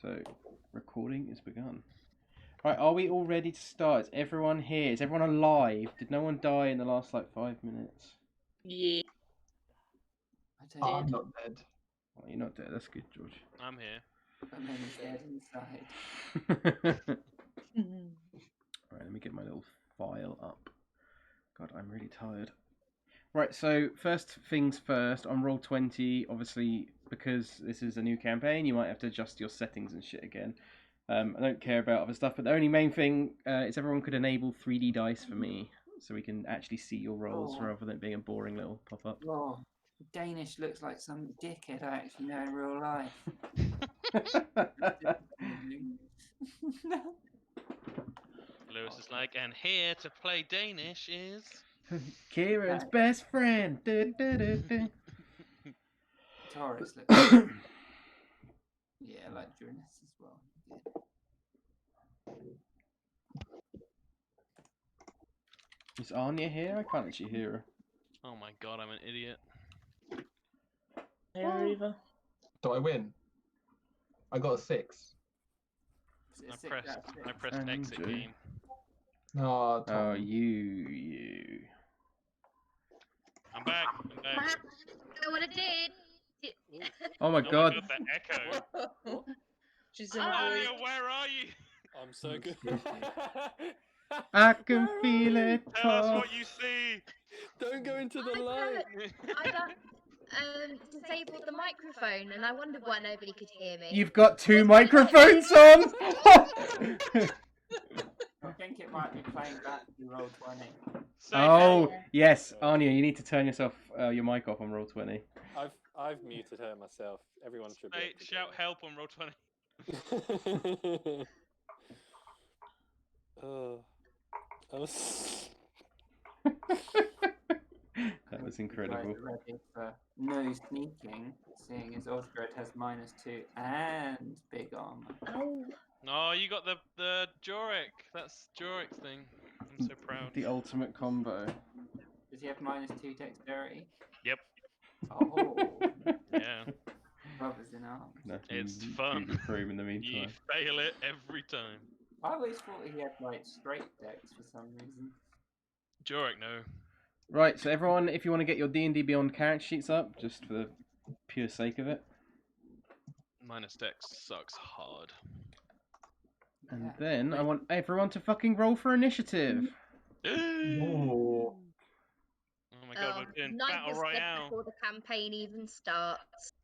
So, recording is begun. Right, are we all ready to start? Is everyone here? Is everyone alive? Did no one die in the last, 5 minutes? Yeah. I'm not dead. Oh, you're not dead. That's good, George. I'm here. And then he's dead inside. Alright, let me get my little file up. God, I'm really tired. Right, so first things first, on Roll20, obviously, because this is a new campaign, you might have to adjust your settings and shit again. I don't care about other stuff, but the only main thing is everyone could enable 3D dice for me, so we can actually see your rolls rather than it being a boring little pop-up. Oh, Danish looks like some dickhead I actually know in real life. Lewis is like, and here to play Danish is... Kieran's best friend! Taurus looks like... Yeah, I like Jonas as well. Is Anja here? I can't actually hear her. Oh my god, I'm an idiot. Hey, Riva. Do I win? I got a 6. I pressed exit game. Oh, Oh, you. I'm back. I what it did. Oh my god. The echo. She's in Anya, where are you? I'm so good. I can feel it. Tell us what you see. Don't go into the light. I disabled the microphone and I wondered why nobody could hear me. You've got 2 microphones on! I think it might be playing back to Roll20. Oh, yes. Anya, you need to turn your mic off on Roll20. I've muted her myself. Everyone should be. Shout help on Roll20. That was incredible. Ready for no sneaking, seeing as Osdred has -2 and big armor. Oh. No, you got the Jorick. That's Jorik's thing. I'm so proud. The ultimate combo. Does he have -2 dexterity? Yep. Oh. Yeah. Brothers in arms. It's fun. In the You meantime. fail it every time. I always thought he had straight dex for some reason. Jorik, no. Right, so everyone, if you want to get your D&D Beyond character sheets up, just for the pure sake of it. Minus dex sucks hard. And then I want everyone to fucking roll for initiative. Oh my god, we're doing Night Battle was dead Royale. before the campaign even starts.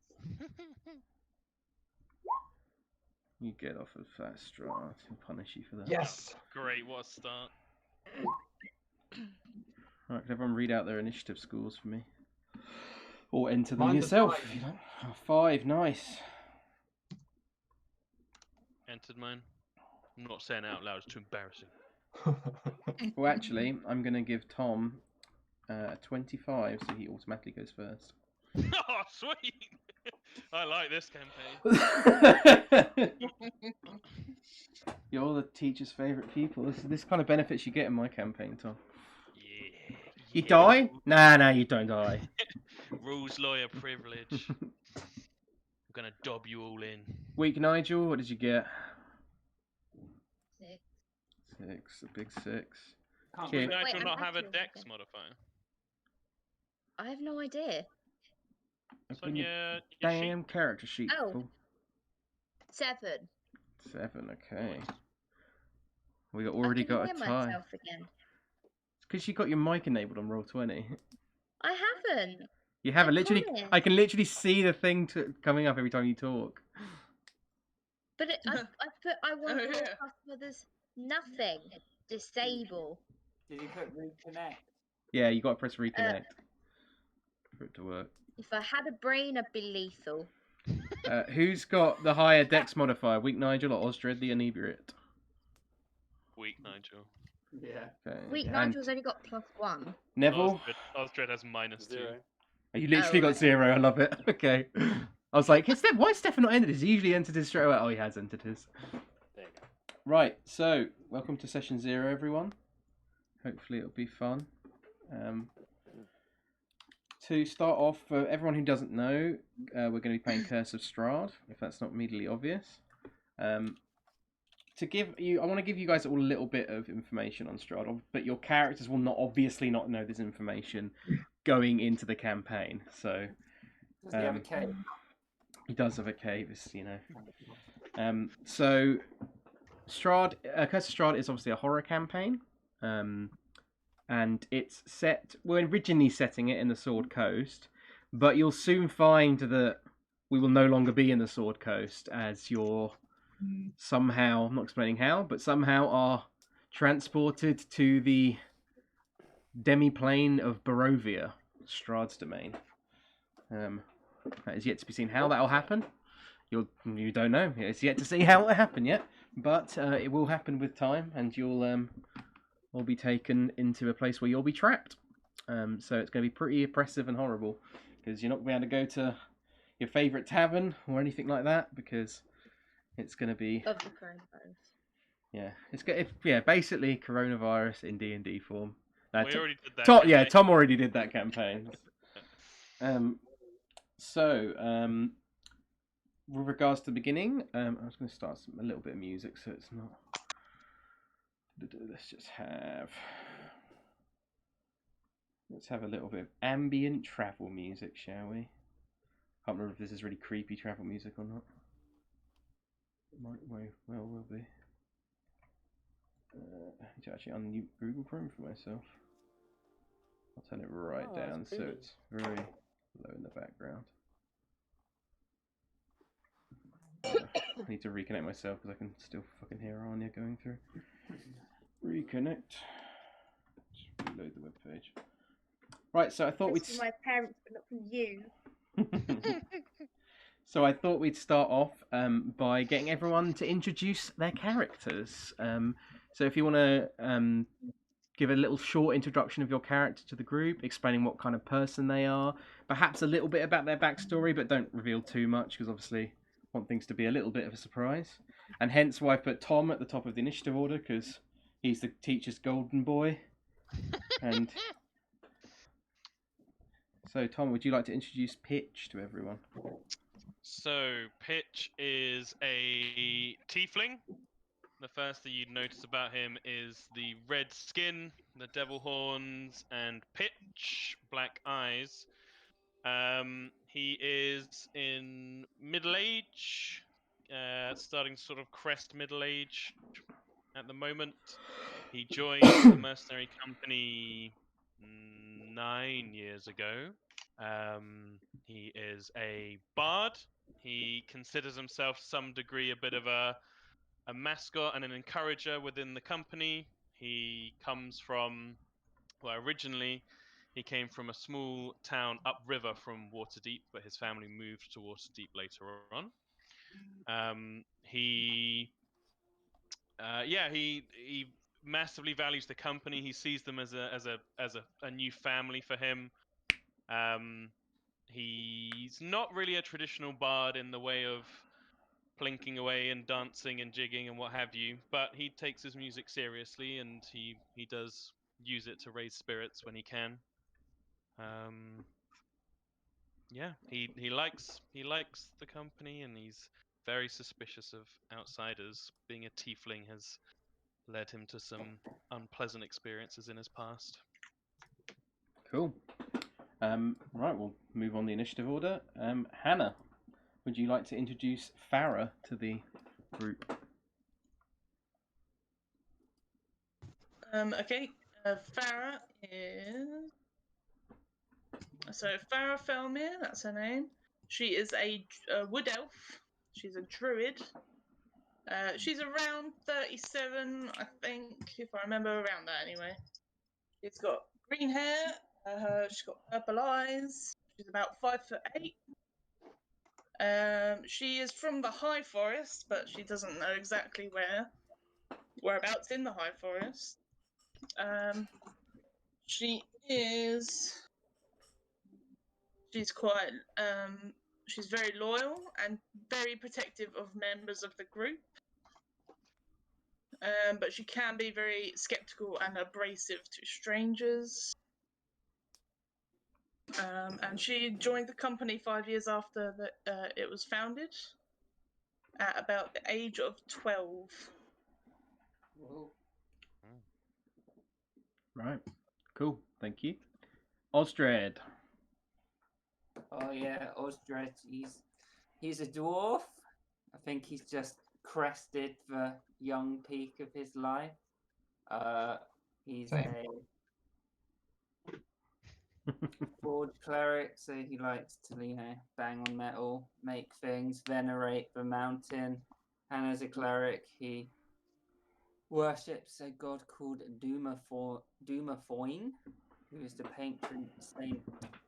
You get off of that, Strahd. He'll punish you for that. Yes! Great, what a start. Right, can everyone read out their initiative scores for me? Or enter them Mine's a yourself. 5. You know? 5, nice. Entered mine. I'm not saying it out loud, it's too embarrassing. Well, actually, I'm going to give Tom a 25, so he automatically goes first. Oh, sweet! I like this campaign. You're the teacher's favourite people. This kind of benefits you get in my campaign, Tom. Yeah. You die? Nah, you don't die. Rules lawyer privilege. I'm gonna dob you all in. Weak Nigel, what did you get? 6. 6, a big 6. Can't Does Okay. Nigel Wait, not I'm have a back to dex again. modifier? I have no idea. It's Open on your your damn character sheet. Oh. Fool. 7. 7, okay. We already I can got hear a tie. myself again. It's because you got your mic enabled on Roll20. I haven't. You haven't I literally. promise. I can literally see the thing coming up every time you talk. But I want Oh, yeah. broadcast others nothing. Disable. Did you put reconnect? Yeah, you got to press reconnect for it to work. If I had a brain, I'd be lethal. Who's got the higher dex modifier? Weak Nigel or Osdred the Inebriate? Weak Nigel. Yeah. Okay. Weak and Nigel's only got +1. Neville? Osdred has -2. 0. Oh, you literally Oh, got right. 0. I love it. Okay. I was like, why has Stefan not entered his? He usually entered his straight away. Oh, he has entered his. There you go. Right, so welcome to session 0, everyone. Hopefully it'll be fun. To start off, for everyone who doesn't know, we're going to be playing Curse of Strahd, if that's not immediately obvious. To give you, I want to give you guys all a little bit of information on Strahd, but your characters will obviously not know this information going into the campaign. So Does he have a cave? he does have a cave, you know. So Strahd, Curse of Strahd is obviously a horror campaign, and it's set. We're originally setting it in the Sword Coast, but you'll soon find that we will no longer be in the Sword Coast as you're somehow, I'm not explaining how, but somehow are transported to the demi-plane of Barovia, Strahd's domain. That is yet to be seen how that will happen. You don't know. It's yet to see how it will happen yet, but it will happen with time, and you'll will be taken into a place where you'll be trapped. So it's going to be pretty oppressive and horrible, because you're not going to be able to go to your favourite tavern or anything like that, because it's going to be... Of the coronavirus. Yeah, basically coronavirus in D&D form. We already did that. Tom already did that campaign. With regards to the beginning, I was going to start a little bit of music, so it's not... Let's have a little bit of ambient travel music, shall we? Can't remember if this is really creepy travel music or not. It might well will be. I need to actually unmute Google Chrome for myself. I'll turn it right down so it's very low in the background. I need to reconnect myself because I can still fucking hear Anja going through. Reconnect. Just reload the webpage. Right, so I thought we'd... From my parents, but not from you. So I thought we'd start off by getting everyone to introduce their characters. So if you want to give a little short introduction of your character to the group, explaining what kind of person they are, perhaps a little bit about their backstory, but don't reveal too much, because obviously I want things to be a little bit of a surprise. And hence why I put Tom at the top of the initiative order, because he's the teacher's golden boy. And so, Tom, would you like to introduce Pitch to everyone? So, Pitch is a tiefling. The first thing you'd notice about him is the red skin, the devil horns, and pitch black eyes. He is in middle age, starting sort of crest middle age at the moment. He joined the mercenary company 9 years ago. He is a bard. He considers himself to some degree a bit of a mascot and an encourager within the company. He comes from, well, originally he came from a small town upriver from Waterdeep, but his family moved to Waterdeep later on. He massively values the company. He sees them as a new family for him. He's not really a traditional bard in the way of plinking away and dancing and jigging and what have you, but he takes his music seriously, and he does use it to raise spirits when he can. He likes the company, and he's very suspicious of outsiders. Being a tiefling has led him to some unpleasant experiences in his past. Cool. Right, we'll move on the initiative order. Hannah, would you like to introduce Farrah to the group? Okay. Farrah is... So, Farrah Fellmirr, that's her name. She is a wood elf. She's a druid. She's around 37, I think, if I remember, around that anyway. She's got green hair. She's got purple eyes. She's about 5'8". She is from the High Forest, but she doesn't know exactly whereabouts in the High Forest. She's quite, she's very loyal and very protective of members of the group. But she can be very skeptical and abrasive to strangers. And she joined the company 5 years after it was founded. at about the age of 12. Whoa. Right. Cool. Thank you. Osdred. Oh yeah, Osdred. He's a dwarf. I think he's just crested the young peak of his life. He's Same. a forge cleric, so he likes to, bang on metal, make things, venerate the mountain. And as a cleric, he worships a god called Dumafoin, who is the patron saint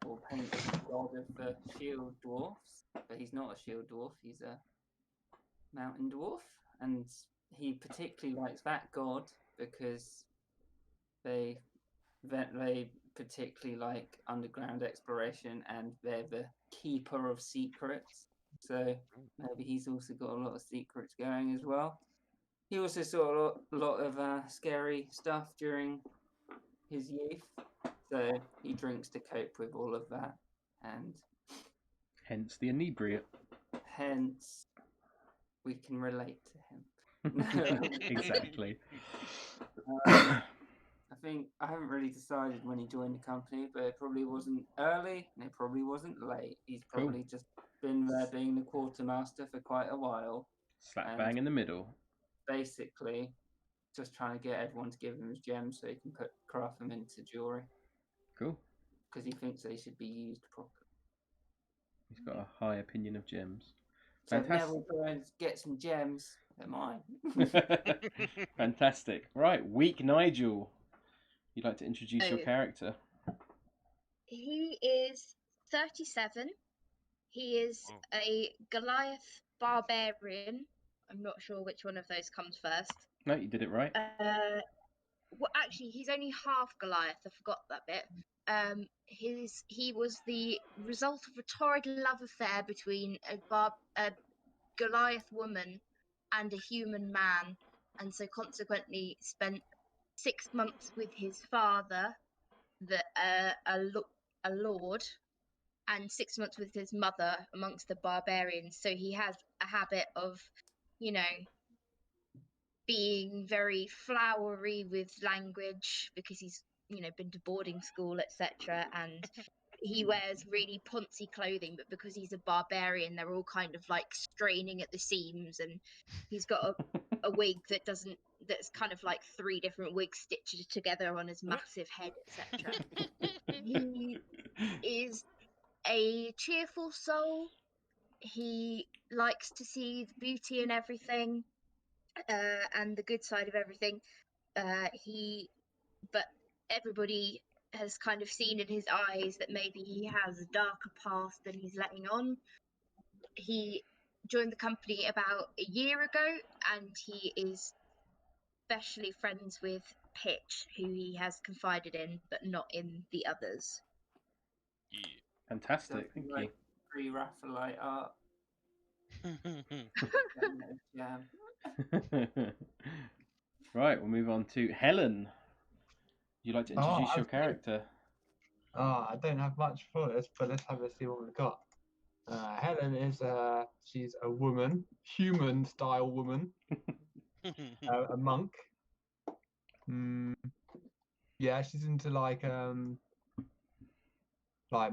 or patron god of the shield dwarfs. But he's not a shield dwarf, he's a mountain dwarf. And he particularly likes that god because they particularly like underground exploration, and they're the keeper of secrets. So maybe he's also got a lot of secrets going as well. He also saw a lot of scary stuff during his youth, so he drinks to cope with all of that, and Hence the inebriate. hence we can relate to him. Exactly. I think I haven't really decided when he joined the company, but it probably wasn't early and it probably wasn't late. He's probably just been there being the quartermaster for quite a while. Slap bang in the middle. Basically, just trying to get everyone to give him his gems so he can craft them into jewelry. Cool. Because he thinks they should be used properly. He's got a high opinion of gems. So if Neville goes get some gems, they're mine. Fantastic. Right, weak Nigel. You'd like to introduce your character? He is 37. He is a Goliath barbarian. I'm not sure which one of those comes first. No, you did it right. Well, actually, he's only half Goliath. I forgot that bit. He was the result of a torrid love affair between a Goliath woman and a human man, and so consequently spent 6 months with his father, a lord, and 6 months with his mother amongst the barbarians. So he has a habit of, being very flowery with language because he's, been to boarding school, etc. And he wears really poncy clothing, but because he's a barbarian, they're all kind of like straining at the seams, and he's got a wig that's kind of like 3 different wigs stitched together on his massive head, etc. He is a cheerful soul. He likes to see the beauty in everything, and the good side of everything. But everybody has kind of seen in his eyes that maybe he has a darker past than he's letting on. He joined the company about a year ago, and he is especially friends with Pitch, who he has confided in, but not in the others. Yeah. Fantastic, thank you. Pre-Raphaelite art. Right, we'll move on to Helen. You'd like to introduce your character? I don't have much for this, but let's see what we've got. Helen is she's a woman, human style woman, a monk. Yeah, she's into like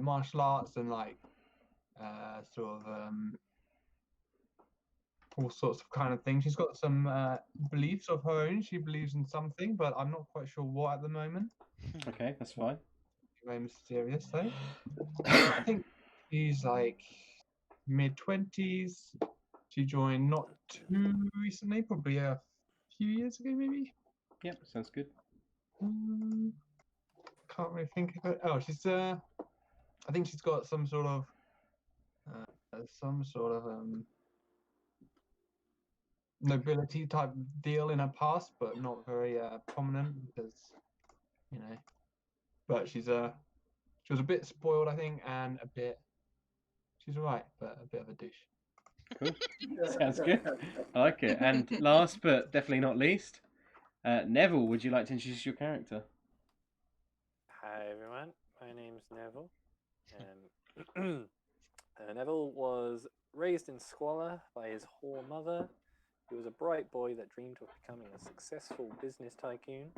martial arts and all sorts of kind of things. She's got some beliefs of her own. She believes in something, but I'm not quite sure what at the moment. Okay, that's fine. Very mysterious though. I think she's like mid-20s. She joined not too recently, probably a few years ago maybe. Yep, sounds good. Can't really think of it. Oh, she's I think she's got some sort of nobility type deal in her past, but not very prominent because but she was a bit spoiled, I think, and she's alright, but a bit of a douche. Cool. Sounds good. I like it. And last but definitely not least, Neville, would you like to introduce your character? Hi everyone, my name's Neville. Neville was Raised in squalor by his whore mother, he was a bright boy that dreamed of becoming a successful business tycoon.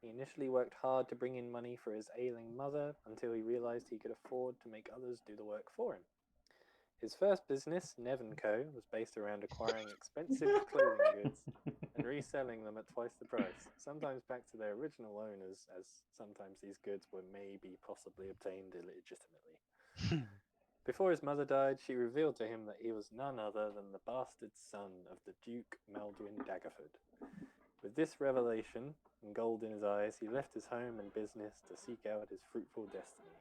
He initially worked hard to bring in money for his ailing mother until he realized he could afford to make others do the work for him. His first business, Neville & Co., was based around acquiring expensive clothing goods and reselling them at twice the price, sometimes back to their original owners, as sometimes these goods were maybe possibly obtained illegitimately. Before his mother died, she revealed to him that he was none other than the bastard son of the Duke Maldwin Daggerford. With this revelation and gold in his eyes, he left his home and business to seek out his fruitful destiny.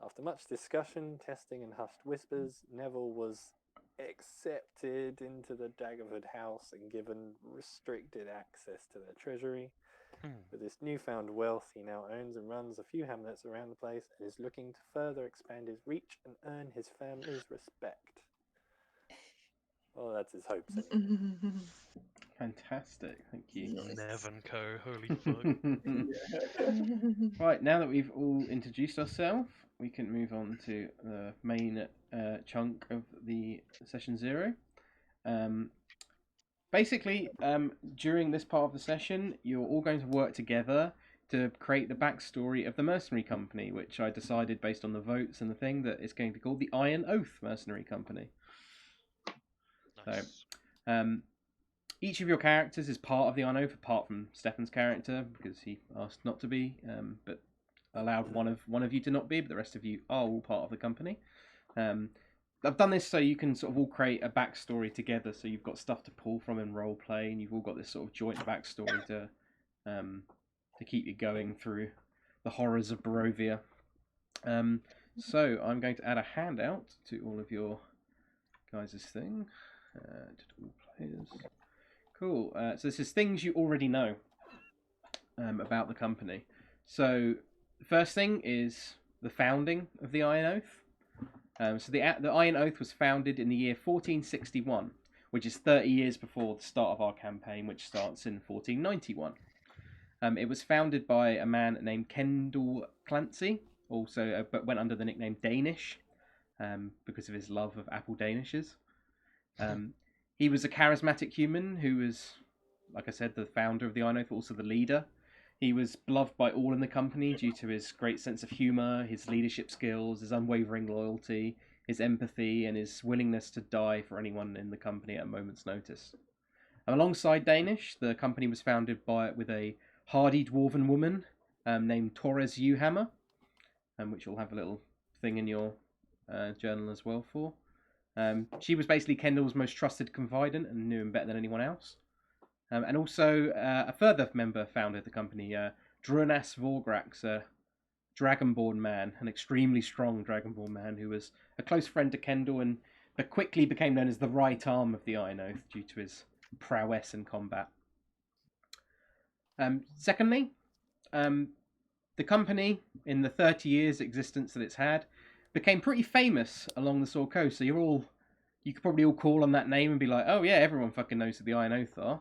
After much discussion, testing, and hushed whispers, Neville was accepted into the Daggerford house and given restricted access to their treasury. With this newfound wealth, he now owns and runs a few hamlets around the place and is looking to further expand his reach and earn his family's respect. Well, that's his hopes anyway. Fantastic, thank you. Neville & Co. Holy fuck. Right, now that we've all introduced ourselves, we can move on to the main chunk of the session 0. Basically, during this part of the session, you're all going to work together to create the backstory of the mercenary company, which I decided based on the votes and the thing that it's going to be called the Iron Oath Mercenary Company. Nice. So, each of your characters is part of the Iron Oath, apart from Stefan's character, because he asked not to be, but allowed one of you to not be, but the rest of you are all part of the company. I've done this so you can sort of all create a backstory together, so you've got stuff to pull from in role play, and you've all got this sort of joint backstory to keep you going through the horrors of Barovia. So I'm going to add a handout to all of your guys' thing. To all players. Cool. So this is things you already know about the company. So the first thing is the founding of the Iron Oath. So the Iron Oath was founded in the year 1461, which is 30 years before the start of our campaign, which starts in 1491. It was founded by a man named Kendall Clancy, also but went under the nickname Danish, because of his love of apple danishes. He was a charismatic human who was, like I said, the founder of the Iron Oath, but also the leader. He was beloved by all in the company due to his great sense of humour, his leadership skills, his unwavering loyalty, his empathy, and his willingness to die for anyone in the company at a moment's notice. Alongside Danish, the company was founded with a hardy dwarven woman named Torres Uhammer, which you'll have a little thing in your journal as well for. She was basically Kendall's most trusted confidant and knew him better than anyone else. And also a further member founded the company, Drunas Vorgrax, a Dragonborn man, an extremely strong Dragonborn man who was a close friend to Kendall but quickly became known as the right arm of the Iron Oath due to his prowess in combat. Secondly, the company, in the 30 years existence that it's had, became pretty famous along the Sword Coast. So you could probably all call on that name and be like, oh yeah, everyone fucking knows who the Iron Oath are.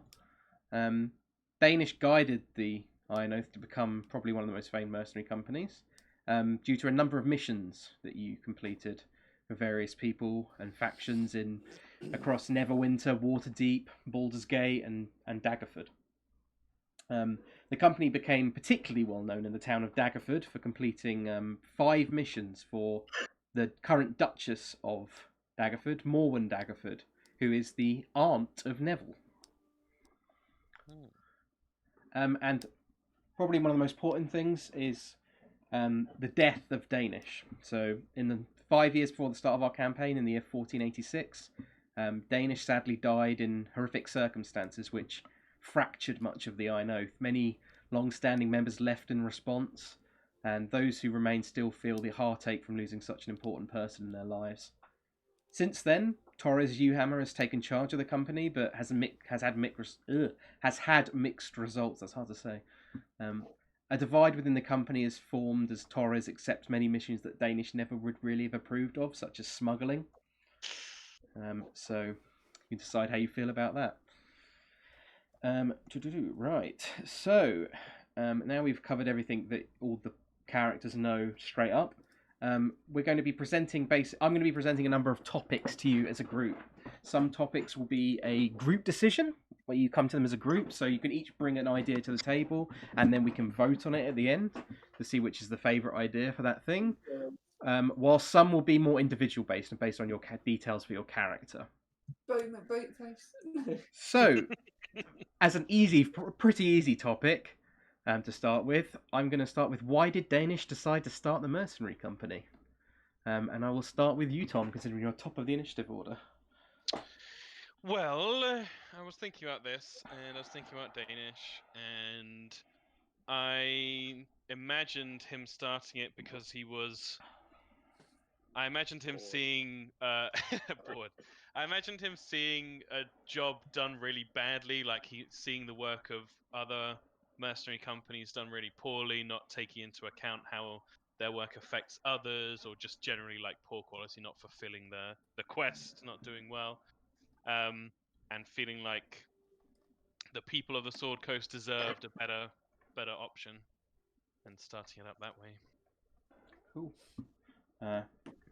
Danish guided the Iron Oath to become probably one of the most famed mercenary companies, due to a number of missions that you completed for various people and factions across Neverwinter, Waterdeep, Baldur's Gate, and Daggerford. The company became particularly well known in the town of Daggerford for completing 5 missions for the current Duchess of Daggerford, Morwen Daggerford, who is the aunt of Neville. And probably one of the most important things is the death of Danish. So in the 5 years before the start of our campaign, in the year 1486, Danish sadly died in horrific circumstances which fractured much of the Iron Oath. Many long-standing members left in response, and those who remain still feel the heartache from losing such an important person in their lives. Since then, Torres Uhammer has taken charge of the company, but has had mixed results. That's hard to say. A divide within the company is formed as Torres accepts many missions that Danish never would really have approved of, such as smuggling. So you decide how you feel about that. Right. So now we've covered everything that all the characters know straight up. we're going to be presenting I'm going to be presenting a number of topics to you as a group. Some topics will be a group decision where you come to them as a group, so you can each bring an idea to the table, and then we can vote on it at the end to see which is the favourite idea for that thing. While some will be more individual based and based on your details for your character. So, as an pretty easy topic to start with, I'm going to start with why did Danish decide to start the mercenary company? And I will start with you, Tom, considering you're top of the initiative order. Well, I was thinking about this, and I was thinking about Danish, and I imagined him starting it because I imagined him seeing bored. I imagined him seeing a job done really badly, like seeing the work of other mercenary companies done really poorly, not taking into account how their work affects others, or just generally like poor quality, not fulfilling the quest, not doing well, and feeling like the people of the Sword Coast deserved a better option, and starting it up that way. Cool.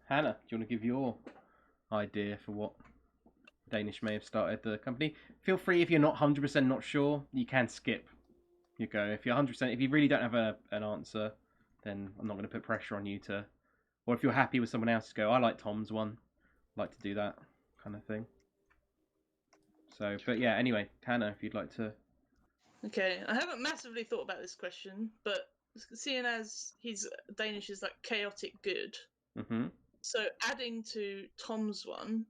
Hannah, do you want to give your idea for what Danish may have started the company? Feel free, if you're not 100% not sure, you can skip your go. If you're 100%, if you really don't have an answer, then I'm not going to put pressure on you to, or if you're happy with someone else's go, I like Tom's one, I like to do that kind of thing. So, but yeah, anyway, Hannah, if you'd like to. Okay, I haven't massively thought about this question, but seeing as Danish is like chaotic good, so adding to Tom's one,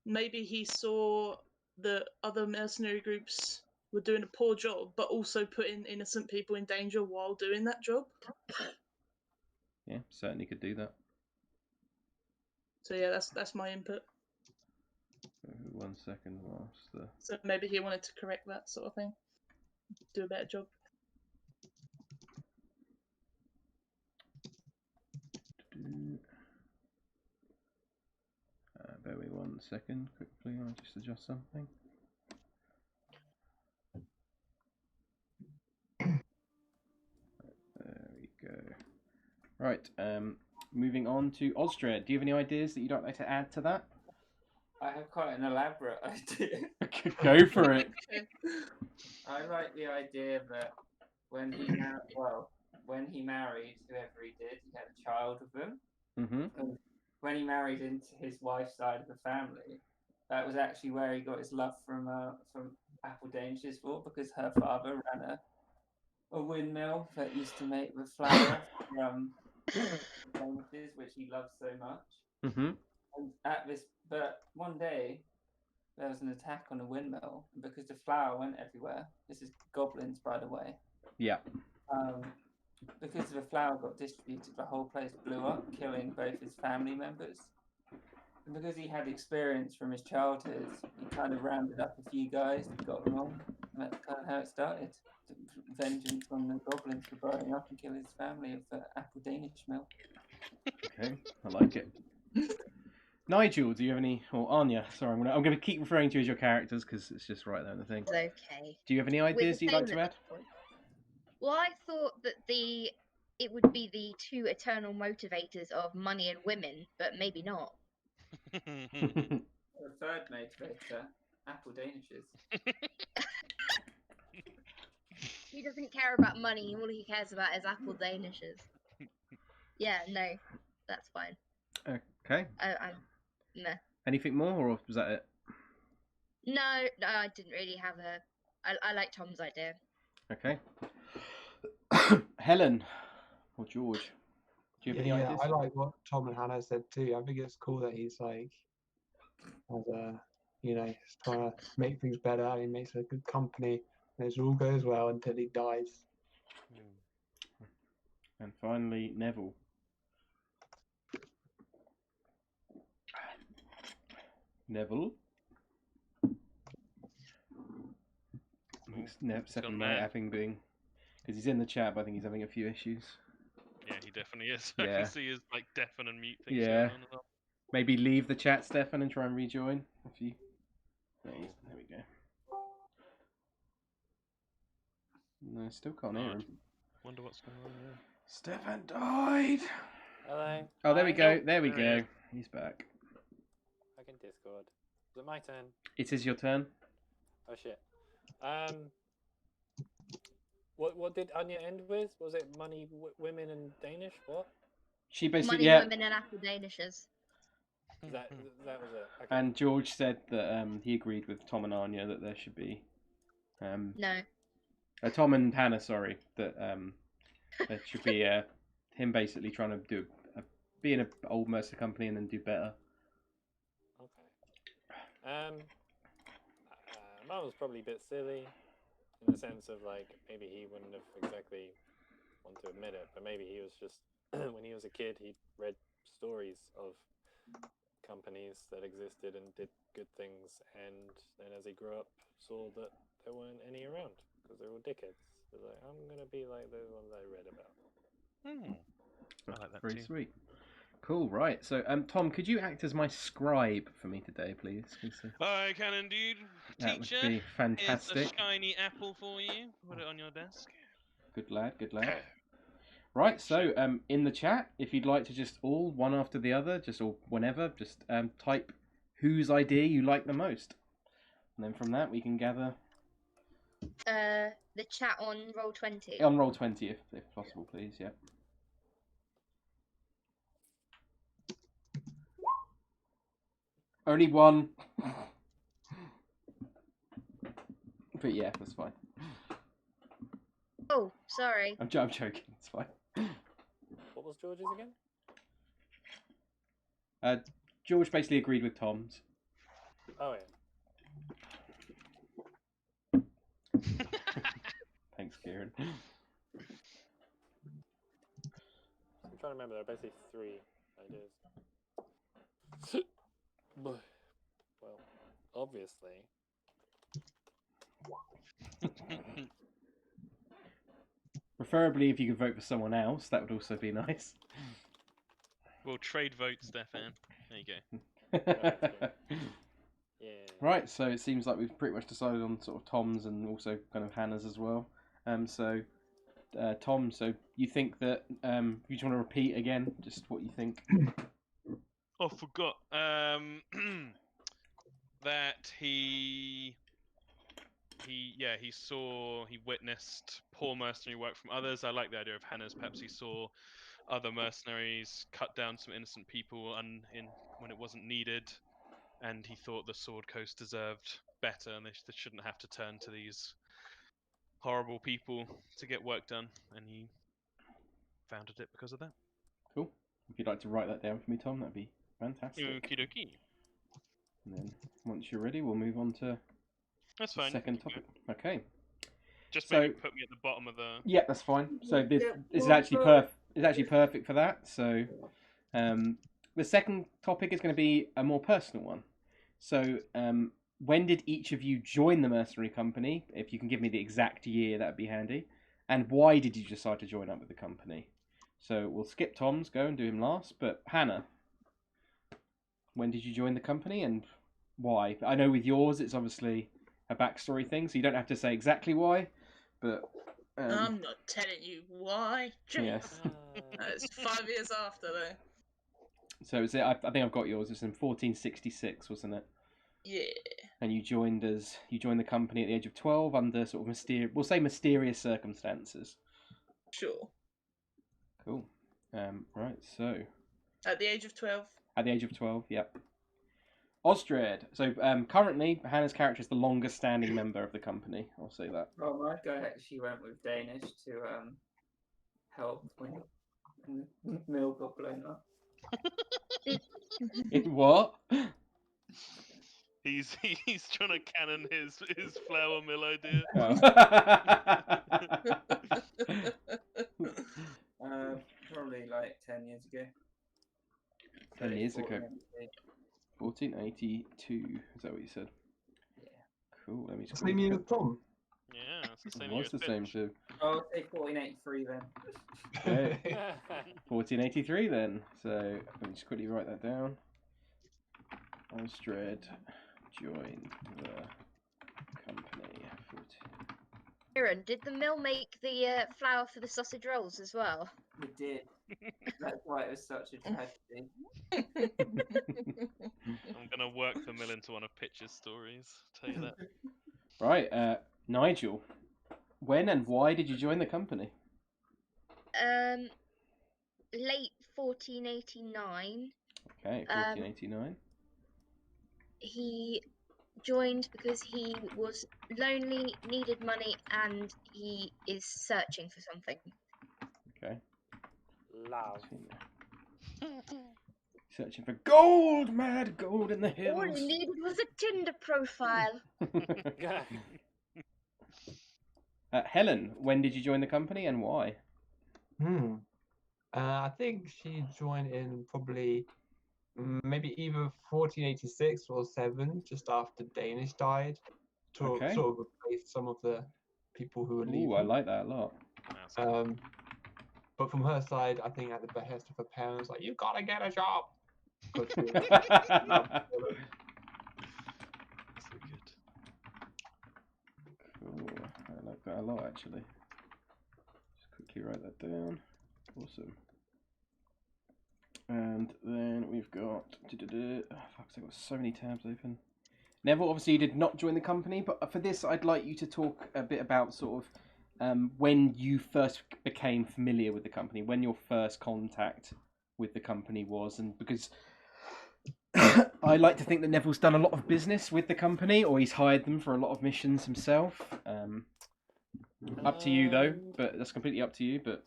maybe he saw the other mercenary groups were doing a poor job, but also putting innocent people in danger while doing that job. Yeah, certainly could do that. So yeah, that's my input. 1 second whilst the. So maybe he wanted to correct that sort of thing, do a better job. Bear with me 1 second, quickly. I'll just adjust something. There we go. Right. Moving on to Osdred. Do you have any ideas that you'd like to add to that? I have quite an elaborate idea. Go for it. I like the idea that when he married whoever he did, he had a child with them. And when he married into his wife's side of the family, that was actually where he got his love from apple danishes for, because her father ran a windmill that used to make the flour from danishes, which he loved so much. And but one day there was an attack on a windmill, and because the flour went everywhere. This is goblins, by the way. Yeah. Because the flour got distributed, the whole place blew up, killing both his family members. And because he had experience from his childhood, he kind of rounded up a few guys that got them on. And that's kind of how it started. Vengeance on the goblins for blowing up and killing his family of the apple Danish mill. Okay, I like it. Nigel, do you have any, or Anja? Sorry, I'm going to keep referring to you as your characters because it's just right there in the thing. It's okay. Do you have any ideas you'd like to add? Well, I thought that it would be the two eternal motivators of money and women, but maybe not. The third motivator, apple danishes. He doesn't care about money. All he cares about is apple danishes. Yeah, no, that's fine. Okay. Meh. Anything more, or was that it? No, I didn't really have I like Tom's idea. Okay. Helen or George, do you have any ideas? I like what Tom and Hannah said too. I think it's cool that he's like, he's trying to make things better. He makes a good company, and it all goes well until he dies. And finally, Neville. Neville. Second night having been, because he's in the chat, but I think he's having a few issues. Yeah, he definitely is. Yeah. I can see his like deafen and mute things. Yeah. Going on as well. Maybe leave the chat, Stefan, and try and rejoin. If you. There we go. No, still can't hear him. Wonder what's going on there. Stefan died. Hello. Oh, there we Hi. go. There we There he go. He's back. Back in Discord. Is it my turn? It is your turn. Oh shit. What did Anja end with? Was it money, women, and Danish? What? She basically, Money, yeah. women, and apple danishes. That was it. Okay. And George said that he agreed with Tom and Anja that there should be No. Tom and Hannah, sorry, that there should be him basically trying to be in an old mercer company and then do better. Okay. Mine was probably a bit silly in the sense of like maybe he wouldn't have exactly want to admit it, but maybe he was just when he was a kid he read stories of companies that existed and did good things, and then as he grew up saw that there weren't any around because they were dickheads. So like, I'm gonna be like those ones I read about. I like that Very too. sweet. Cool, right. So, Tom, could you act as my scribe for me today, please? I can indeed, That would teacher. be fantastic. Here's a shiny apple for you. Put it on your desk. Good lad, good lad. Right, so in the chat, if you'd like to just all, one after the other, just or whenever, just type whose idea you like the most. And then from that, we can gather... The chat on Roll20. On Roll20, if possible, please, yeah. Only one. But yeah, that's fine. Oh, sorry. I'm joking, it's fine. What was George's again? George basically agreed with Tom's. Oh yeah. Thanks, Kieran. I'm trying to remember. There are basically 3 ideas. Well, obviously. Preferably if you could vote for someone else, that would also be nice. We'll trade votes, Stefan. There you go. Yeah. Right, so it seems like we've pretty much decided on sort of Tom's and also kind of Hannah's as well. Tom, so you think that you just want to repeat again just what you think? Oh, forgot. That he witnessed poor mercenary work from others. I like the idea of Hannah's. Perhaps he saw other mercenaries cut down some innocent people when it wasn't needed, and he thought the Sword Coast deserved better, and they shouldn't have to turn to these horrible people to get work done, and he founded it because of that. Cool. If you'd like to write that down for me, Tom, that'd be fantastic. Okie dokie. And then once you're ready, we'll move on to That's the fine. second topic. Okay. Just So- maybe put me at the bottom of the. Yeah, that's fine. So this Yeah, is well, actually perfect for that. So the second topic is going to be a more personal one. So when did each of you join the mercenary company? If you can give me the exact year, that'd be handy. And why did you decide to join up with the company? So we'll skip Tom's, go and do him last. But Hannah, when did you join the company and why? I know with yours, it's obviously a backstory thing, so you don't have to say exactly why. But I'm not telling you why. yes. It's 5 years after though. So is it? I think I've got yours. It's in 1466, wasn't it? Yeah. And you joined the company at the age of 12 under sort of mysterious circumstances. Sure. Cool. Right. So At the age of 12. at the age of 12, yep. Osdred. So currently, Hannah's character is the longest standing member of the company. I'll say that. Well, my guy actually went with Danish to help when the mill got blown up. What? He's trying to canon his flour mill idea. Oh. Probably like 10 years ago. 10 years ago. 14, 1482. Is that what you said? Yeah. Cool. Let me just. Same year as Tom. Yeah, it's the same It year was as the same Pitch. too. I'll say 1483 then. Okay. 1483 then. So let me just quickly write that down. Osdred joined the company. 14. Kieran, did the mill make the flour for the sausage rolls as well? We did. That's why it was such a tragedy. I'm gonna work the mill into one of Pitch's stories. Tell you that. Right, Nigel. When and why did you join the company? Late 1489. Okay, 1489. He joined because he was lonely, needed money, and he is searching for something. Okay. Love. Searching for gold, mad gold in the hills. All he needed was a Tinder profile. Helen, when did you join the company and why? I think she joined in probably maybe either 1486 or 7, just after Danish died, to Okay. sort of replace some of the people who were leaving. Ooh, I like that a lot. But from her side, I think at the behest of her parents, like, you gotta get a job. So good. Cool. I like that a lot, actually. Just quickly write that down. Awesome. And then we've got... Oh, fuck, I've got so many tabs open. Neville, obviously you did not join the company, but for this I'd like you to talk a bit about sort of when you first became familiar with the company, when your first contact with the company was, and because I like to think that Neville's done a lot of business with the company, or he's hired them for a lot of missions himself. Up to you though, but that's completely up to you. But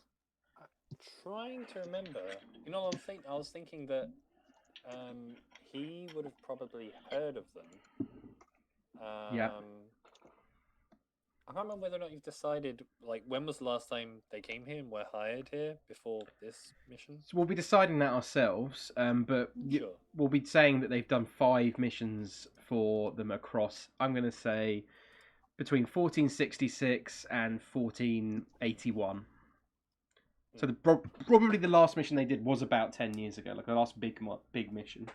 trying to remember, you know, I was thinking that he would have probably heard of them. Yeah. I can't remember whether or not you've decided, like, when was the last time they came here and were hired here before this mission? So we'll be deciding that ourselves, but Sure. we'll be saying that they've done 5 missions for them across, I'm going to say, between 1466 and 1481. So probably the last mission they did was about 10 years ago, like the last big mission.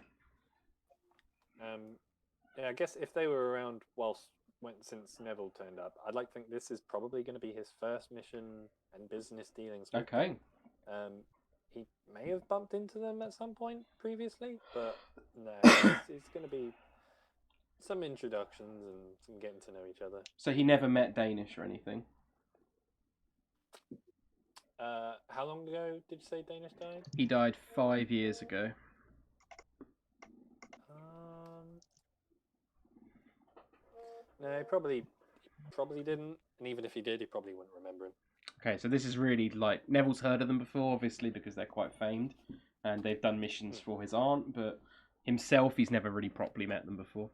Yeah, I guess if they were around since Neville turned up, I'd like to think this is probably going to be his first mission and business dealings with Okay. them. He may have bumped into them at some point previously, but no, it's going to be some introductions and some getting to know each other. So he never met Danish or anything? How long ago did you say Danish died? He died 5 years ago. No, he probably didn't, and even if he did, he probably wouldn't remember him. Okay, so this is really like Neville's heard of them before, obviously, because they're quite famed, and they've done missions for his aunt, but himself, he's never really properly met them before.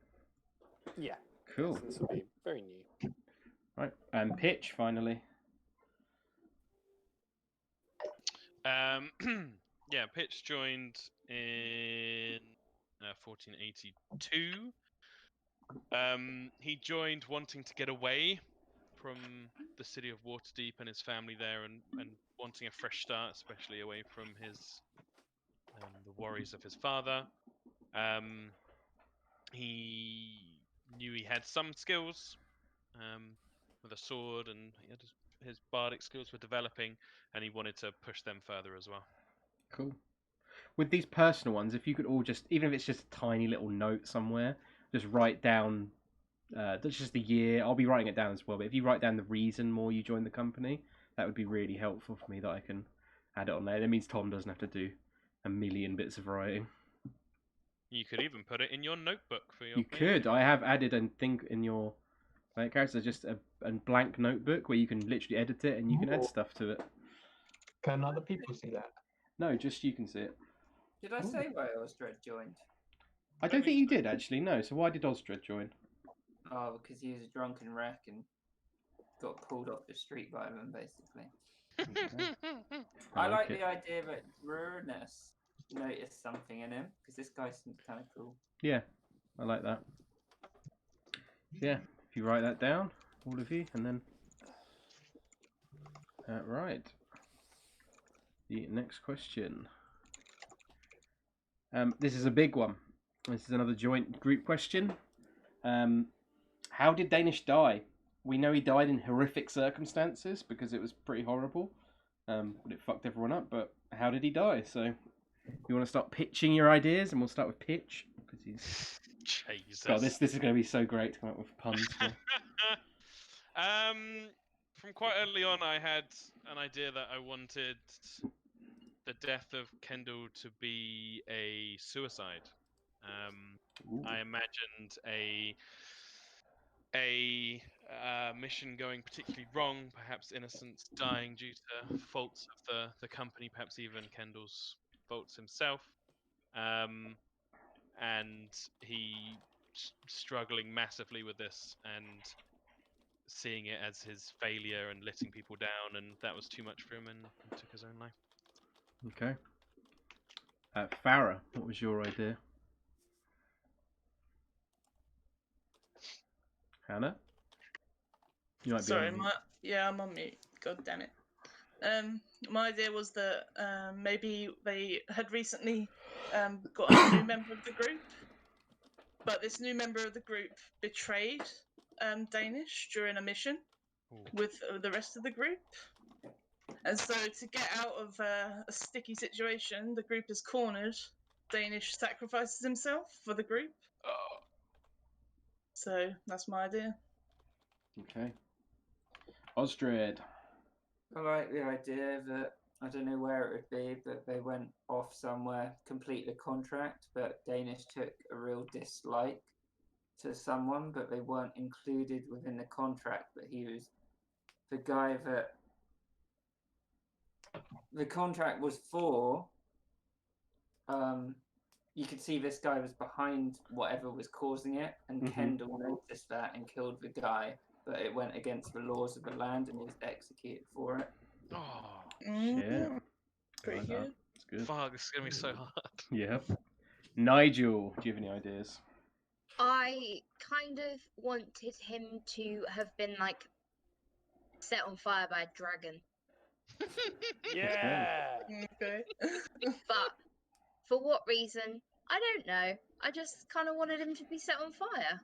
Yeah. Cool. So this will be very new. Right, and Pitch finally. Yeah, Pitch joined in 1482. He joined wanting to get away from the city of Waterdeep and his family there, and wanting a fresh start, especially away from his the worries of his father. He knew he had some skills with a sword, and he had his bardic skills were developing, and he wanted to push them further as well. Cool. With these personal ones, if you could all just, even if it's just a tiny little note somewhere, just write down, that's just the year. I'll be writing it down as well, but if you write down the reason more you joined the company, that would be really helpful for me, that I can add it on there. That means Tom doesn't have to do a million bits of writing. You could even put it in your notebook for your... You could. I have added and think in your characters just a blank notebook where you can literally edit it and you can add stuff to it. Can other people see that? No, just you can see it. Did I say why Osdred joined? I don't think you did, actually, no. So why did Osdred join? Oh, because he was a drunken wreck and got pulled off the street by them, basically. Okay. I like it. the idea that Ruinous noticed something in him, because this guy seems kind of cool. Yeah, I like that. Yeah, if you write that down, all of you, and then... right. The next question. This is a big one. This is another joint group question. How did Danish die? We know he died in horrific circumstances because it was pretty horrible. but it fucked everyone up. But how did he die? So you want to start pitching your ideas, and we'll start with Pitch because he's. Jesus. God, this is going to be so great to come up with puns. For. From quite early on, I had an idea that I wanted the death of Kendall to be a suicide. I imagined a mission going particularly wrong, perhaps innocents dying due to faults of the company, perhaps even Kendall's faults himself, and he struggling massively with this and seeing it as his failure and letting people down, and that was too much for him and took his own life. Okay. Farrah, what was your idea? Hannah? You might be Sorry, on mute. I'm on mute. God damn it. My idea was that maybe they had recently got a new member of the group, but this new member of the group betrayed Danish during a mission with the rest of the group. And so to get out of a sticky situation, the group is cornered. Danish sacrifices himself for the group. So that's my idea. Okay. Osdred. I like the idea that, I don't know where it would be, but they went off somewhere, complete the contract, but Danish took a real dislike to someone, but they weren't included within the contract, but he was the guy that the contract was for. You could see this guy was behind whatever was causing it, and Kendall noticed that and killed the guy, but it went against the laws of the land and he was executed for it. Oh, Shit. Pretty Like good. that. It's good. fuck, this is going to be so hard. Yep. Nigel, do you have any ideas? I kind of wanted him to have been like set on fire by a dragon, Yeah. Okay. but for what reason? I don't know. I just kind of wanted him to be set on fire.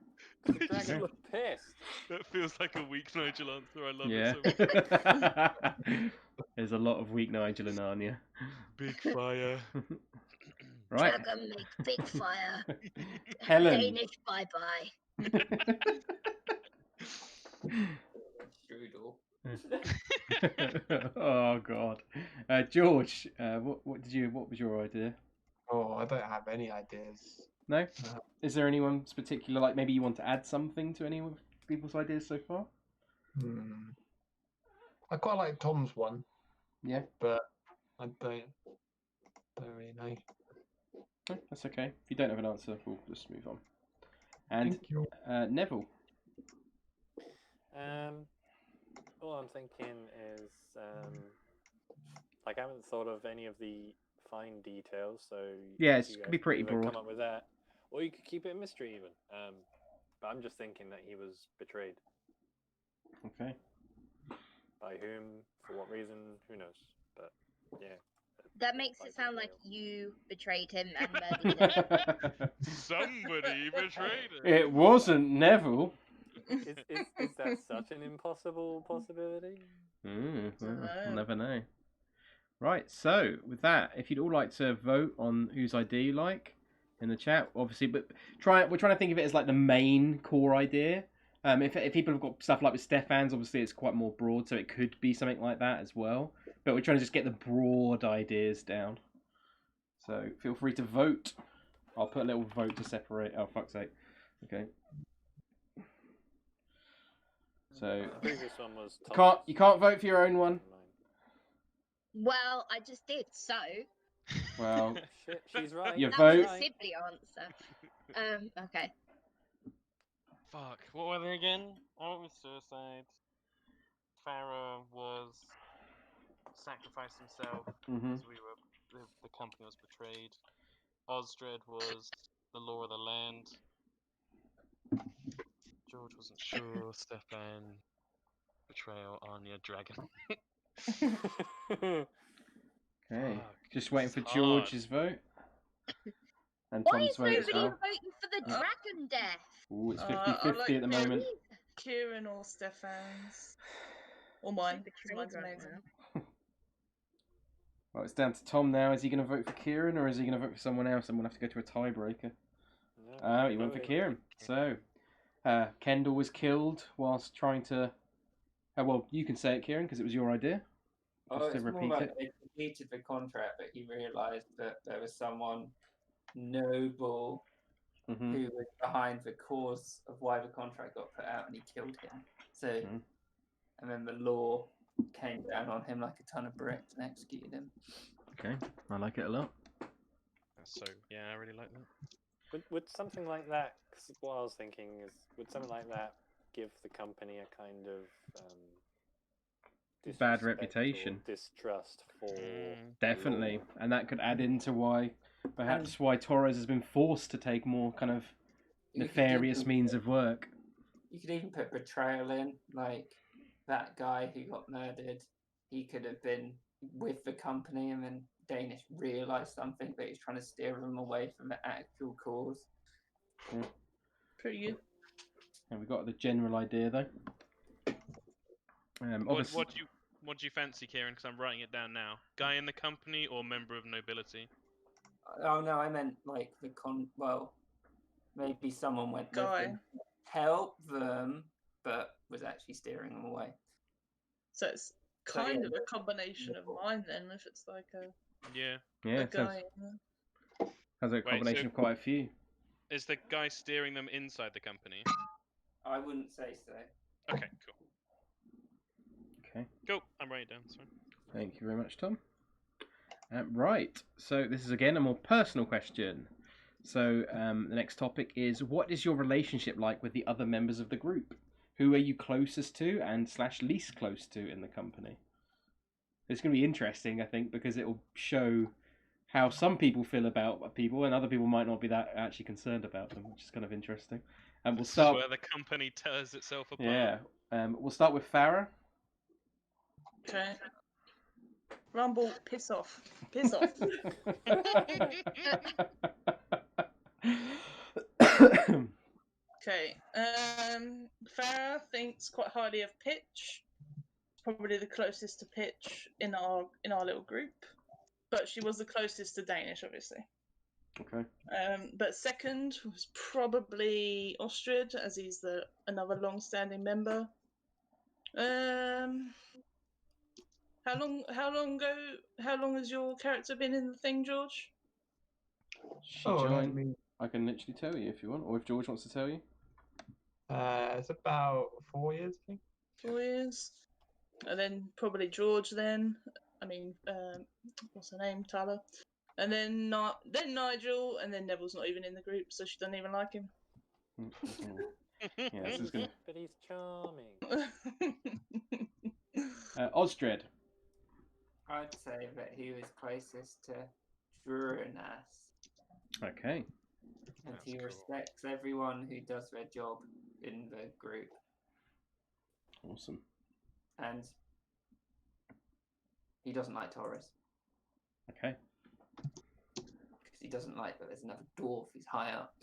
The dragon was pissed. That feels like a weak Nigel answer. I love Yeah. it so much. There's a lot of weak Nigel and Anja. Big fire. Right. Dragon make big fire. Helen. Danish bye bye. Strudel. Oh God. George, what was your idea? Oh, I don't have any ideas. No? No. Is there anyone's particular, like maybe you want to add something to any of people's ideas so far? I quite like Tom's one, Yeah. but I don't really know. No, that's okay. If you don't have an answer, we'll just move on. And Thank you. Neville. All I'm thinking is, like, I haven't thought of any of the fine details, so Yeah, you it could guys be pretty either broad. Come up with that, or you could keep it a mystery even. But I'm just thinking that he was betrayed. Okay. By whom, for what reason, who knows? But yeah. That makes by it sound like betrayal. you betrayed him and murdered him. Somebody betrayed him. It wasn't Neville. Is that such an impossible possibility? Well, Dunno. we'll never know. Right, so with that, if you'd all like to vote on whose idea you like in the chat, obviously, but we're trying to think of it as like the main core idea. If people have got stuff like with Stefan's, obviously it's quite more broad, so it could be something like that as well. But we're trying to just get the broad ideas down. So feel free to vote. I'll put a little vote to separate. Oh, fuck's sake. Okay. So The previous one was you can't vote for your own one. Well, I just did, so Well, Shit, she's right. You that vote. was a Sibley answer. Okay. Fuck, what were they again? I went with suicide. Farrah was sacrificed himself Mhm. because the company was betrayed. Osdred was the law of the land. George wasn't sure. Stefan, betrayal. Anja, dragon. Okay. Fuck, Just waiting it's for hard. George's vote. And Why Tom's is vote as nobody well. voting for the dragon death? Ooh, it's I 50-50 like at the moment. Kieran or Stefan's. Or mine. 'cause Betrayed Mine's right amazing. now. Well, it's down to Tom now. Is he going to vote for Kieran or is he going to vote for someone else? And we'll have to go to a tiebreaker. No, Oh, he went for Kieran. So, Kendall was killed whilst trying to... well, you can say it, Kieran, because it was your idea. Oh, Just to it's more repeat like it. they completed the contract, but he realised that there was someone noble Mm-hmm. who was behind the cause of why the contract got put out, and he killed him. So, and then the law came down on him like a ton of bricks and executed him. Okay, I like it a lot. So yeah, I really like that. Would something like that? Cause what I was thinking is, would something like that give the company a kind of Bad disrespect or reputation. distrust for Definitely, law? and that could add into why, perhaps why Torres has been forced to take more kind of nefarious means of work. You could even put betrayal in, like that guy who got murdered. He could have been with the company, and then Danish realised something, but he's trying to steer them away from the actual cause. Pretty good. And we got the general idea though. Obviously, What do you fancy, Kieran? Because I'm writing it down now. Guy in the company or member of nobility? Oh no, I meant like well, maybe someone went with Guy. them, help them, but was actually steering them away. So it's So, kind yeah, of a combination of mine then, if it's like a yeah, guy. has a combination of quite a few. Is the guy steering them inside the company? I wouldn't say so. Okay, cool. Okay. Cool, I'm writing it down. Sorry. Thank you very much, Tom. Right, so this is again a more personal question. So the next topic is, what is your relationship like with the other members of the group? Who are you closest to and / least close to in the company? It's going to be interesting, I think, because it will show how some people feel about people and other people might not be that actually concerned about them, which is kind of interesting. And This is where the company tears itself apart. Yeah, we'll start with Farrah. Okay. Rumble, piss off. Piss off. Okay. Farrah thinks quite highly of Pitch. Probably the closest to Pitch in our little group. But she was the closest to Danish, obviously. Okay. But second was probably Osdred, as he's another long-standing member. How long has your character been in the thing, George? She joined. I can literally tell you if you want, or if George wants to tell you. It's about 4 years, I think. 4 years. And then probably George then. I mean, what's her name? Tyler. And then Nigel, and then Neville's not even in the group, so she doesn't even like him. Yeah, this is gonna... But he's charming. Osdred. I'd say that he was closest to Druinas. Okay. And That's he cool. respects everyone who does their job in the group. Awesome. And he doesn't like Taurus. Okay. Because he doesn't like that there's another dwarf who's high up.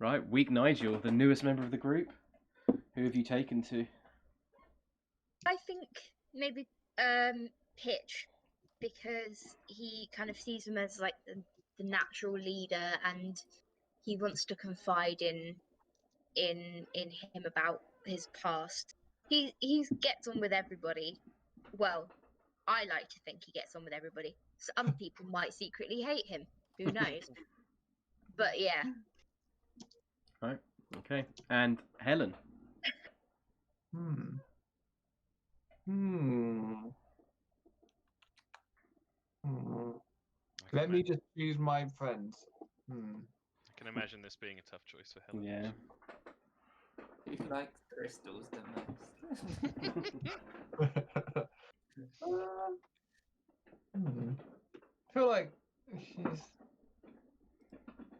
Right, weak Nigel, the newest member of the group. Who have you taken to? I think maybe Pitch, because he kind of sees him as like the natural leader, and he wants to confide in him about his past. He gets on with everybody. Well, I like to think he gets on with everybody. Some people might secretly hate him. Who knows? But yeah. Right. Okay. And Helen. Let me just choose my friends. I can imagine this being a tough choice for Helen. Yeah. Who likes crystals the most? I feel like she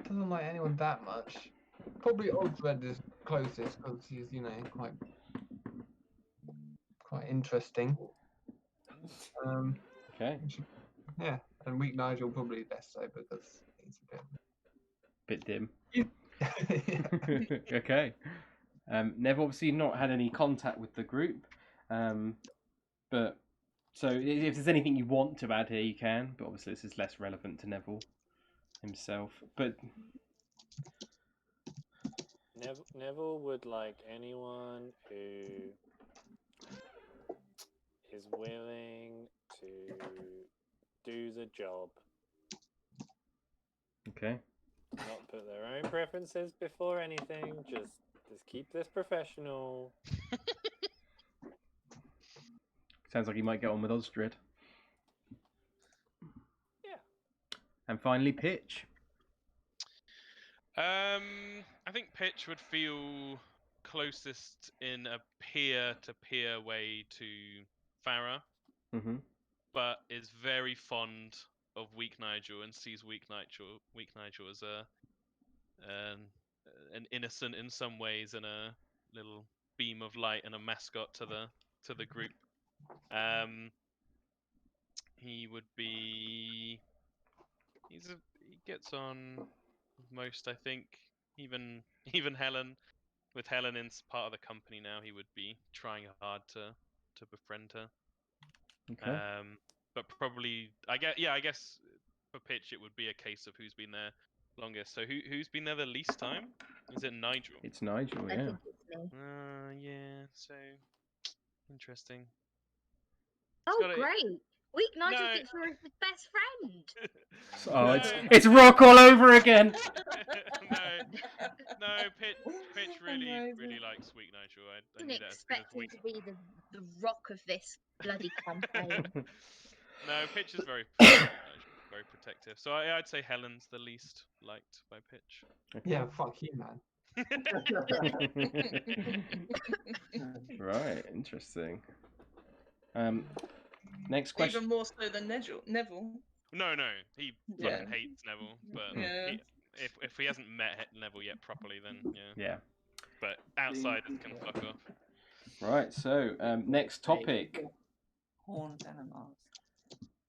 doesn't like anyone that much. Probably Osdred is closest because he's, quite interesting. Okay. Yeah, and weak Nigel probably less so because he's a Bit dim. bit. Okay. Nev obviously not had any contact with the group, but So if there's anything you want to add here, you can. But obviously, this is less relevant to Neville himself. But Neville would like anyone who is willing to do the job. okay. Not put their own preferences before anything. Just keep this professional. Sounds like you might get on with Osdred. Yeah. And finally, Pitch. I think Pitch would feel closest in a peer-to-peer way to Farrah, Mm-hmm. but is very fond of Weak Nigel and sees Weak Nigel as an innocent in some ways and a little beam of light and a mascot to the group. He would be. He gets on with most, I think. Even Helen. With Helen in part of the company now, he would be trying hard to befriend her. Okay. But probably, I guess for Pitch it would be a case of who's been there longest. So who's been there the least time? Is it Nigel? It's Nigel, I yeah. think it's me. Yeah. So interesting. Oh, gotta- great! Weak Nigel No. thinks you're his best friend. Oh, No. it's Rock all over again. No, Pitch really Amazing. likes Weak Nigel. I Didn't knew that as soon as expect him Weak. to be the rock of this bloody campaign. No, Pitch is very protective. So I'd say Helen's the least liked by Pitch. Yeah, fuck you, man. Right, interesting. Next question. Even more so than Neville. No, he Yeah. fucking hates Neville. But Yeah. if he hasn't met Neville yet properly, then yeah. Yeah. But outsiders can fuck off. Right. So next topic. Horns animals.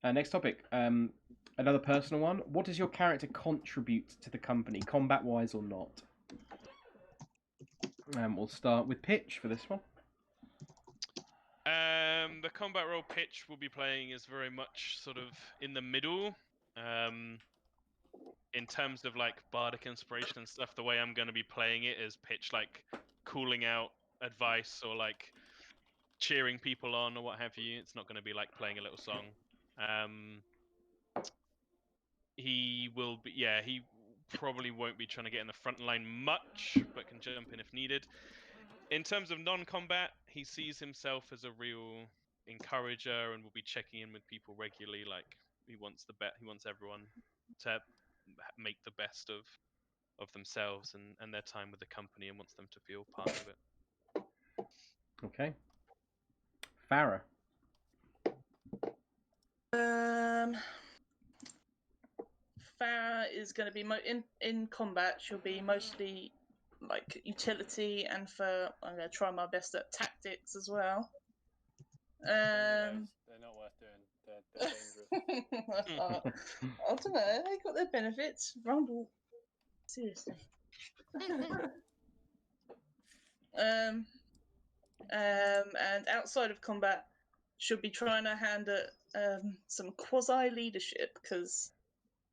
Next topic. Another personal one. What does your character contribute to the company, combat-wise or not? We'll start with Pitch for this one. The combat role Pitch will be playing is very much sort of in the middle. In terms of like bardic inspiration and stuff, the way I'm going to be playing it is Pitch like calling out advice or like cheering people on or what have you. It's not going to be like playing a little song. He will be, he probably won't be trying to get in the front line much, but can jump in if needed. In terms of non-combat, he sees himself as a real encourager and will be checking in with people regularly. Like he wants everyone to make the best of themselves and their time with the company and wants them to feel part of it. Okay. Farrah. Farrah is going to be in combat. She'll be mostly like utility, and I'm going to try my best at tactics as well. They're not worth doing. They're dangerous. I don't know. They got their benefits. Rumble. Seriously. And outside of combat, she'll be trying her hand at some quasi leadership because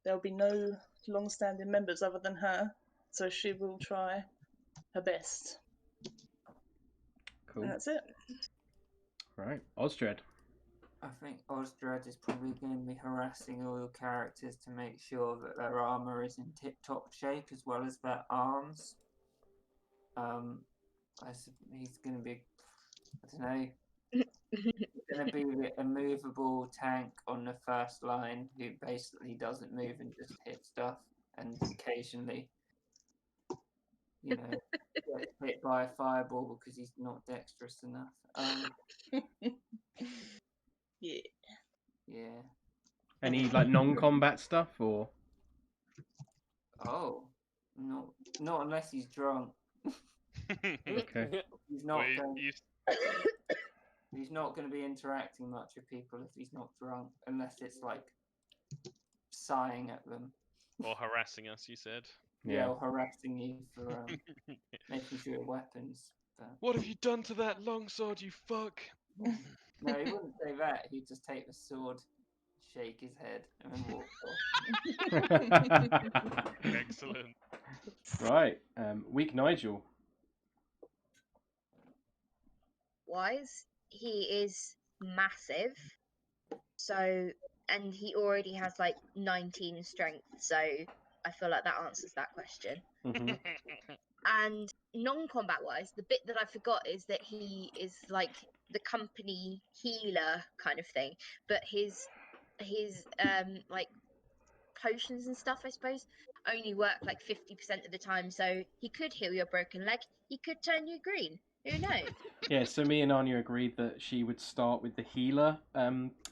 there'll be no long-standing members other than her, so she will try her best. Cool. And that's it. Right. Osdred. I think Osdred is probably going to be harassing all your characters to make sure that their armor is in tip-top shape as well as their arms. He's going to be, I don't know, going to be a movable tank on the first line who basically doesn't move and just hit stuff, and occasionally, gets hit by a fireball because he's not dexterous enough. Yeah. Yeah. Any like non-combat stuff or? Oh, not unless he's drunk. Okay. He's not. Well, He's not going to be interacting much with people if he's not drunk, unless it's like sighing at them. Or harassing us, you said. Yeah, or harassing you for making sure your weapons. What have you done to that longsword, you fuck? No, he wouldn't say that. He'd just take the sword, shake his head, and then walk off. Excellent. Right. Weak Nigel. Wise, he is massive. So, and he already has like 19 strength. So, I feel like that answers that question. Mhm. And non-combat wise, the bit that I forgot is that he is like the company healer kind of thing, but his like potions and stuff, I suppose, only work like 50% of the time. So he could heal your broken leg, he could turn you green, who knows? Yeah, so me and Anja agreed that she would start with the healer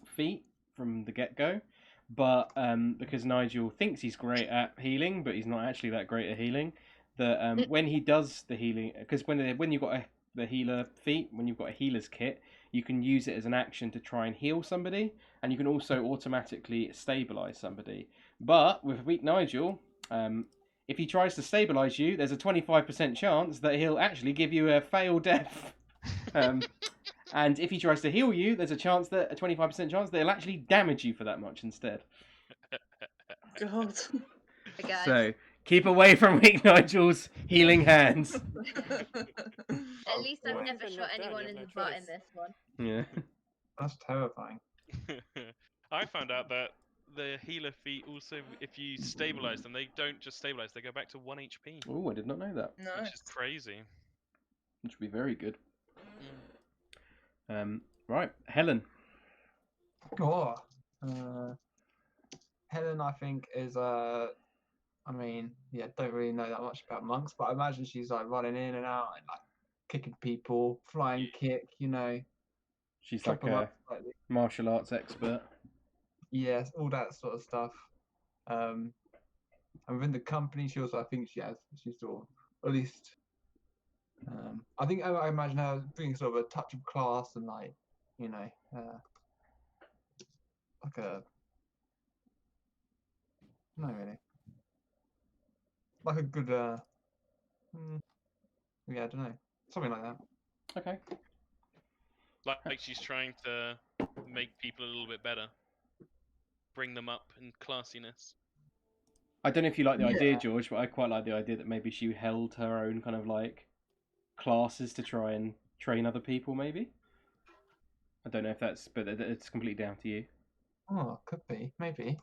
feat from the get-go, but because Nigel thinks he's great at healing, but he's not actually that great at healing, that when he does the healing, because when you've got the healer feat, when you've got a healer's kit, you can use it as an action to try and heal somebody, and you can also automatically stabilize somebody. But with weak Nigel, if he tries to stabilize you, there's a 25% chance that he'll actually give you a fail death. And if he tries to heal you, there's a 25% chance that he'll actually damage you for that much instead. God. Hey, guys. So keep away from weak Nigel's healing hands. At least I've Well, never you've been shot knocked down, anyone you in have the no butt in choice. this one. Yeah. That's terrifying. I found out that the healer feat also, if you stabilize them, they don't just stabilize; they go back to 1 HP, Oh, I did not know that. which Nice. is crazy. Which would be very good. Mm. Right, Helen. Oh, Helen, I think is I mean, yeah, don't really know that much about monks, but I imagine she's like running in and out and like kicking people, flying kick, She's chop like 'em a up slightly. martial arts expert. Yes, all that sort of stuff. And within the company, she also, I think she's sort of, at least, I think I imagine her bringing sort of a touch of class and like, like a, no really, like a good, yeah, I don't know, something like that. Okay. Like she's trying to make people a little bit better, bring them up in classiness. I don't know if you like the idea, Yeah. George, but I quite like the idea that maybe she held her own kind of like classes to try and train other people, maybe. I don't know if that's, but it's completely down to you. Oh, could be, maybe.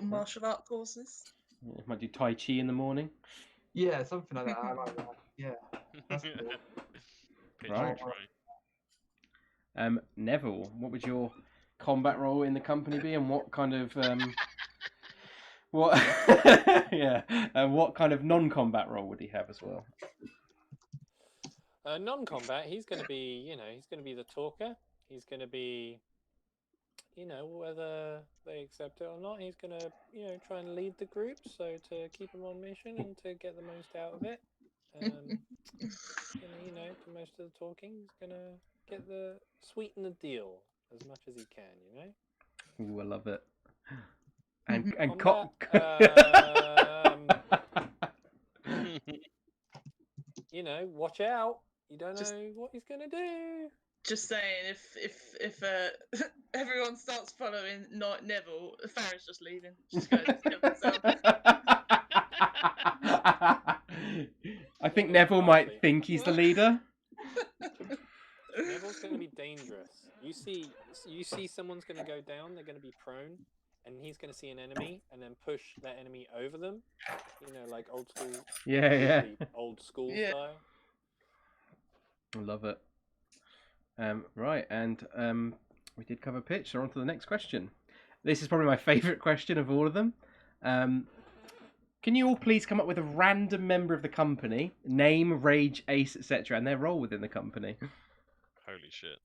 Martial art courses. Yeah, might do Tai Chi in the morning. Yeah, something like that. I like that. Yeah, that's cool. Pitch Right. will try. Neville, what would your combat role in the company be, and what kind of what what kind of non-combat role would he have as well? Non-combat, he's going to be, he's going to be the talker. He's going to be, whether they accept it or not, he's going to, try and lead the group. So to keep them on mission and to get the most out of it. Do most of the talking. He's going to sweeten the deal as much as he can, Ooh, I love it. And Combat, watch out. You don't know what he's going to do. Just saying, if everyone starts following Neville, Farrah's just leaving. She's going to kill herself. I think Neville might think he's the leader. Neville's going to be dangerous. You see someone's going to go down, they're going to be prone, and he's going to see an enemy and then push that enemy over them. Like old school. Yeah. Old school Yeah. style. I love it. Right, and we did cover pitch, so on to the next question. This is probably my favourite question of all of them. Can you all please come up with a random member of the company, name, rage, ace, etc., and their role within the company? Holy shit.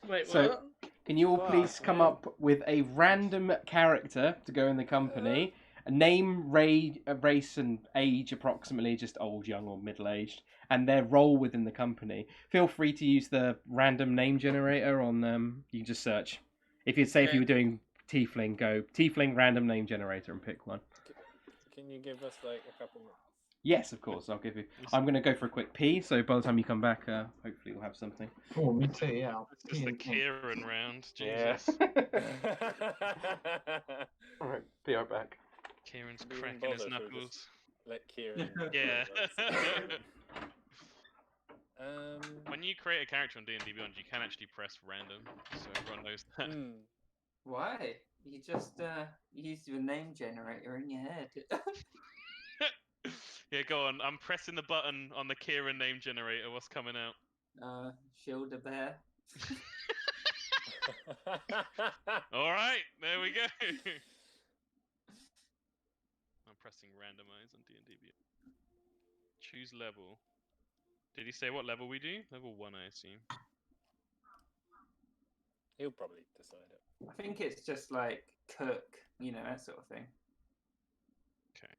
Wait, So- what? Can you all please come up with a random character to go in the company, a name, race, and age approximately, just old, young, or middle-aged, and their role within the company? Feel free to use the random name generator on, you can just search. If you were doing Tiefling, go Tiefling random name generator and pick one. Can you give us like a couple? Yes, of course. I'll give you. I'm going to go for a quick pee, so by the time you come back, hopefully we'll have something. Oh, me too. Yeah. I'll It's just pee the and drink. Kieran round. Yeah. Jesus. All right. Be right back. Kieran's We didn't cracking his bother, so we knuckles. Let Kieran. Yeah. Um, When you create a character on D&D Beyond, you can actually press random, so everyone knows that. Why? You just use your name generator in your head. Yeah, go on. I'm pressing the button on the Kieran name generator. What's coming out? Shield a bear. All right, there we go. I'm pressing randomize on D&D Beyond. Choose level. Did he say what level we do? Level 1, I assume. He'll probably decide it. I think it's just like cook, that sort of thing. Okay.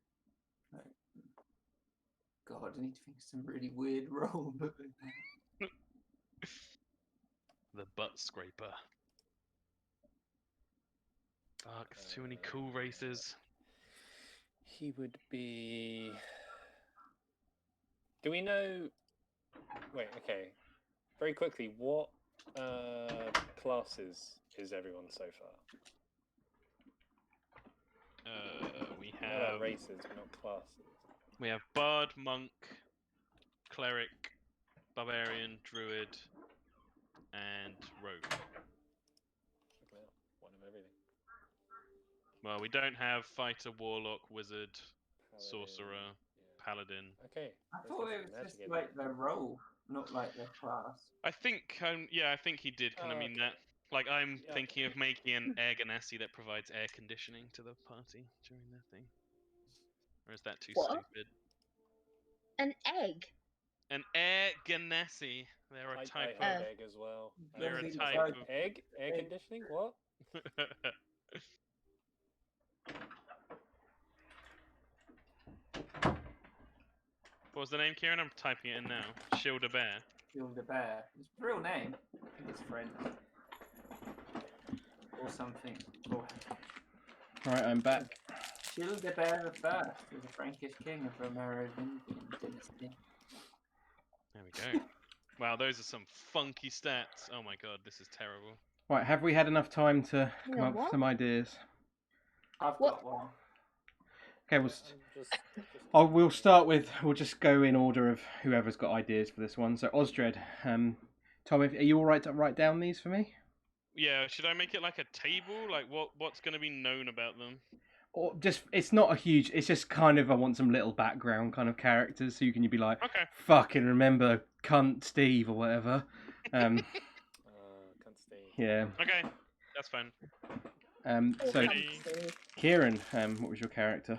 Like, God, I need to think of some really weird role. The butt scraper. Fuck, there's too many cool races. He would be. Do we know? Wait, okay. Very quickly, what classes is everyone so far? We Not have races, but not classes. we have bard, monk, cleric, barbarian, druid, and rogue. Well, one of everything. Well, we don't have fighter, warlock, wizard, Paladin, sorcerer, yeah. paladin. Okay. I let's thought get it some was magic just in. like their role, not like their class. I think, I think he did kind of mean Okay. that. Like, I'm Yeah, thinking of making an air ganassi that provides air conditioning to the party during their thing. Or is that too What? stupid? An egg? An air ganassi. They're a I type heard of- egg as well. They're a Everything type like- of. Egg? Air Egg. conditioning? What? What was the name, Kieran? I'm typing it in now. Shield a bear. Shield a bear. It's a real name. I think it's French. Or something. Or All right, I'm back. Shield a bear the first was a Frankish king of the Merovingian dynasty. There we go. Wow, those are some funky stats. Oh my god, this is terrible. Right, have we had enough time to come up with what? some ideas? I've What? got one. Okay, we'll start with. We'll just go in order of whoever's got ideas for this one. So Osdred, Tom, are you all right to write down these for me? Yeah, should I make it like a table? Like what's going to be known about them? Or just, it's not a huge. It's just kind of, I want some little background kind of characters, so you can be like, Okay. fucking remember cunt Steve or whatever. Can't stay. Yeah. Okay, that's fine. So Ready? Kieran, what was your character?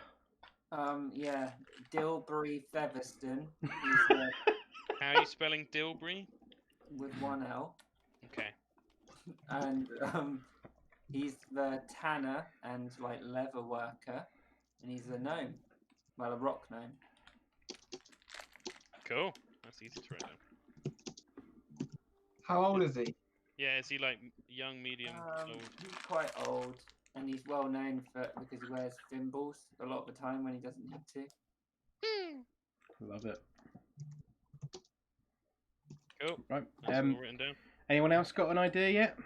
Yeah, Dilbury Featherston. He's How are you spelling Dilbury? with one L. Okay. And he's the tanner and like leather worker, and he's a gnome, well, a rock gnome. Cool. That's easy to write down. How old is he? Yeah, is he like young, medium, old? He's quite old, and he's well known because he wears thimbles a lot of the time when he doesn't need to. Love it. Cool. Right. That's all written down. Anyone else got an idea yet?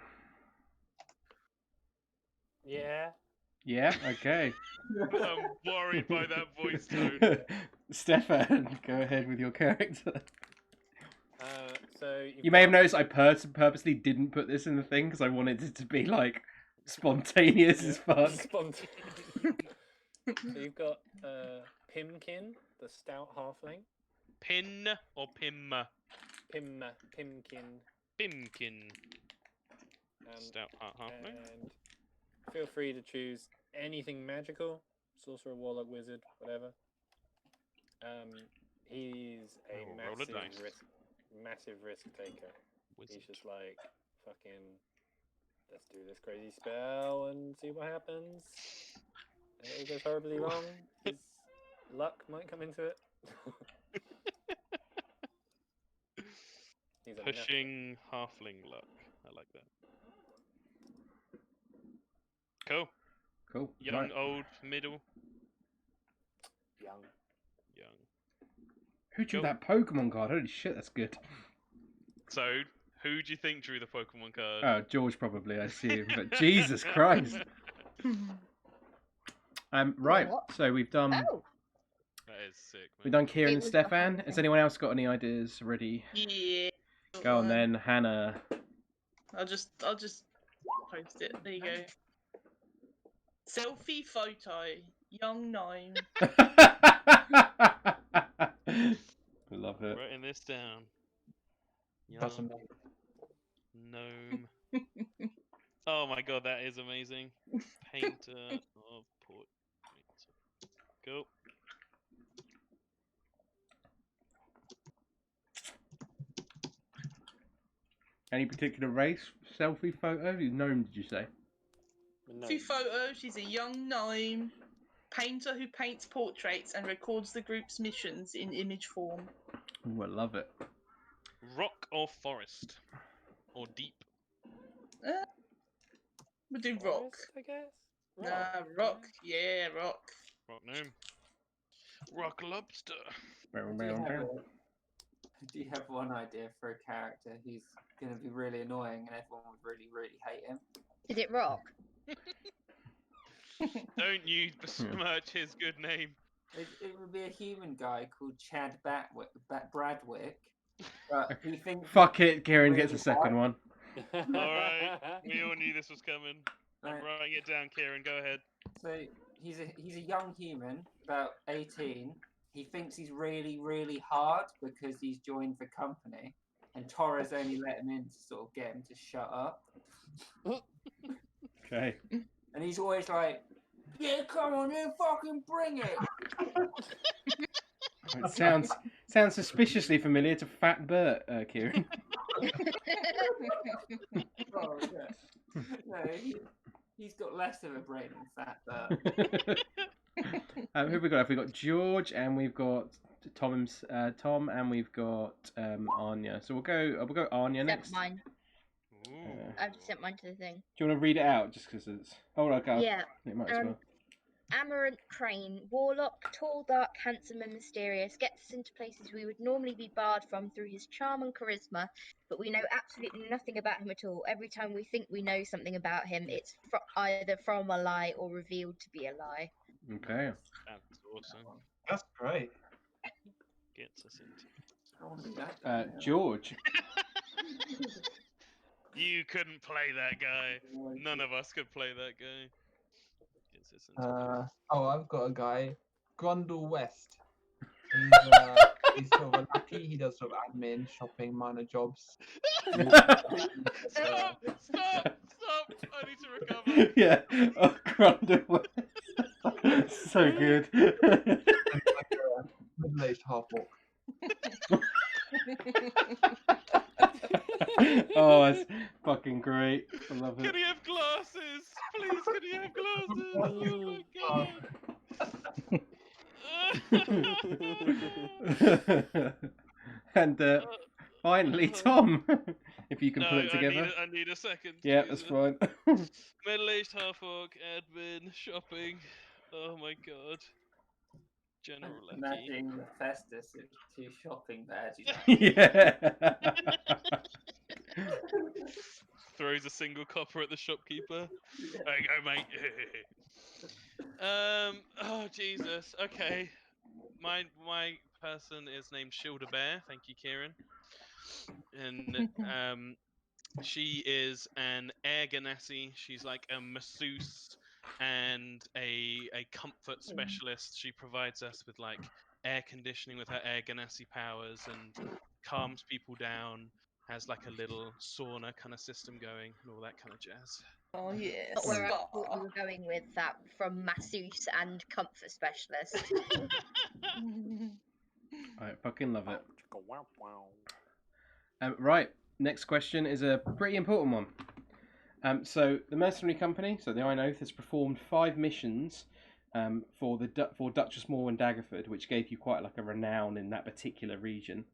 Yeah. Yeah. Okay. I'm worried by that voice tone. Stefan, go ahead with your character. So You may have noticed I purposely didn't put this in the thing because I wanted it to be like spontaneous as fuck. So you've got Pimkin, the stout halfling. Pin or Pim? Pimkin. Bimkin. Um, Stout heart halfling. and feel free to choose anything magical, sorcerer, warlock, wizard, whatever. He's a Oh, roll a dice. massive risk taker. Wizard. He's just like, fucking, let's do this crazy spell and see what happens. And if it goes horribly wrong, his luck might come into it. He's a Pushing halfling luck. I like that. Cool. Cool. Young, Right. old, middle, young. young. Who drew Cool. that Pokemon card? Holy shit, that's good. So, who do you think drew the Pokemon card? Oh, George probably, I assume. But Jesus Christ. Right. What? So we've done That is sick, we've man. done Kieran It and was the Stefan. whole Has thing. anyone else got any ideas ready? Yeah. Go on then, Hannah. I'll just post it. There you go. Selfie photo. Young gnome. I love it. Writing this down. That's Young amazing. gnome. Oh my god, that is amazing. Painter of portrait. Cool. Any particular race? Selfie photo? Gnome, did you say? No. Selfie photo. She's a young gnome. Painter who paints portraits and records the group's missions in image form. Ooh, I love it. Rock or forest? Or deep? We'll do rock. Forest, I guess. Rock. Yeah, rock. Rock gnome. Rock lobster. Do you have one idea for a character who's going to be really annoying and everyone would really, really hate him? Is it rock? Don't you besmirch his good name. It would be a human guy called Chad Bradwick, but he thinks Fuck it, Kieran really gets a second one. Alright, we all knew this was coming. I'm Right. writing it down, Kieran, go ahead. So he's a young human, about 18. He thinks he's really, really hard because he's joined the company, and Torres only let him in to sort of get him to shut up. Okay. And he's always like, "Yeah, come on, you fucking bring it." It sounds suspiciously familiar to Fat Bert, Kieran. Oh, yeah. No, he's got less of a brain than Fat Bert. Who have we got? We've got George, and we've got Tom, and we've got Anja. So we'll go Anja Sent next. mine. Ooh. I've sent mine to the thing. Do you want to read it out, just because it's? Oh, okay. Yeah. It might as well. Amaranth Crane, warlock, tall, dark, handsome, and mysterious, gets us into places we would normally be barred from through his charm and charisma, but we know absolutely nothing about him at all. Every time we think we know something about him, it's either from a lie or revealed to be a lie. Okay. That's awesome. That's great. Gets us into. I want to be that guy now. George. You couldn't play that guy. None of us could play that guy. Gets us into. I've got a guy, Grundle West. He's sort of a lackey. He does sort of admin, shopping, minor jobs. Stop! I need to recover. Yeah. Oh, Grundle West. So good. Like a middle-aged half-orc. Oh, that's fucking great. I love Can it. he have glasses? Please, can he have glasses? Oh my god. And finally, Tom, if you can No, pull it together. I need a second. Yeah, that's fine. Middle-aged half-orc, admin, shopping. Oh my god. General Lucky. Imagine Festus with 2 shopping badges. Yeah. Throws a single copper at the shopkeeper. There you go, mate. Oh Jesus. Okay. My person is named Shilda Bear. Thank you, Kieran. And she is an air ganassi. She's like a masseuse and a comfort specialist. She provides us with like air conditioning with her air ganassi powers and calms people down. Has like a little sauna kind of system going and all that kind of jazz. Oh yes. Not where I thought you were going with that, from masseuse and comfort specialist. I fucking love it. Right, next question is a pretty important one. So the Mercenary Company, so the Iron Oath, has performed 5 missions for Duchess Moore and Daggerford, which gave you quite like a renown in that particular region.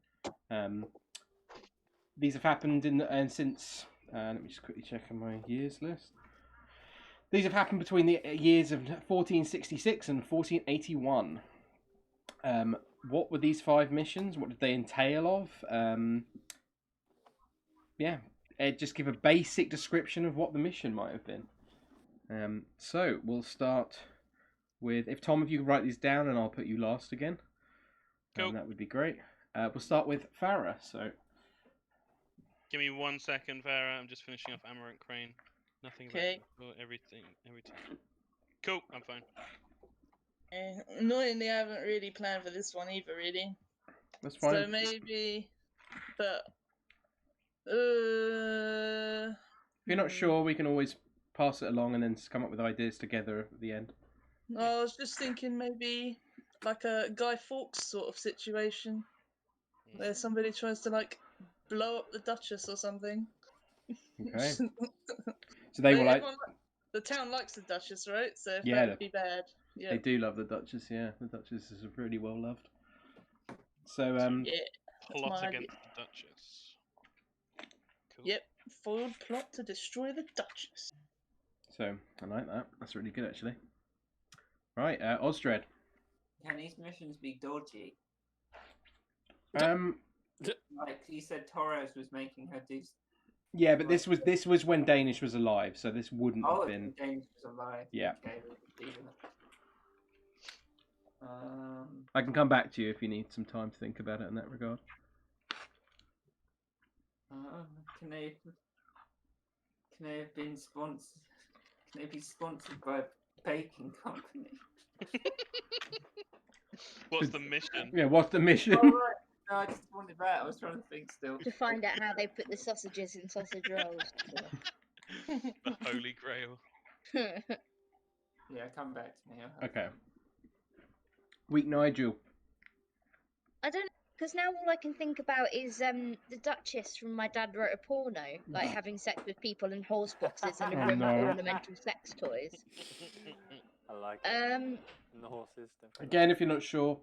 These have happened since. Let me just quickly check on my years list. These have happened between the years of 1466 and 1481. what were these 5 missions? What did they entail of? Yeah, just give a basic description of what the mission might have been. So we'll start with, if Tom, if you could write these down, and I'll put you last again. Cool. That would be great. We'll start with Farrah. So Give me 1 second, Farrah. I'm just finishing off Amaranth Crane. Nothing about Okay. everything. Cool, I'm fine. Annoyingly, I haven't really planned for this one either, really. that's fine. So maybe, but If you're not sure, we can always pass it along and then come up with ideas together at the end. I was just thinking maybe like a Guy Fawkes sort of situation, where somebody tries to like blow up the Duchess or something. Okay. So they were like, the town likes the Duchess, right? So if Yeah, that would be bad. Yeah. they do love the Duchess. Yeah, the Duchess is really well loved. So Yeah. That's Plot my against idea. the Duchess. Cool. Yep. Foiled plot to destroy the Duchess. So I like that. That's really good, actually. Right, Osdred. Can these missions be dodgy? Like you said, Torres was making her do. Yeah, but this was when Danish was alive, so this wouldn't have been. James was alive. Yeah. Okay, we can do that. I can come back to you if you need some time to think about it in that regard. Can they have been sponsored? Can they be sponsored by a baking company? What's the mission? Yeah, what's the mission? Oh, right. No, I just wanted that. I was trying to think still. To find out how they put the sausages in sausage rolls. The Holy Grail. Yeah, come back to me. Okay. Weak Nigel. I don't know, because now all I can think about is the Duchess from My Dad Wrote a Porno, like having sex with people in horse boxes and a room of ornamental sex toys. I like it. And the horses. Again, if you're not sure,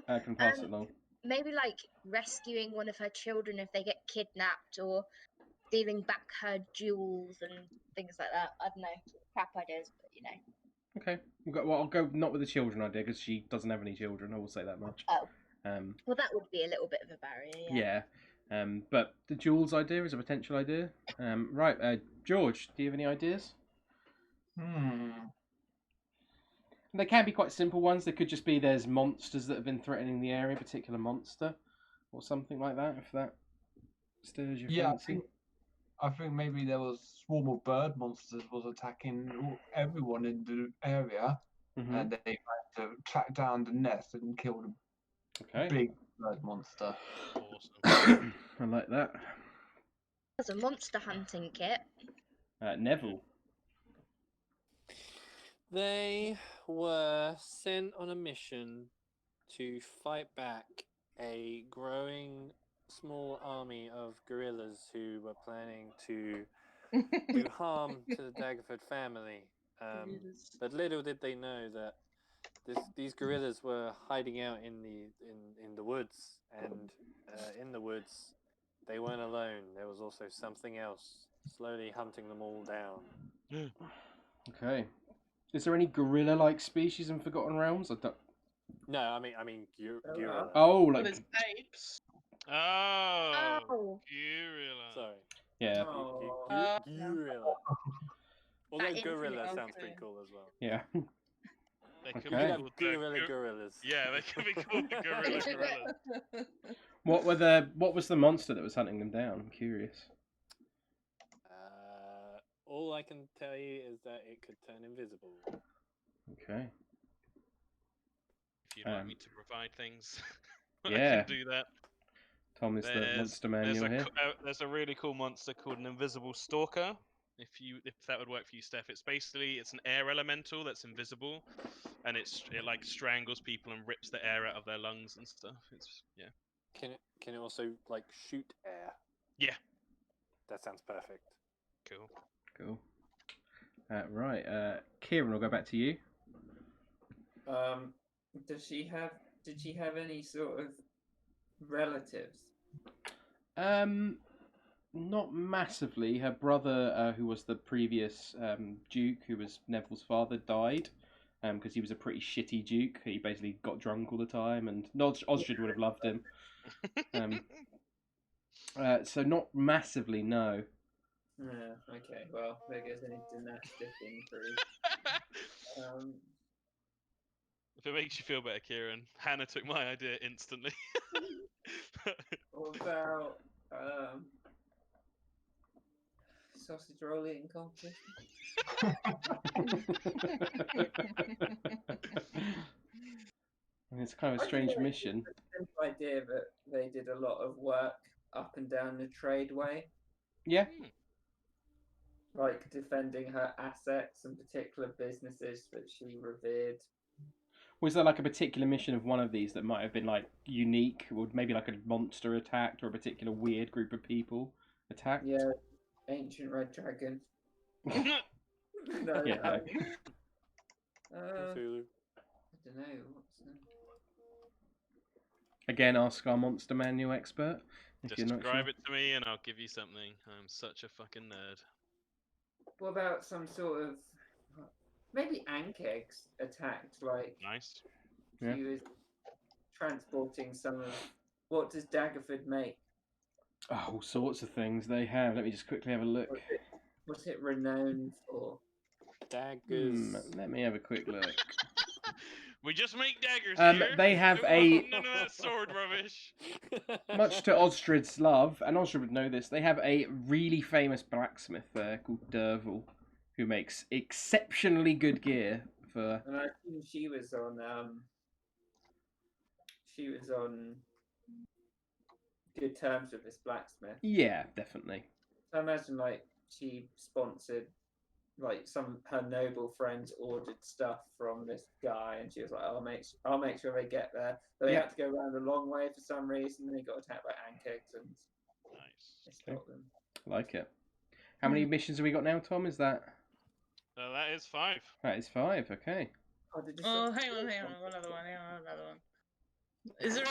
I can pass it along. Maybe like rescuing one of her children if they get kidnapped, or stealing back her jewels and things like that. I don't know, crap ideas, but you know. Okay. I'll go not with the children idea because she doesn't have any children. I will say that much. Oh. Well, that would be a little bit of a barrier. Yeah. But the jewels idea is a potential idea. Right. George, do you have any ideas? They can be quite simple ones. They could just be there's monsters that have been threatening the area, a particular monster, or something like that. If that stirs your fancy. I think maybe there was a swarm of bird monsters was attacking everyone in the area, and they had to track down the nest and kill the big bird monster. Awesome. I like that. There's a monster hunting kit. Neville. They were sent on a mission to fight back a growing small army of guerrillas who were planning to do harm to the Daggerford family. But little did they know that these guerrillas were hiding out in the woods, and in the woods they weren't alone. There was also something else slowly hunting them all down. Okay. Is there any gorilla-like species in Forgotten Realms? No, I mean gorilla. Oh, But like it's apes. Oh. Oh. Gorilla. Sorry. yeah, Gorilla. Although That gorilla is sounds pretty cool as well. yeah. They could Okay. be called the Gorillas. Yeah, they could be called the gorillas. What was the monster that was hunting them down? I'm curious. All I can tell you is that it could turn invisible. Okay. If you'd like me to provide things, yeah. I can do that. Tom is the monster manual here. There's a really cool monster called an invisible stalker. If that would work for you, Steph, it's an air elemental that's invisible, and it like strangles people and rips the air out of their lungs and stuff. Can it also like shoot air? Yeah. That sounds perfect. Cool. Right. Kieran, we'll go back to you. Did she have any sort of relatives? Not massively. Her brother, who was the previous Duke, who was Neville's father, died. because he was a pretty shitty duke. He basically got drunk all the time, and Osdred would have loved him. So not massively, no. Yeah, okay, well, there goes any dynastic intrigue. If it makes you feel better, Kieran, Hannah took my idea instantly. What about sausage roll eating competition? It's kind of a strange mission. The idea that they did a lot of work up and down the tradeway, Yeah. like defending her assets and particular businesses that she revered. Was there like a particular mission of one of these that might have been like unique, or maybe like a monster attacked, or a particular weird group of people attacked? Yeah, ancient red dragon. No, Yeah. I Cthulhu. don't know. What's Again, ask our monster manual expert if you're not Describe sure. it to me and I'll give you something. I'm such a fucking nerd. What about some sort of maybe Ankegs attacked? Like Nice. Yeah. she was transporting some of. What does Daggerford make? Oh, all sorts of things they have. Let me just quickly have a look. What's it renowned for? Daggers. Let me have a quick look. We just make daggers here. They have None of that sword rubbish. Much to Osdred's love, and Osdred would know this, they have a really famous blacksmith there called Derval, who makes exceptionally good gear for... And I think she was on. She was on good terms with this blacksmith. Yeah, definitely. So I imagine like she sponsored, like some her noble friends ordered stuff from this guy, and she was like, "I'll make sure they get there." But they had to go around a long way for some reason. They got attacked by Ankegs, and they stopped them. Like it. How many missions have we got now, Tom? Is that? That is 5. That is 5. Okay. Oh, hang on, another one. Is there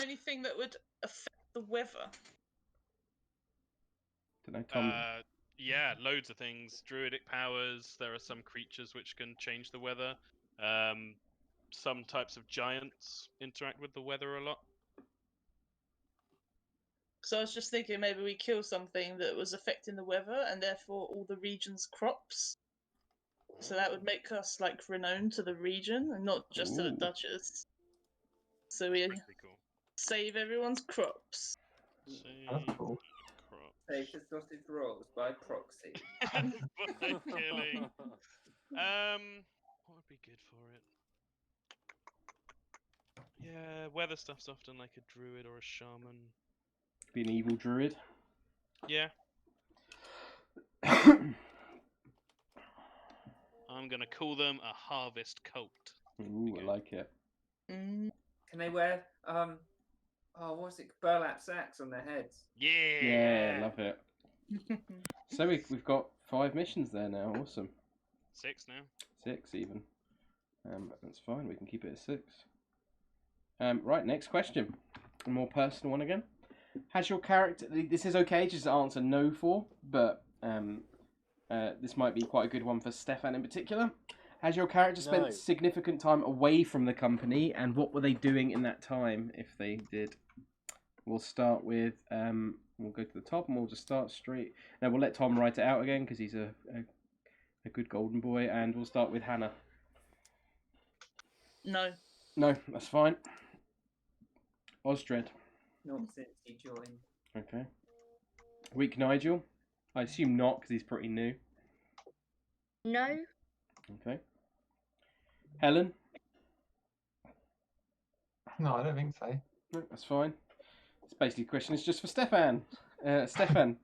anything that would affect the weather? Don't know, Tom. Yeah, loads of things. Druidic powers. There are some creatures which can change the weather. Some types of giants interact with the weather a lot. So I was just thinking maybe we kill something that was affecting the weather and therefore all the region's crops. So that would make us like renowned to the region and not just to the Ooh. Duchess. So we Pretty cool. save everyone's crops. That's cool. Take the sausage rolls by proxy. By killing. What would be good for it? Yeah, weather stuff's often like a druid or a shaman. Be an evil druid. Yeah. I'm gonna call them a harvest cult. Ooh, I like it. Can they wear what's it? Burlap sacks on their heads. Yeah. Yeah, love it. So we've got 5 missions there now. Awesome. 6 now. 6 even. That's fine. We can keep it at 6. Right, next question. A more personal one again. Has your character... This is okay, just to answer no for, but this might be quite a good one for Stefan in particular. Has your character spent significant time away from the company, and what were they doing in that time, if they did? We'll start with... we'll go to the top, and we'll just start straight... Now, we'll let Tom write it out again, because he's a good golden boy, and we'll start with Hannah. No. No, that's fine. Osdred. Not since he joined. Okay. Weak Nigel. I assume not, because he's pretty new. No. Okay. Helen. No, I don't think so. No, that's fine. It's basically the question is just for Stefan. Stefan,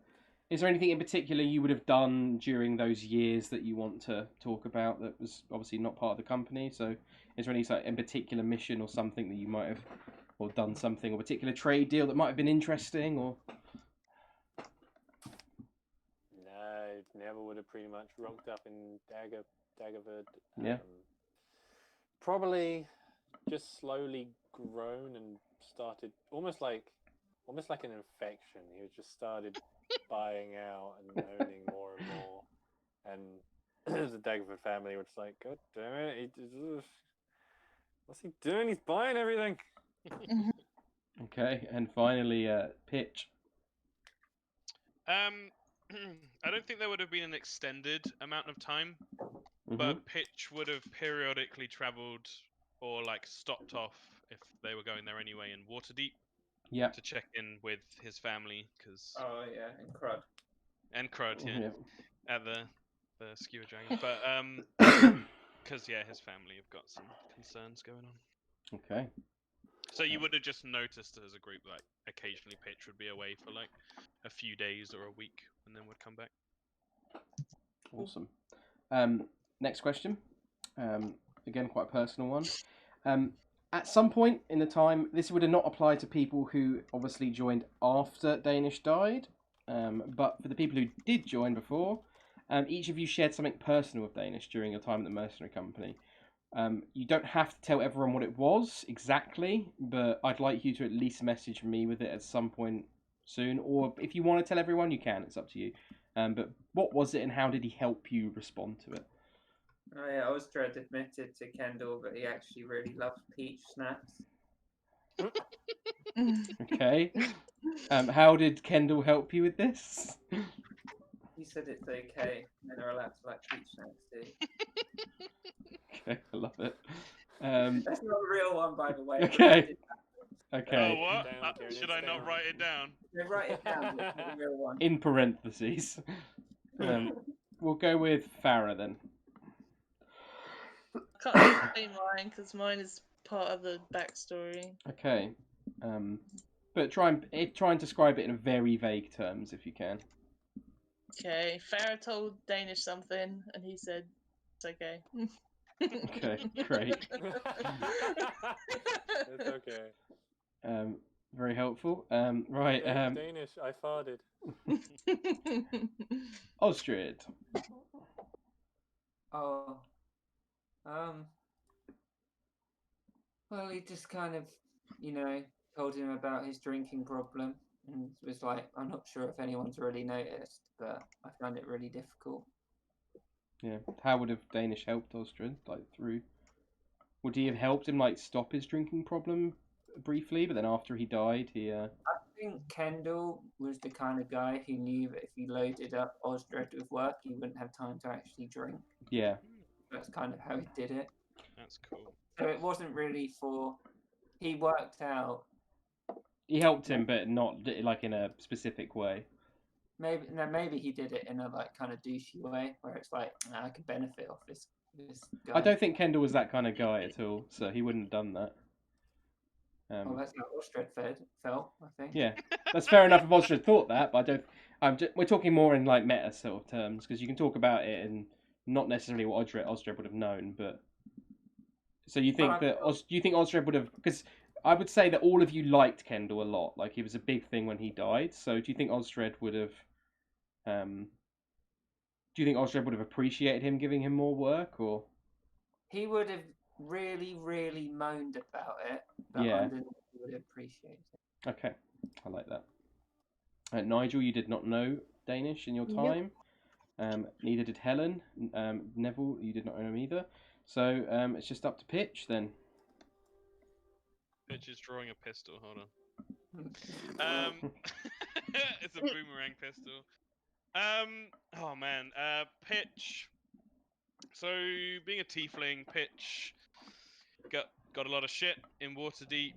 is there anything in particular you would have done during those years that you want to talk about that was obviously not part of the company? So is there any in particular mission or something that you might have or done something, or particular trade deal that might have been interesting, or... No, Neville would have pretty much rocked up in Daggerford. Yeah. Probably just slowly grown and started almost like an infection. He just started buying out and owning more and more, and the Daggersen family were just like, God damn it, what's he doing? He's buying everything. Okay, and finally, Pitch. I don't think there would have been an extended amount of time, Mhm. but Pitch would have periodically travelled or like stopped off if they were going there anyway in Waterdeep Yeah. to check in with his family, because Oh yeah, and crud. and Crud, yeah, Yeah. at the skewer dragon, but because yeah, his family have got some concerns going on. Okay. So you would have just noticed as a group, like occasionally Pitch would be away for like a few days or a week, and then would come back. Awesome. Next question. Again, quite a personal one. At some point in the time, this would have not applied to people who obviously joined after Danish died, but for the people who did join before, each of you shared something personal with Danish during your time at the Mercenary Company. You don't have to tell everyone what it was exactly, but I'd like you to at least message me with it at some point soon, or if you want to tell everyone, you can. It's up to you. But what was it, and how did he help you respond to it? Oh yeah, Osdred admitted to Kendall that he actually really loves peach snaps. Okay. How did Kendall help you with this? He said it's okay, men are allowed to like peach snaps too. Okay, I love it. That's not a real one, by the way. Okay. Oh, Okay. what? Down, Kieran, Should it's I not down. write it down? No, write it down. It's not a real one. In parentheses. We'll go with Farrah then. I can't say mine because mine is part of the backstory. Okay. But try and describe it in very vague terms if you can. Okay, Farrah told Danish something, and he said it's okay. Okay, great. It's okay. Very helpful. Right. It's Danish. I farted. Osdred. Oh. Well, he just kind of, told him about his drinking problem and was like, I'm not sure if anyone's really noticed, but I found it really difficult. Yeah. How would have Danish helped Osdred? Would he have helped him stop his drinking problem briefly? But then after he died, he. I think Kendall was the kind of guy who knew that if he loaded up Osdred with work, he wouldn't have time to actually drink. Yeah. That's kind of how he did it. That's cool. So it wasn't really he worked out. He helped him, but not in a specific way. Maybe he did it in a kind of douchey way, where it's like, I could benefit off this guy. I don't think Kendall was that kind of guy at all, so he wouldn't have done that. Well, that's how Osdred felt, I think. Yeah, that's fair enough if Osdred thought that, but we're talking more in meta sort of terms, because you can talk about it in not necessarily what Osdred would have known, but so you think do you think Osdred would have? Because I would say that all of you liked Kendall a lot. He was a big thing when he died. So do you think Osdred would have? Do you think Osdred would have appreciated him giving him more work, or? He would have really, really moaned about it, but Yeah. I don't think he would appreciate it. Okay, I like that. Nigel, you did not know Danish in your time. Neither did Helen. Neville, you did not know him either. So it's just up to Pitch then. Pitch is drawing a pistol. Hold on. It's a boomerang pistol. Oh man. Pitch. So being a tiefling, Pitch got a lot of shit in Waterdeep.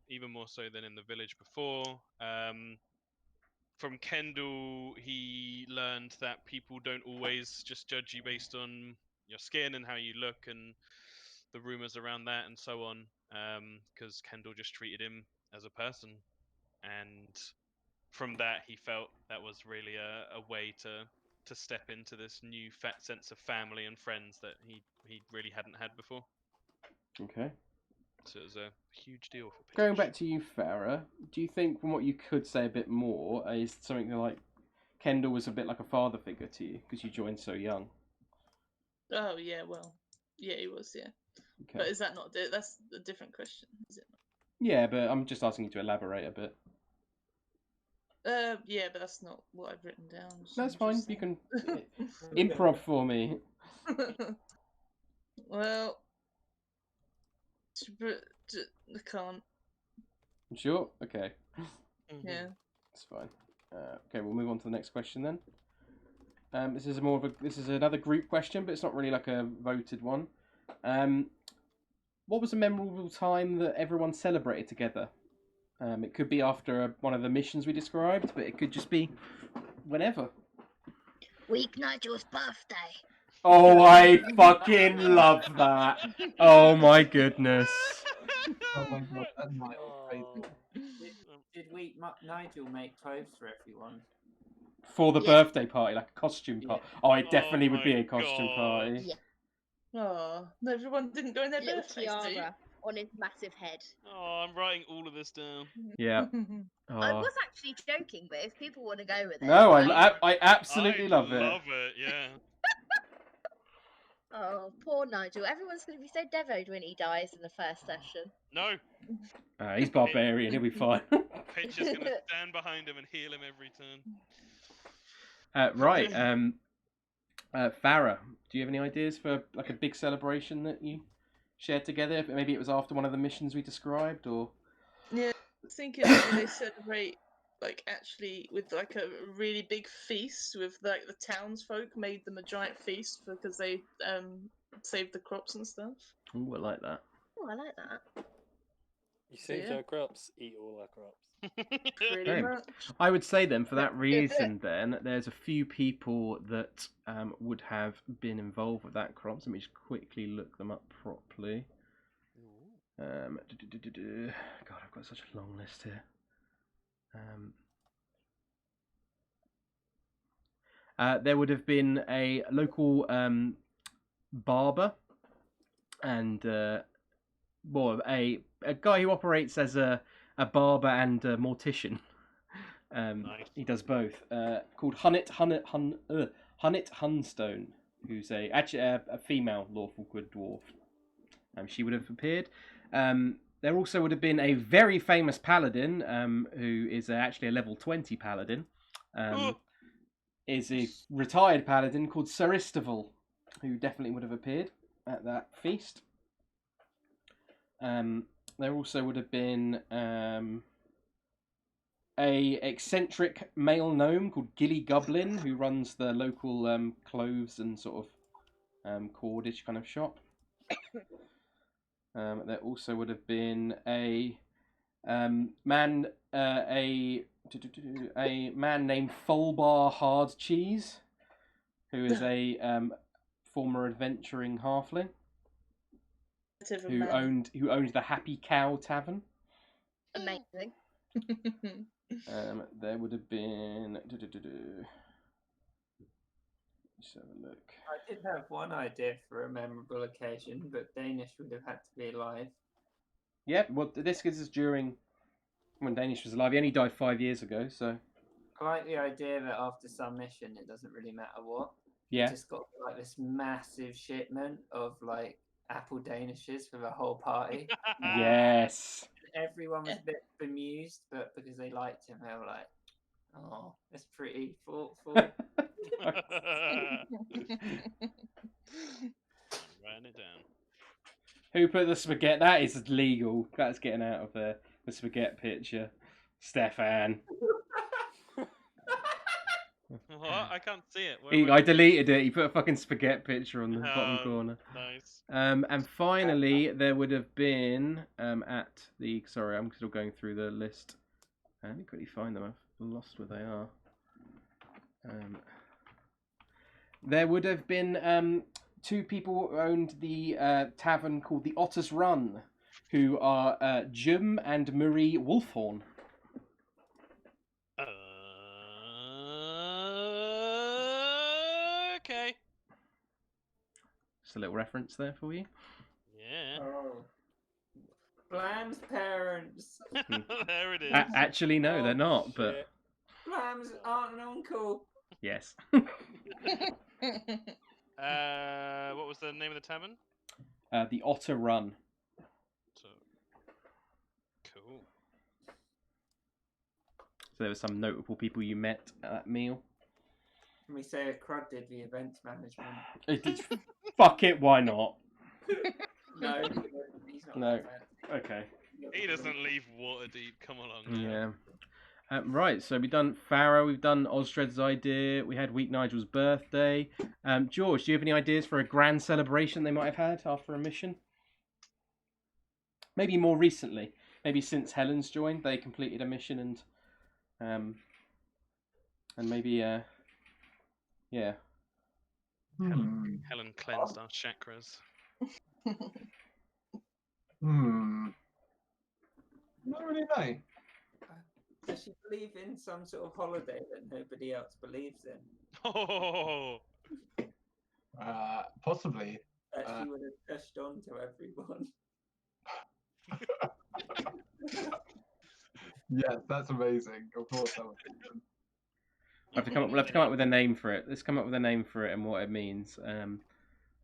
Even more so than in the village before. From Kendall, he learned that people don't always just judge you based on your skin and how you look and the rumors around that and so on, because Kendall just treated him as a person, and from that he felt that was really a way to step into this new sense of family and friends that he really hadn't had before. Okay. So it was a huge deal for Pitch. Going back to you, Farrah, do you think from what you could say a bit more is something like Kendall was a bit like a father figure to you because you joined so young? Oh yeah, well, yeah, he was, yeah. Okay. But is that not? That's a different question, is it? Yeah, but I'm just asking you to elaborate a bit. Yeah, but that's not what I've written down. so That's I'm fine. just You can saying. improv for me. Well, I can't. Sure. Okay. Yeah. That's fine. Okay, we'll move on to the next question then. This is another group question, but it's not really like a voted one. What was a memorable time that everyone celebrated together? It could be after one of the missions we described, but it could just be whenever. Week Nigel's birthday. Oh, I fucking love that. Oh my goodness. Oh my god, that night was crazy. Oh. Did Nigel make clothes for everyone? For the Yeah. birthday party, like a costume Yeah. party. Oh, it Oh definitely would be my a costume God. party. Yeah. Oh, no, everyone didn't go in their Little birthday suit. tiara on his massive head. Oh, I'm writing all of this down. Yeah. I Oh. was actually joking, but if people want to go with it. No, like- I absolutely I love it. love it, yeah. Oh, poor Nigel. Everyone's going to be so devoed when he dies in the first session. No, He's barbarian, he'll be fine. Pitch is going to stand behind him and heal him every turn. Right, Farrah, do you have any ideas for like a big celebration that you shared together? Maybe it was after one of the missions we described, or... Yeah, I think it's when they celebrate, like, actually with like a really big feast with like the townsfolk made them a giant feast because they saved the crops and stuff. Ooh, I like that. Oh, I like that. You saved Yeah. our crops, eat all our crops. Pretty Very much. I would say then, for that reason, then there's a few people that would have been involved with that crops. Let me just quickly look them up properly. God, I've got such a long list here. There would have been a local barber and well, a guy who operates as a barber and a mortician. Nice. He does both. Called Hunnet Hunstone, who's actually a female lawful good dwarf. She would have appeared. There also would have been a very famous paladin, who is actually a level 20 paladin. Is a retired paladin called Surethos, who definitely would have appeared at that feast. There also would have been a eccentric male gnome called Gilly Goblin, who runs the local clothes and sort of cordage kind of shop. There also would have been a man named Folbar Hard Cheese, who is a former adventuring halfling who owned the Happy Cow Tavern. Amazing. There would have been. Let's have a look. I did have one idea for a memorable occasion, but Danish would have had to be alive. Yep. Well, this is during when Danish was alive. He only died 5 years ago, so. I like the idea that after some mission, it doesn't really matter what. Yeah. Just got like this massive shipment of like apple danishes for the whole party. Yes. Everyone was a bit bemused, but because they liked him, they were like, "Oh, that's pretty thoughtful." Writing it down. Who put the spaghetti? That is legal. That's getting out of there. The spaghetti picture. Stefan. What? I can't see it. I deleted it. He put a fucking spaghetti picture on the bottom corner. Nice. And finally, there would have been Sorry, I'm still going through the list. Let me quickly find them. I've lost where they are. There would have been two people who owned the tavern called the Otter's Run, who are Jim and Marie Wolfhorn. Okay. Just a little reference there for you. Yeah. Oh. Blam's parents. There it is. Actually, no, they're not, but Shit. Blam's aunt and uncle. yes. What was the name of the tavern? The Otter Run. So, cool. So there were some notable people you met at that meal. Can we say a crud did the events management? It did. Fuck it, why not? No, he's not. No. that fancy. Okay. He doesn't leave Waterdeep. Come along. Yeah. Right, so we've done Farrah, we've done Osdred's idea, we had Weak Nigel's birthday. George, do you have any ideas for a grand celebration they might have had after a mission? Maybe more recently. Maybe since Helen's joined, they completed a mission and maybe, yeah. Helen cleansed our chakras. Not really know. Does she believe in some sort of holiday that nobody else believes in? Oh, Possibly. That she would have pushed on to everyone. Yes, that's amazing. Of course, that would be. We'll have to come up with a name for it. Let's come up with a name for it and what it means.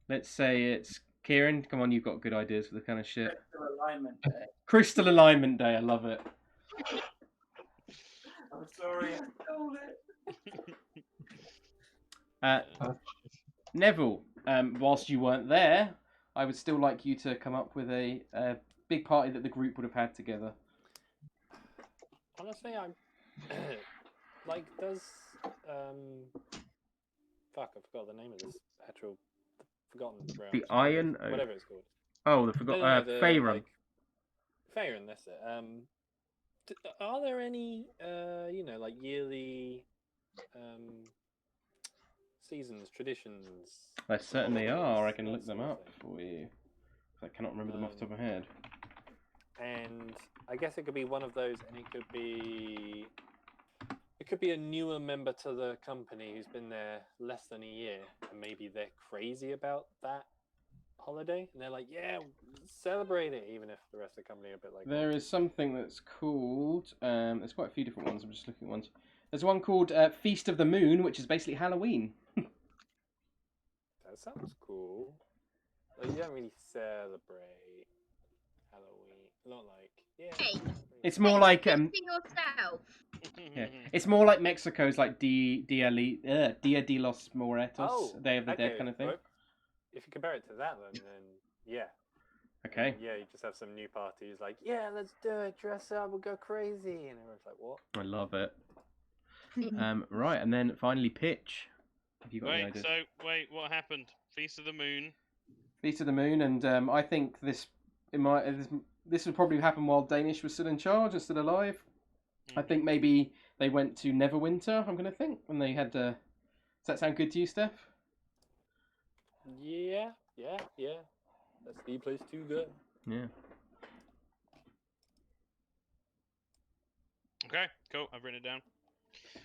Let's say it's Kieran. Come on, you've got good ideas for the kind of shit. Crystal Alignment Day. Crystal Alignment Day. I love it. I'm sorry, I stole it. Neville, whilst you weren't there, I would still like you to come up with a big party that the group would have had together. Honestly, I'm like, does fuck, I forgot the name of this actual forgotten realm. The Iron Oath. Whatever it's called. Oh, the Farrah. Like, Farrah, that's it. Are there any like yearly seasons, traditions? There certainly are. I can that look them sort of up thing? for you. I cannot remember them off the top of my head. And I guess it could be one of those, and it could be a newer member to the company who's been there less than a year, and maybe they're crazy about that holiday, and they're like, yeah, celebrate it, even if the rest of the company are a bit like There is something that's called. There's quite a few different ones. I'm just looking at ones. There's one called Feast of the Moon, which is basically Halloween. That sounds cool. Like, you don't really celebrate Halloween. Not like, yeah. Hey, It's more like fixing yourself. yeah. It's more like Mexico's like Dia de los Muertos, Day of the Dead kind of thing. Well, if you compare it to that, then yeah. Okay. Yeah, you just have some new parties like, yeah, let's do it, dress up, we'll go crazy, and everyone's like, what? I love it. Right, and then finally Pitch. Have you got any ideas? Wait, what happened? Feast of the Moon. Feast of the Moon, and I think this would probably happen while Danish was still in charge and still alive. I think maybe they went to Neverwinter, I'm going to think, when they had... Does that sound good to you, Steph? Yeah. That's the place to go. Yeah. Okay, cool. I've written it down.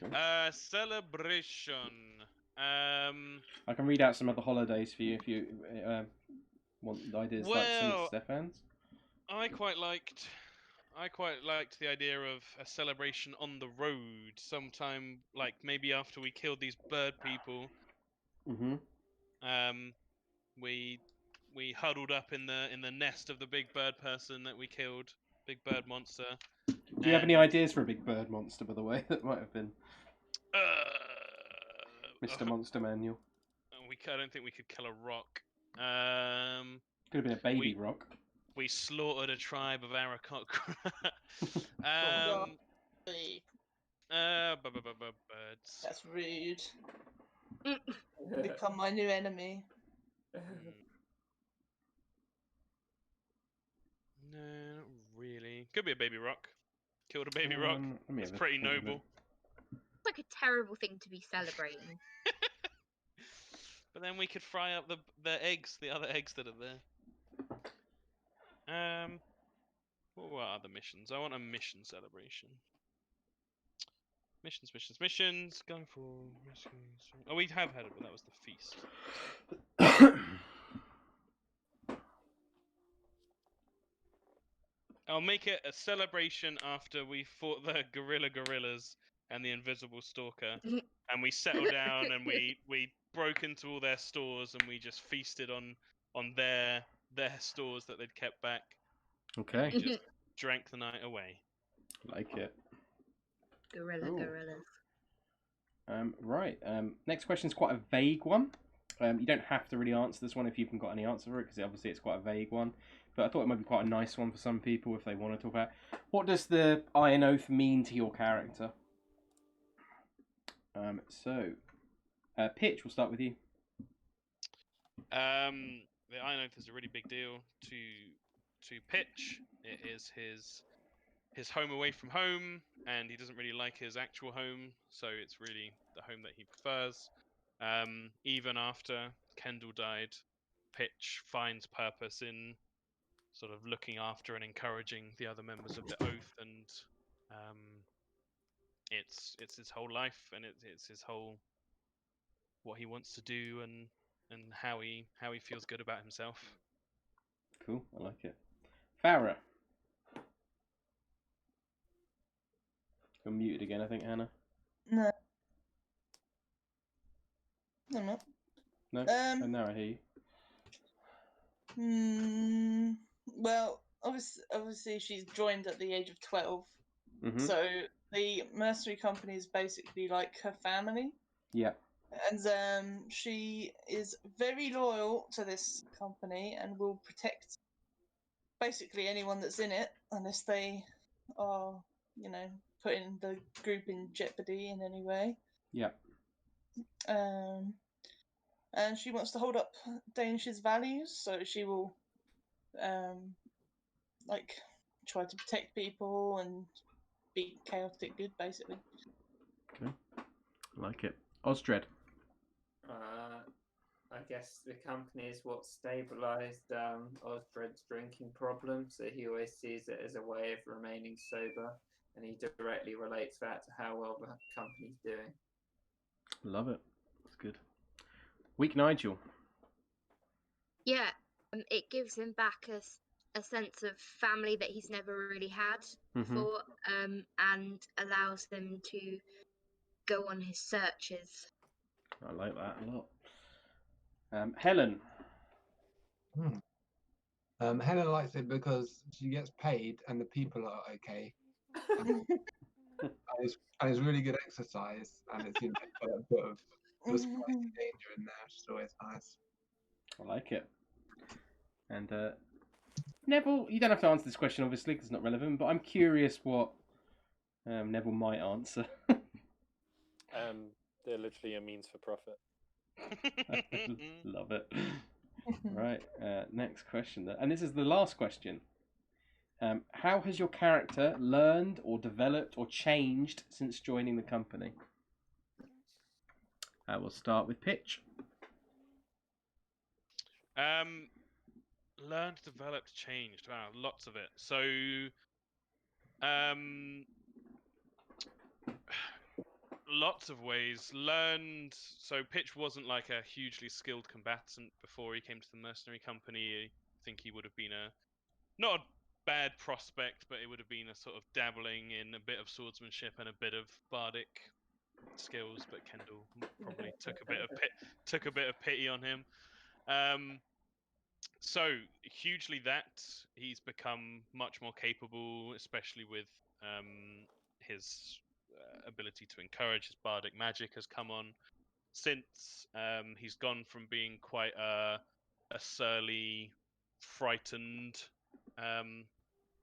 Cool. Celebration. I can read out some other holidays for you if you want ideas like some of Stefan's. I quite liked the idea of a celebration on the road sometime, like maybe after we killed these bird people. We huddled up in the nest of the big bird person that we killed, big bird monster. Do you have any ideas for a big bird monster, by the way? That might have been Mr. Monster Manual. I don't think we could kill a rock. Could have been a baby rock. We slaughtered a tribe of Arakok. Birds. That's rude. Become my new enemy. No, not really. Could be a baby rock. Killed a baby rock. It's pretty noble. It's like a terrible thing to be celebrating. But then we could fry up the eggs, the other eggs that are there. What are other missions? I want a mission celebration. Missions. Going for rescues. Oh, we have had it, but that was the feast. I'll make it a celebration after we fought the gorillas and the invisible stalker, and we settled down and we broke into all their stores and we just feasted on their stores that they'd kept back. Okay. We just drank the night away. Like it. Cool. Gorillas. Right. Next question is quite a vague one. You don't have to really answer this one if you haven't got any answer for it, because obviously it's quite a vague one. But I thought it might be quite a nice one for some people if they want to talk about. What does the Iron Oath mean to your character? Pitch, we'll start with you. The Iron Oath is a really big deal to Pitch. It is his home away from home, and he doesn't really like his actual home, so it's really the home that he prefers. Even after Kendall died, Pitch finds purpose in sort of looking after and encouraging the other members of the Oath, and it's his whole life, and it's his whole what he wants to do, and how he feels good about himself. Cool, I like it. Farrah. You're muted again, I think, Hannah. No. I'm not. No? And now I hear you. Well, obviously she's joined at the age of 12. Mm-hmm. So the mercenary company is basically like her family. Yeah. And she is very loyal to this company and will protect basically anyone that's in it, unless they are, putting the group in jeopardy in any way. Yeah. And she wants to hold up Danish's values, so she will, try to protect people and be chaotic good, basically. Okay, I like it. Osdred. I guess the company is what stabilised Osdred's drinking problem, so he always sees it as a way of remaining sober, and he directly relates that to how well the company's doing. Love it. That's good. Weak Nigel. Yeah, it gives him back a sense of family that he's never really had before, and allows him to go on his searches. I like that a lot. Helen. Helen likes it because she gets paid and the people are okay. and it's really good exercise, and it's got a bit of spicy danger in there, which is always nice. I like it. And Neville, you don't have to answer this question obviously because it's not relevant, but I'm curious what Neville might answer. They're literally a means for profit. Love it. Right, next question. And this is the last question. How has your character learned or developed or changed since joining the company? I will start with Pitch. Learned, developed, changed. Wow, lots of it. So, lots of ways. Learned. So Pitch wasn't like a hugely skilled combatant before he came to the mercenary company. I think he would have been not a bad prospect, but it would have been a sort of dabbling in a bit of swordsmanship and a bit of bardic skills. But Kendall probably took a bit of pity on him. So hugely that he's become much more capable, especially with his ability to encourage. His bardic magic has come on since. He's gone from being quite a surly, frightened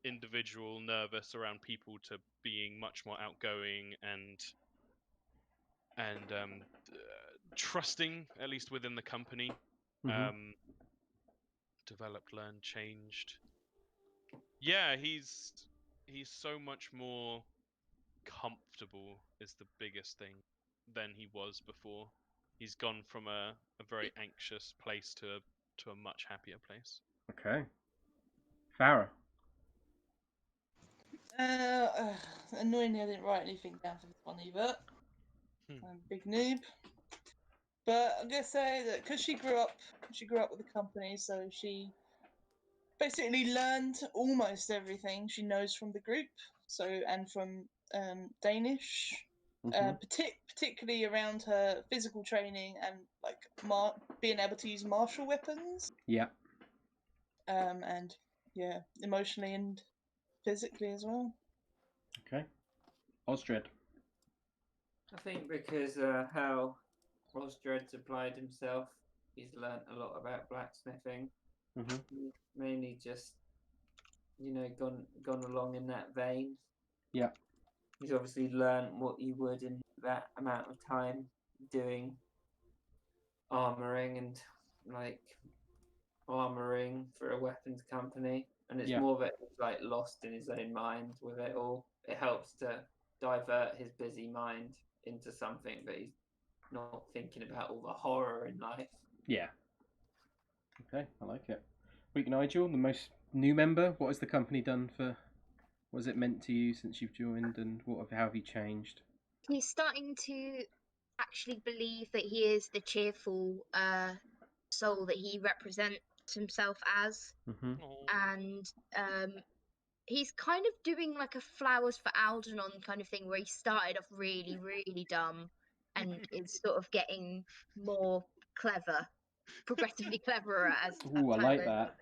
individual, nervous around people, to being much more outgoing and trusting, at least within the company. Developed, learned, changed. Yeah, he's so much more comfortable is the biggest thing than he was before. He's gone from a very anxious place to a much happier place. Okay. Farrah. Annoyingly, I didn't write anything down for this one either. I'm a big noob. But I'm gonna say that because she grew up with the company, so she basically learned almost everything she knows from the group. So, and from Danish, particularly around her physical training and like being able to use martial weapons. Yeah. And yeah, emotionally and physically as well. Okay. Osdred. I think because how Osdred supplied himself, he's learnt a lot about blacksmithing. Mhm. He's mainly just, gone along in that vein. Yeah. He's obviously learnt what you would in that amount of time doing armoring and armoring for a weapons company, and it's Yeah. more that he's lost in his own mind with it all. It helps to divert his busy mind into something that he's not thinking about all the horror in life. Yeah. Okay, I like it. Weak Nigel, the most new member. What has the company done for? What has it meant to you since you've joined, and how have you changed? He's starting to actually believe that he is the cheerful soul that he represents himself as, Mhm. and he's kind of doing like a Flowers for Algernon kind of thing, where he started off really, really dumb, and is sort of getting more clever, progressively cleverer as Ooh, I time like goes that.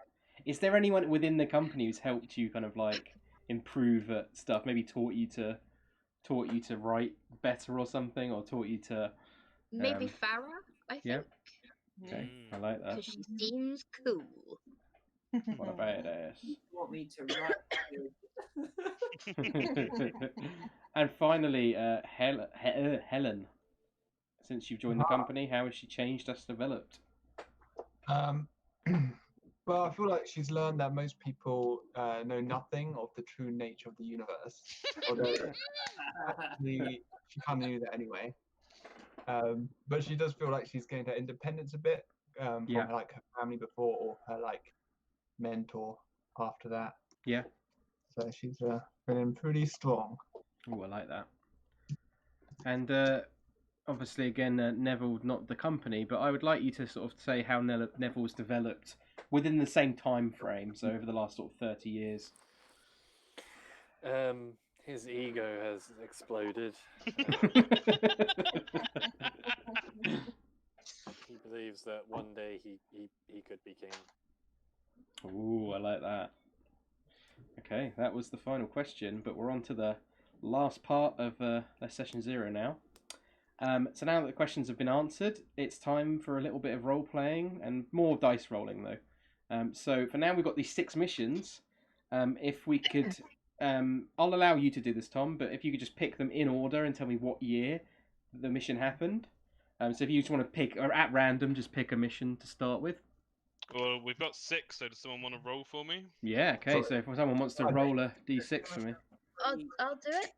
Is there anyone within the company who's helped you kind of improve at stuff? Maybe taught you to write better or something, or taught you to Maybe Farrah, I think. yeah. Okay, I like that. Because she seems cool. What a badass. You want me to write? And finally, Helen. Since you've joined the company, how has she changed us developed? Well, I feel like she's learned that most people know nothing of the true nature of the universe. Although actually, she kind of knew that anyway. But she does feel like she's gained her independence a bit from Yeah. her family before, or her mentor after that. Yeah. So she's feeling pretty strong. Oh, I like that. And obviously, again, Neville, not the company, but I would like you to sort of say how Neville's developed within the same time frame, so over the last sort of 30 years. His ego has exploded. He believes that one day he could be king. Ooh, I like that. Okay, that was the final question, but we're on to the last part of session 0 now. So now that the questions have been answered, it's time for a little bit of role playing and more dice rolling though. So for now we've got these 6 missions. If we could, I'll allow you to do this, Tom, but if you could just pick them in order and tell me what year the mission happened. So if you just want to pick, or at random, just pick a mission to start with. Well, we've got 6, so does someone want to roll for me? Yeah, okay, so if someone wants to roll a d6 for me. I'll do it.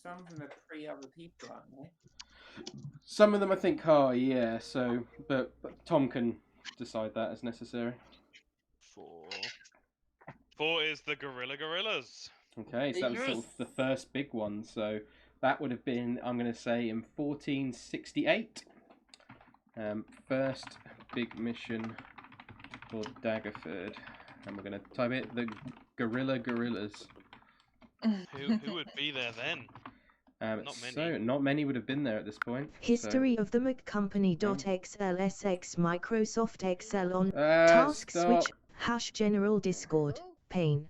Some of them are 3 other people, aren't they? Some of them I think are, yeah, so, but Tom can decide that as necessary. 4. 4 is the Gorillas. Okay, so that was sort of the first big one, so that would have been, I'm going to say, in 1468. First big mission for Daggerford. And we're going to type it, the Gorillas. Who would be there then? Not many. So, not many would have been there at this point. History of the McCompany.xlsx Microsoft Excel on task stop. switch #general Discord pane.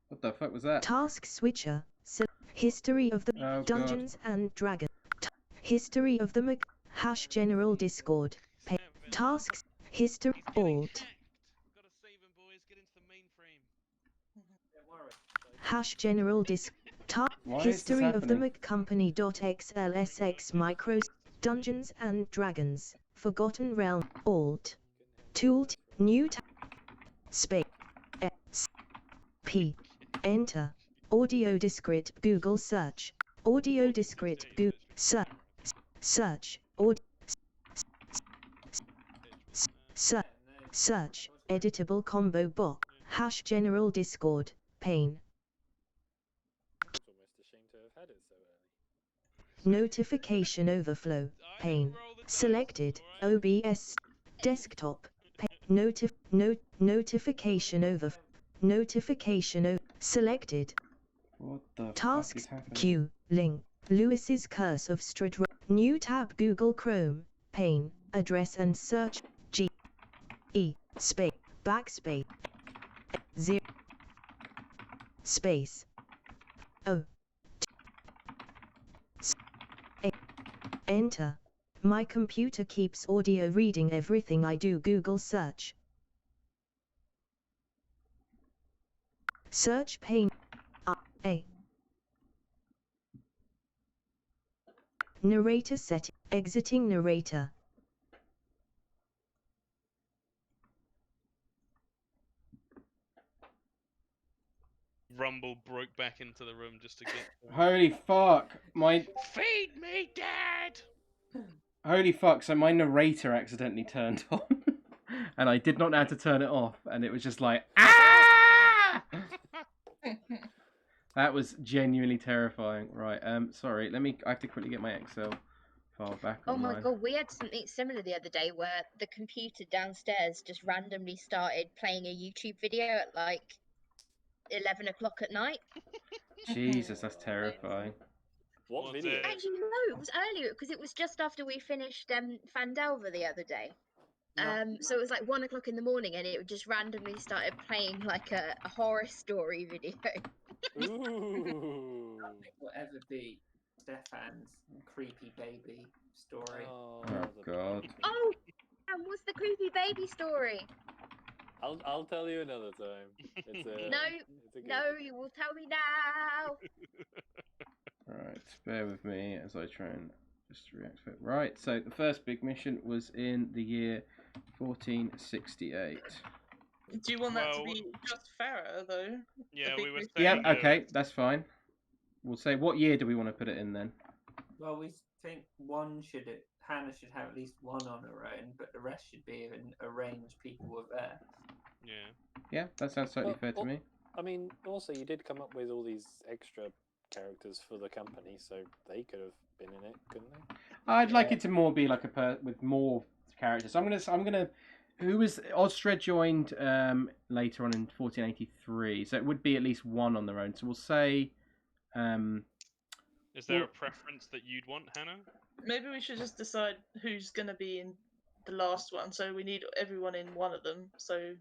What the fuck was that? Task switcher. History of the Oh, Dungeons and Dragons. History of the #general Discord pane. Tasks history alt. Gotta save him, boys. Get into the mainframe. Don't worry. #general disc. History of the McCompany.xlsx Micros Dungeons and Dragons Forgotten Realm alt. Tool new tab space S P enter audio discrete Google search audio discrete Google search audio search editable combo box #general Discord pane. Almost ashamed to have had it so early. Notification overflow pane selected OBS desktop pane notification selected What the tasks fuck is happening? Q link Lewis's Curse of Strahd new tab Google Chrome pane address and search G E space backspace 0 space O Enter. My computer keeps audio reading everything I do. Google search. Search pane. A. Narrator setting. Exiting narrator. Rumble broke back into the room just to get. Holy fuck! Feed me, Dad! Holy fuck! So my narrator accidentally turned on, and I did not know how to turn it off, and it was just like ah! That was genuinely terrifying. Right. Sorry. I have to quickly get my Excel file back Oh online. my god, we had something similar the other day where the computer downstairs just randomly started playing a YouTube video at like 11 o'clock at night. Jesus, that's terrifying. What Was video? it? Actually, no, it was earlier because it was just after we finished Fandelver the other day. So it was like 1 o'clock in the morning, and it just randomly started playing like a horror story video. Ooh. It will ever be Stefan's creepy baby story. Oh, the God. baby. Oh, and what's the creepy baby story? I'll tell you another time. It's a, No, it's a good no, you will tell me now. Right, bear with me as I try and just react to it. Right, so the first big mission was in the year 1468. Do you want that to Well- be just Farrah though? Yeah, big we were mission? saying. Yeah, okay, that's fine. We'll say, what year do we want to put it in then? Well, we think Hannah should have at least one on her own, but the rest should be in arranged people were there. Yeah. Yeah, that sounds totally Well, fair to me. I mean, also you did come up with all these extra characters for the company, so they could have been in it, couldn't they? I'd like it to more be like with more characters. So I'm gonna. Who was Osdred joined later on in 1483, so it would be at least one on their own. So we'll say. Is there Well- a preference that you'd want, Hannah? Maybe we should just decide who's going to be in the last one. So we need everyone in one of them. So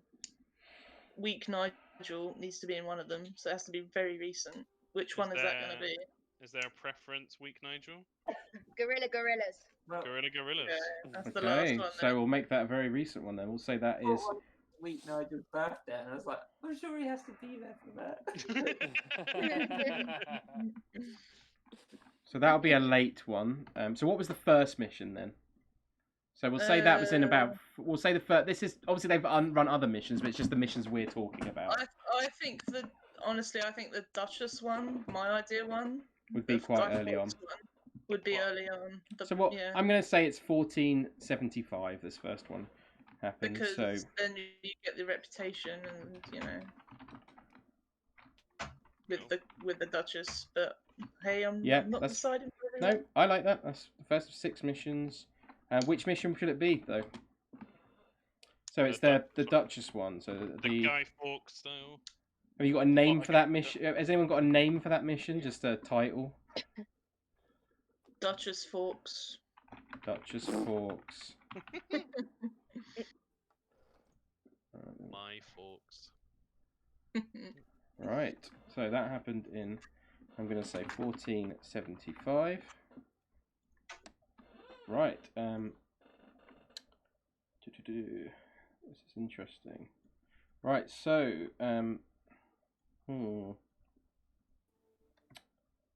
Weak Nigel needs to be in one of them. So it has to be very recent. Which one is that going to be? Is there a preference, Weak Nigel? Gorillas. Well, Gorillas. Yeah, that's the last Okay, one. so Then. we'll make that a very recent one then. We'll say that is. week Nigel's birthday, and I was like, I'm sure he has to be there for that. So that'll be a late one. So what was the first mission then? So we'll say that was in about. We'll say the first. This is obviously they've run other missions, but it's just the missions we're talking about. I think honestly, I think the Duchess one, my idea one, Would be the quite Guy early on. Fawkes one, would be early on. So what? Yeah, I'm going to say it's 1475. This first one happened. because So then you get the reputation, and you know, with the Duchess. But hey, I'm not that's- deciding. no, I like that. That's the first of 6 missions. Which mission should it be though? So it's the Duchess one. So The Guy Fawkes style. Have you got a name Well, for that mission? Has anyone got a name for that mission? Just a title? Duchess Fawkes. Duchess Fawkes. My Fawkes. Right. So that happened in, I'm going to say 1475. Right. This is interesting. Right. So,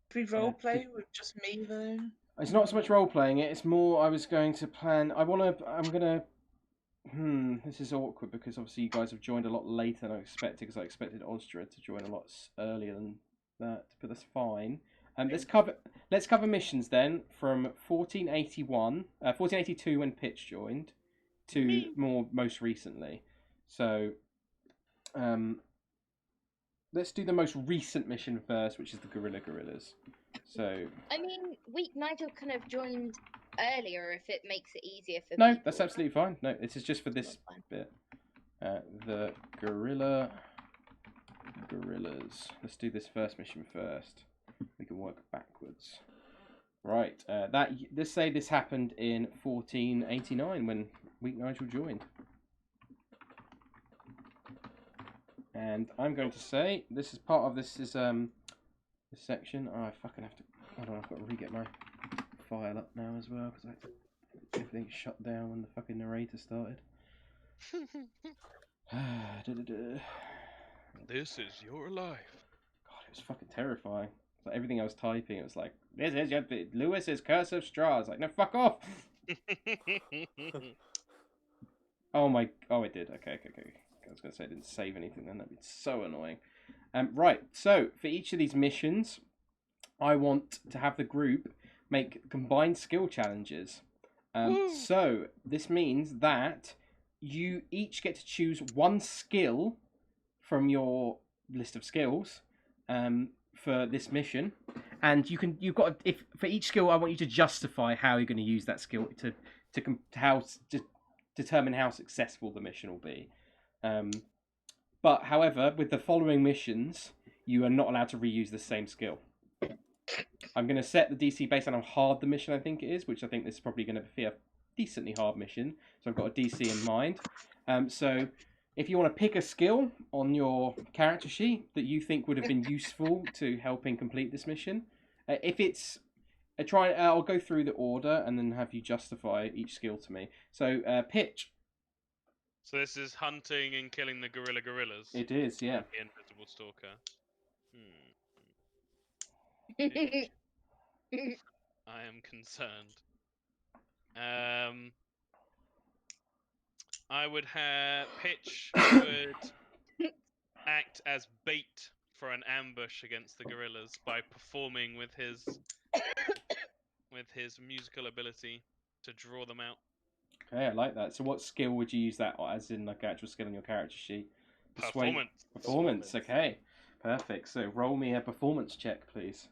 If we role play with just me though. It's not so much role playing it. It's more I was going to plan. I'm gonna. This is awkward because obviously you guys have joined a lot later than I expected because I expected Osdred to join a lot earlier than that, but that's fine. Let's cover missions then from 1482 when Pitch joined to most recently. So, let's do the most recent mission first, which is the Gorillas. So. I mean, Weak Nigel kind of joined earlier if it makes it easier for No, people. that's absolutely fine. No, this is just for this bit. The Gorillas. Let's do this first mission first. We can work backwards. Right. Let's say this happened in 1489 when Weak Nigel joined. And I'm going to say this is part of this section. Oh, I fucking have to. Hold on, I've got to re-get my file up now as well because everything shut down when the fucking narrator started. This is your life. God, it was fucking terrifying. Like everything I was typing, it was like, "This is Lewis's Curse of Strahd." I was like, "No, fuck off!" Oh, it did. Okay. I was gonna say I didn't save anything then. That'd be so annoying. Right. So for each of these missions, I want to have the group make combined skill challenges. So this means that you each get to choose one skill from your list of skills for this mission, and if for each skill I want you to justify how you're going to use that skill to determine how successful the mission will be. But however, with the following missions, you are not allowed to reuse the same skill. I'm going to set the DC based on how hard the mission I think it is, which I think this is probably going to be a decently hard mission. So I've got a DC in mind. So if you want to pick a skill on your character sheet that you think would have been useful to helping complete this mission, if it's I'll go through the order and then have you justify each skill to me. So pitch. So this is hunting and killing the gorillas. It is, yeah. The invisible stalker. I am concerned. I would have Pitch would act as bait for an ambush against the gorillas by performing with his musical ability to draw them out. Okay, I like that. So what skill would you use that as in like actual skill on your character sheet? Performance. Okay, perfect. So roll me a performance check, please.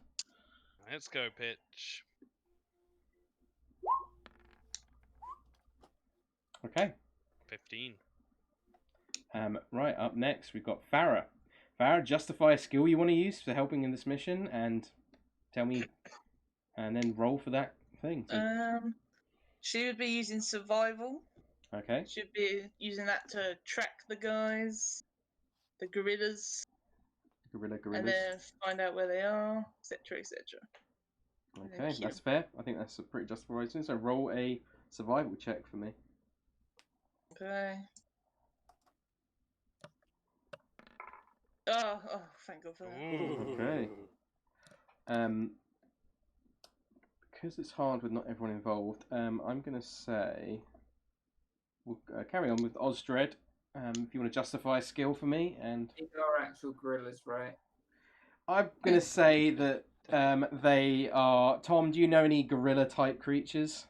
Let's go, Pitch. Okay. 15. Right, up next we've got Farrah. Farrah, justify a skill you want to use for helping in this mission and tell me, and then roll for that thing. She would be using survival. Okay. She'd be using that to track the guys, the gorillas. Gorillas. And then find out where they are, etc., etc. Okay, that's fair. I think that's a pretty justified reason. So roll a survival check for me. Okay. Oh, thank God for that. Okay. Because it's hard with not everyone involved, I'm going to say we'll carry on with Osdred. If you want to justify a skill for me, and These are actual gorillas, right? I'm going to say that they are. Tom, do you know any gorilla-type creatures?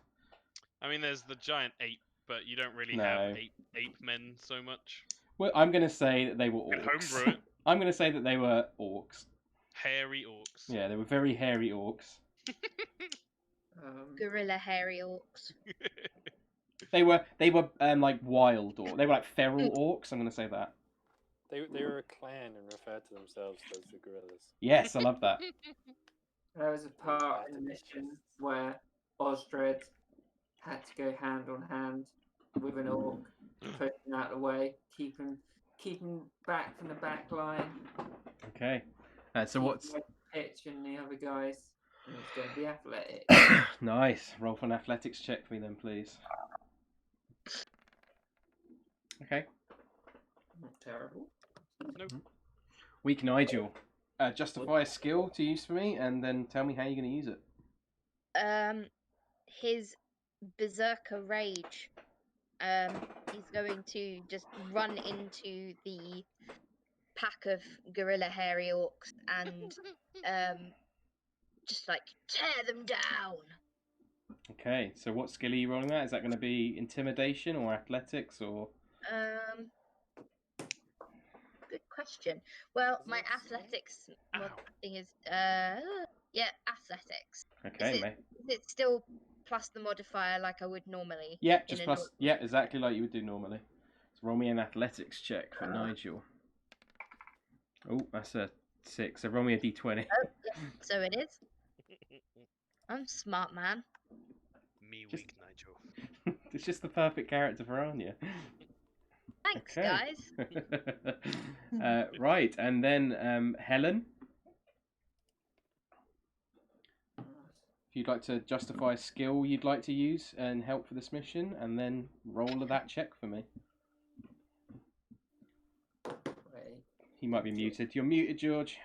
I mean, there's the giant ape, but you don't really have ape men so much. Well, I'm going to say that they were You can orcs. homebrew it. I'm going to say that they were orcs. Hairy orcs. Yeah, they were very hairy orcs. Gorilla hairy orcs. They were like wild orcs. They were like feral orcs. I'm going to say that. They were a clan and referred to themselves as the gorillas. Yes, I love that. There was a part in the mission where Osdred had to go hand on hand with an orc, pushing out the way, keeping back from the back line. Okay. So what's Pitch and the other guys? And it's going to be athletic. Nice. Roll for an athletics check for me then, please. Okay. Not terrible. Nope. Weak Nigel. Justify a skill to use for me, and then tell me how you're going to use it. His berserker rage. He's going to just run into the pack of gorilla hairy orcs and just like tear them down. Okay, so what skill are you rolling that? Is that going to be intimidation or athletics or? Good question. Well, my athletics thing is athletics. Okay, mate. Is it still plus the modifier like I would normally? Yeah, just plus. Yeah, exactly like you would do normally. So roll me an athletics check for Nigel. Oh, that's a 6. So roll me a d20. Oh, yeah, so it is. I'm a smart man. Weak Nigel. It's just the perfect character for Anja. Thanks, guys. Right, and then Helen. If you'd like to justify a skill you'd like to use and help for this mission, and then roll that check for me. Wait. He might be muted. You're muted, George.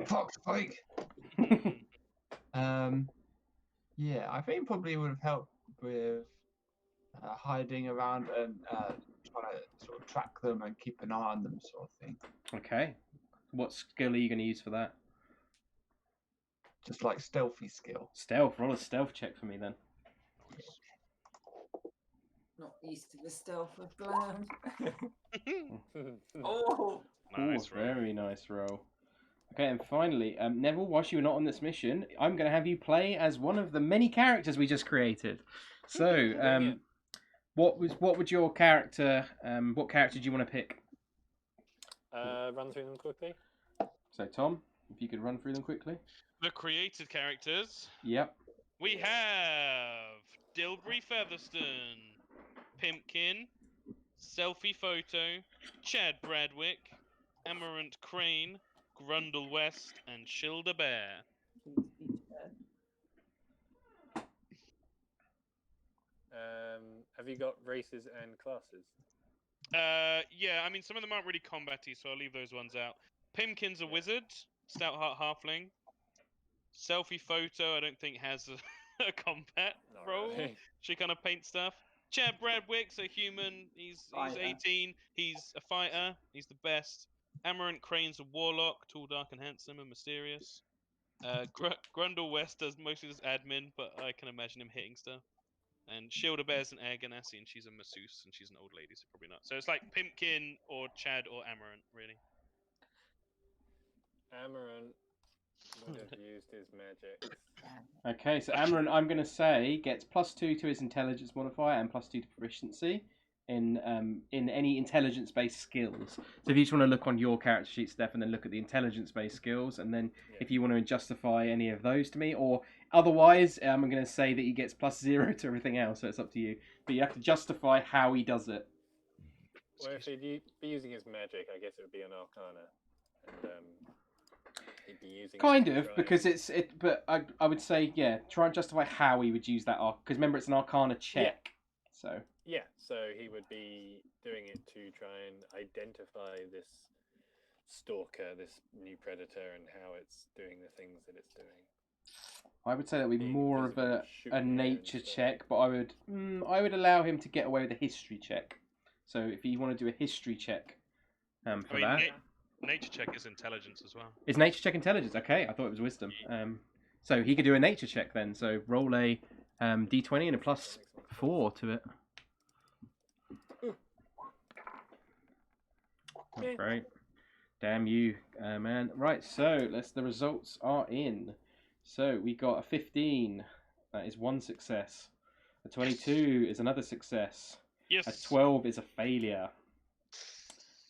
Fuck's sake. Yeah, I think probably would have helped with hiding around and trying to sort of track them and keep an eye on them, sort of thing. Okay. What skill are you going to use for that? Just like stealthy skill. Stealth. Roll a stealth check for me then. Not used to the stealth of Glam. Oh! Nice Ooh, roll. very nice roll. Okay, and finally, Neville, whilst you were not on this mission, I'm going to have you play as one of the many characters we just created. So, what would your character? What character do you want to pick? Run through them quickly. So, Tom, if you could run through them quickly. The created characters. Yep. We have Dilbury Featherstone, Pimpkin, Selfie Photo, Chad Bradwick, Amaranth Crane, Grundle West, and Shilda Bear. Have you got races and classes? Yeah, I mean, some of them aren't really combat-y, so I'll leave those ones out. Pimpkin's a wizard, Stoutheart Halfling. Selfie Photo, I don't think has a combat Not role. really. She kind of paints stuff. Chad Bradwick's a human. He's Fighter. 18. He's a fighter. He's the best. Amaranth Crane's a warlock, tall, dark, and handsome, and mysterious. Grundle West does mostly just admin, but I can imagine him hitting stuff. And Shilda Bear's an air ganassi, and she's a masseuse, and she's an old lady, so probably not. So it's like Pimpkin or Chad or Amaranth, really. Amaranth would have used his magic. Okay, so Amaranth, I'm going to say, gets +2 to his intelligence modifier and +2 to proficiency in any intelligence-based skills. So if you just want to look on your character sheet, Stefan, then look at the intelligence-based skills, and then if you want to justify any of those to me, or otherwise, I'm going to say that he gets +0 to everything else, so it's up to you. But you have to justify how he does it. Well, if he'd be using his magic, I guess it would be an Arcana, and he'd be using. Kind it to of, try because but I would say, yeah, try and justify how he would use that because remember it's an Arcana check, so. Yeah, so he would be doing it to try and identify this stalker, this new predator, and how it's doing the things that it's doing. I would say that would be Being more of visible, a shooting at nature and stuff. check, but I would allow him to get away with a history check. So if you want to do a history check for I mean, that. nature check is intelligence as well. Is nature check intelligence? Okay, I thought it was wisdom. So he could do a nature check then. So roll a d20 and a +4 to it. Oh, great. Damn you, man. Right, so the results are in. So we got a 15. That is one success. A 22 is another success. Yes. A 12 is a failure.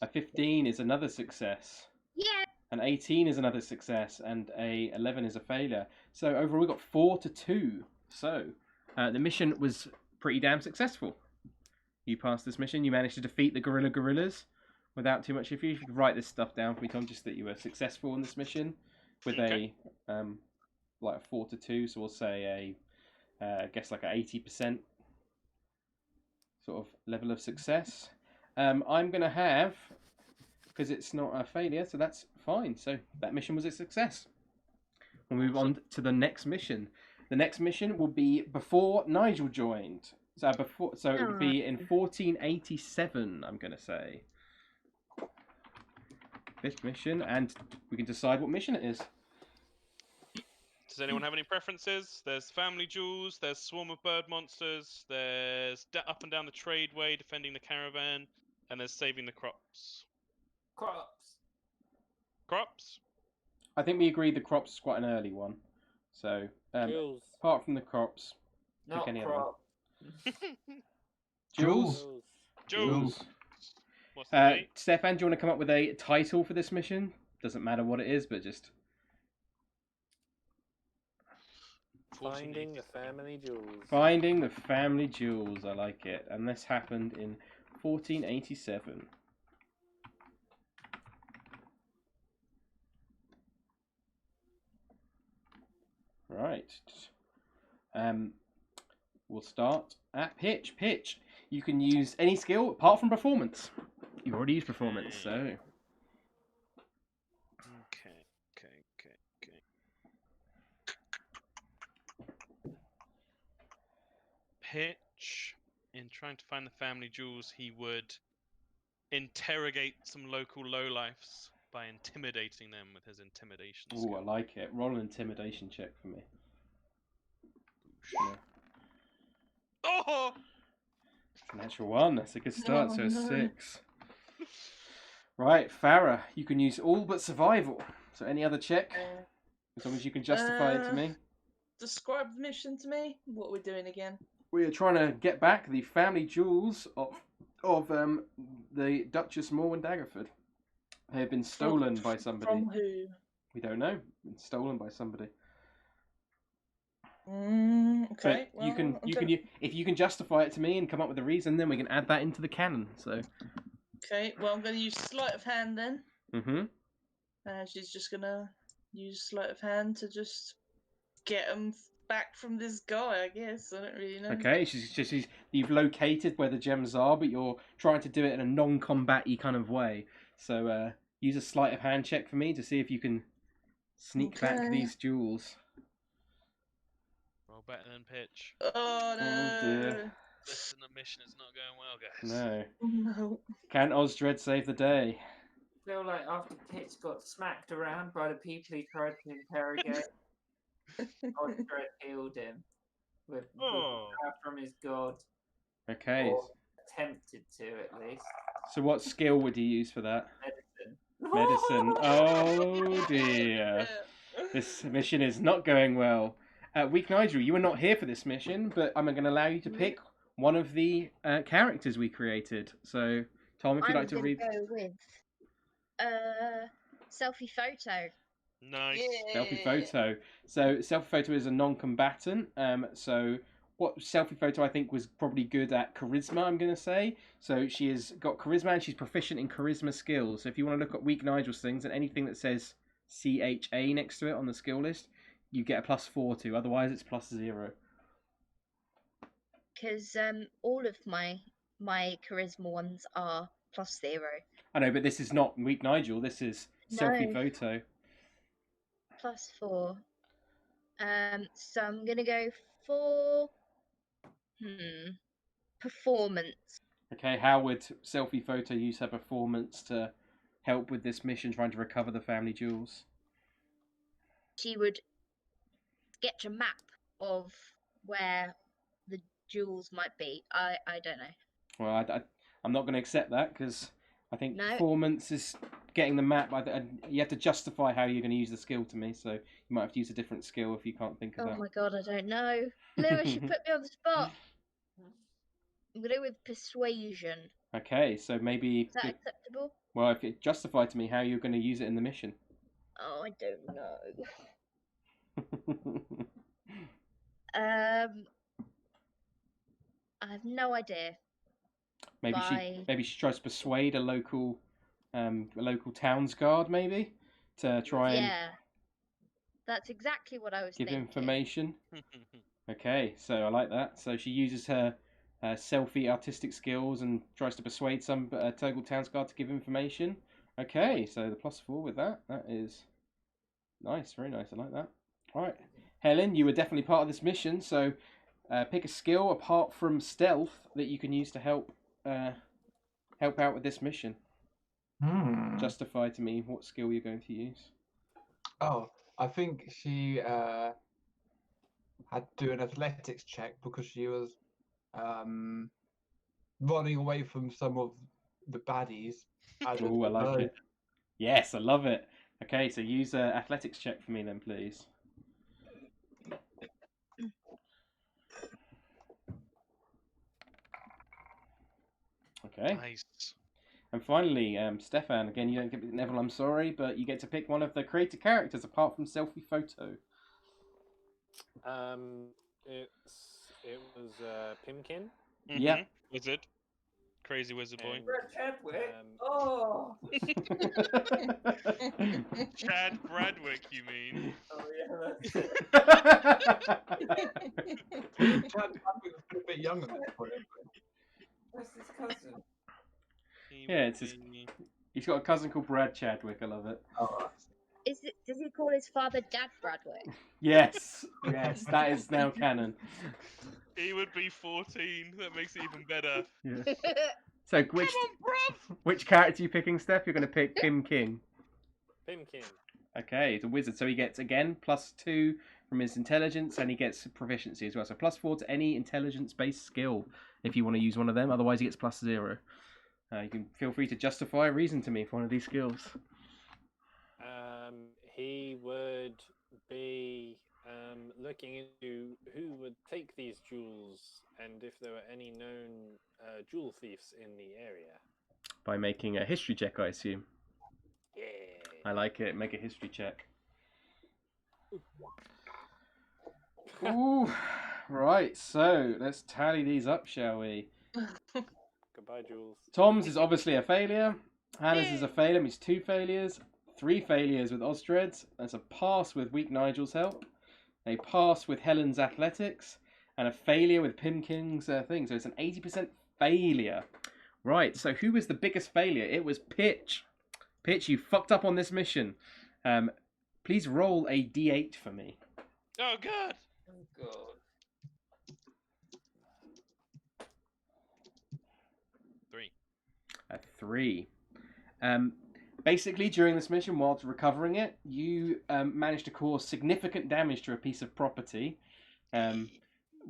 A 15 is another success. Yeah. An 18 is another success, and a 11 is a failure. So overall, we got 4 to 2. So the mission was pretty damn successful. You passed this mission. You managed to defeat the gorillas without too much issue. If you could write this stuff down for me, Tom, just that you were successful in this mission with a 4 to 2. So we'll say I guess like a 80% sort of level of success. I'm gonna have, because it's not a failure, so that's fine. So that mission was a success. We'll move on to the next mission. The next mission will be before Nigel joined. So it would be in 1487. I'm gonna say. Fifth mission, and we can decide what mission it is. Does anyone have any preferences? There's family jewels, there's swarm of bird monsters, there's up and down the tradeway defending the caravan, and there's saving the crops. Crops? I think we agreed the crops is quite an early one. So, Jules. apart from the crops, Not any other one. crop. Jules. Jules. What's the date? Stefan, do you want to come up with a title for this mission? Doesn't matter what it is, but just... Finding the family jewels. Finding the family jewels, I like it. And this happened in 1487. Right. We'll start at pitch. Pitch. You can use any skill apart from performance. You've already used performance, so. Okay. Pitch. In trying to find the family jewels, he would interrogate some local lowlifes by intimidating them with his intimidation Ooh, skill. I like it. Roll an intimidation check for me. Yeah. Oh! It's a natural 1. That's a good start. Oh, So a no. 6. Right, Farrah. You can use all but survival. So any other check, as long as you can justify it to me. Describe the mission to me. What are we doing again? We are trying to get back the family jewels of the Duchess Morwen Daggerford. They have been stolen by somebody. From who? We don't know. Been stolen by somebody. Okay. But you can if you can justify it to me and come up with a reason, then we can add that into the canon. So. Okay. Well, I'm going to use sleight of hand then. Mhm. She's just going to use sleight of hand to just get them back from this guy. I guess I don't really know. Okay. You've located where the gems are, but you're trying to do it in a non-combat-y kind of way. So use a sleight of hand check for me to see if you can sneak back Okay. these jewels. Roll better than pitch. Oh no! dear. Listen, the mission is not going well, guys. No. No. Can Osdred save the day? I feel like after Pitch got smacked around by the people he tried to interrogate, Osdred healed him with Oh. power from his god, Okay. or attempted to at least. So what skill would you use for that? Medicine. Medicine. Oh dear. This mission is not going well. Weak Nigel, you were not here for this mission, but I'm going to allow you to pick one of the characters we created. So, Tom, if you'd like to read. I'm going to go with selfie photo. Nice. Selfie photo. So, selfie photo is a non-combatant. So, what selfie photo I think was probably good at charisma, I'm going to say. So, she has got charisma and she's proficient in charisma skills. So, if you want to look at Weak Nigel's things and anything that says CHA next to it on the skill list, you get a +4 to. Otherwise, it's +0. Because all of my charisma ones are +0. I know, but this is not Weak Nigel. This is selfie No. photo. +4. So I'm gonna go for performance. Okay, how would selfie photo use her performance to help with this mission, trying to recover the family jewels? She would sketch a map of where the jewels might be. I don't know. Well, I'm not going to accept that because I think No. performance is getting the map. You have to justify how you're going to use the skill to me, so you might have to use a different skill if you can't think of Oh that. my god, I don't know. Lewis, you put me on the spot. I'm gonna go with persuasion. Okay, so maybe. Is that acceptable? Well, if you justify to me how you're going to use it in the mission. Oh, I don't know. I have no idea. Maybe she tries to persuade a local towns guard, maybe, to try and Yeah, that's exactly what I was give thinking. information. Okay, so I like that. So she uses her selfie artistic skills and tries to persuade some local towns guard to give information. Okay, so the +4 with that. That is nice, very nice. I like that. All right, Helen, you were definitely part of this mission. So pick a skill apart from stealth that you can use to help out with this mission. Justify to me what skill you're going to use. Oh, I think she had to do an athletics check because she was running away from some of the baddies. Oh, I like it. Yes, I love it. Okay, so use an athletics check for me then, please. Okay. Nice. And finally, Stefan, again, you don't get Neville, I'm sorry, but you get to pick one of the created characters apart from selfie photo. It was Pimkin. Yeah. Wizard. Crazy wizard boy. And, Brad Chadwick. um, Oh. Chad Bradwick, you mean? Oh yeah, that's it. Chad Bradwick was a bit young at this point. That's his cousin. He Yeah, would it's his- be- He's got a cousin called Brad Chadwick. I love it. Oh, Does he call his father Dad Bradwick? Yes, yes, that is now canon. He would be 14. That makes it even better. Yeah. So which Come on, which character are you picking, Steph? You're going to pick Pim King. Pimkin. Okay, he's a wizard, so he gets again +2 from his intelligence, and he gets proficiency as well. So +4 to any intelligence-based skill if you want to use one of them. Otherwise, he gets +0. You can feel free to justify a reason to me for one of these skills. He would be looking into who would take these jewels and if there were any known jewel thieves in the area. By making a history check, I assume. Yeah. I like it. Make a history check. Ooh, right. So let's tally these up, shall we? Goodbye, Jules. Tom's is obviously a failure. Hannah's is a failure. Means 2 failures. 3 failures with Osdred's. That's a pass with weak Nigel's help. A pass with Helen's athletics. And a failure with Pim King's thing. So it's an 80% failure. Right, so who was the biggest failure? It was Pitch. Pitch, you fucked up on this mission. Please roll a d8 for me. Oh god! Oh god. 3. A 3. Basically, during this mission, whilst recovering it, you managed to cause significant damage to a piece of property,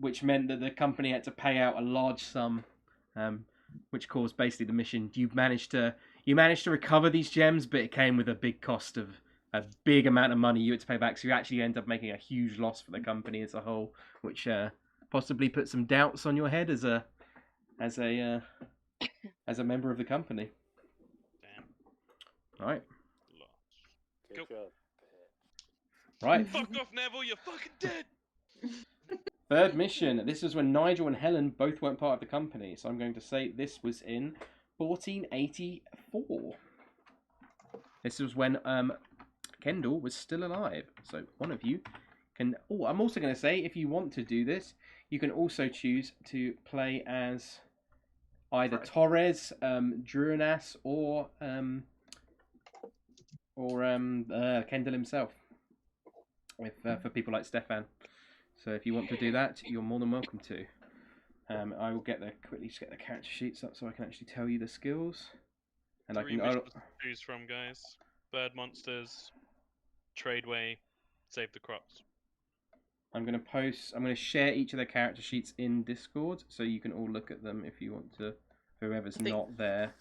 which meant that the company had to pay out a large sum, which caused basically the mission. You managed to recover these gems, but it came with a big cost of a big amount of money you had to pay back. So you actually end up making a huge loss for the company as a whole, which possibly put some doubts on your head as a member of the company. Damn. Right. Lost. Good Go. job. Right. Fuck off, Neville, you're fucking dead! Third mission. This was when Nigel and Helen both weren't part of the company. So I'm going to say this was in 1484. This was when Kendall was still alive. So one of you can... Oh, I'm also going to say, if you want to do this, you can also choose to play as either Torres, Druanas, or Kendall himself. For people like Stefan. So if you want to do that, you're more than welcome to. I will quickly just get the character sheets up so I can actually tell you the skills. And 3 missions to choose from, guys. Bird monsters, Tradeway, Save the Crops. I'm going to share each of the character sheets in Discord so you can all look at them if you want to, whoever's not there.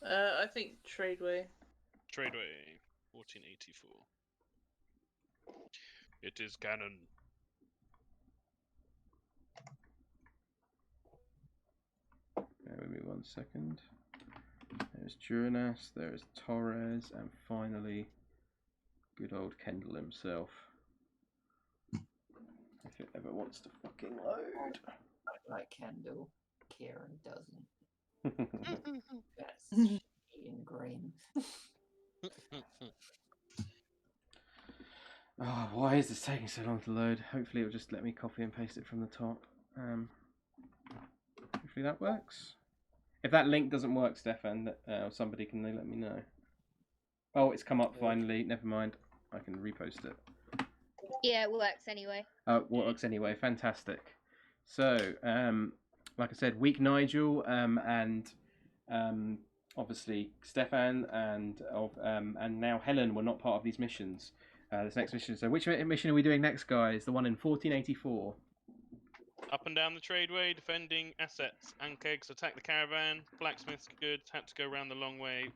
I think Tradeway. Tradeway, 1484. It is canon. Bear with me 1 second. There's Druanas, there's Torres, and finally, good old Kendall himself. If it ever wants to fucking load. Like Kendall, Kieran doesn't. That's Ian Green. Oh, why is this taking so long to load? Hopefully it'll just let me copy and paste it from the top. Hopefully that works. If that link doesn't work, Stefan, or somebody, can they let me know? Oh, it's come up finally. Never mind. I can repost it. Yeah, it works anyway. Oh, it works anyway. Fantastic. So, like I said, weak Nigel, and obviously Stefan and now Helen were not part of these missions. This next mission. So, which mission are we doing next, guys? The one in 1484. Up and down the tradeway, defending assets. Ankegs attacked the caravan. Blacksmith's goods had to go around the long way.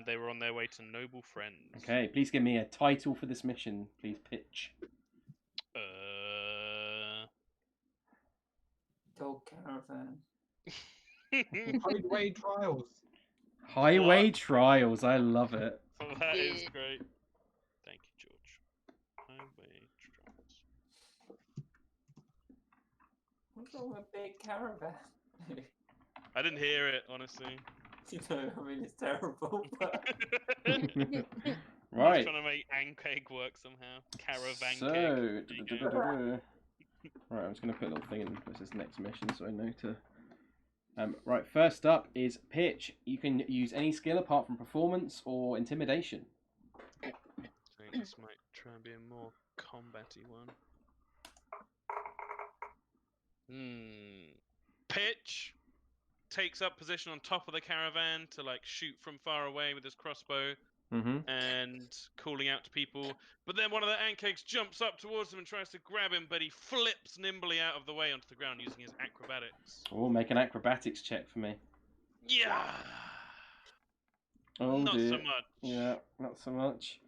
They were on their way to noble friends. Okay, please give me a title for this mission. Please pitch. Dog caravan. Highway Trials. Highway What? Trials. I love it. That is Yeah. great. Thank you, George. Highway Trials. What's wrong with big caravan? I didn't hear it, honestly. I mean, it's terrible, but I was Right. trying to make Ankeg work somehow. Caravan So, keg. There you go. right, I'm just going to put a little thing in for this next mission so I know to... right, first up is Pitch. You can use any skill apart from performance or intimidation. I think this might try and be a more combat-y one. Pitch takes up position on top of the caravan to like shoot from far away with his crossbow and calling out to people. But then one of the Ankegs jumps up towards him and tries to grab him, but he flips nimbly out of the way onto the ground using his acrobatics. Oh, make an acrobatics check for me. Yeah. Oh, Not dear. so much. Yeah, not so much.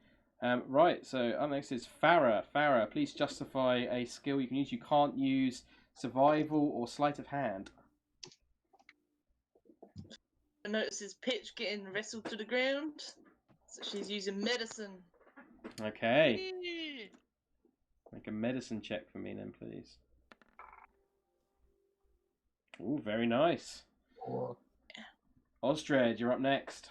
Right, so up next is Farrah. Farrah, please justify a skill you can use. You can't use survival or sleight of hand. I notices Pitch getting wrestled to the ground, so she's using medicine. Okay. Make a medicine check for me then, please. Ooh, very nice. Osdred, you're up next.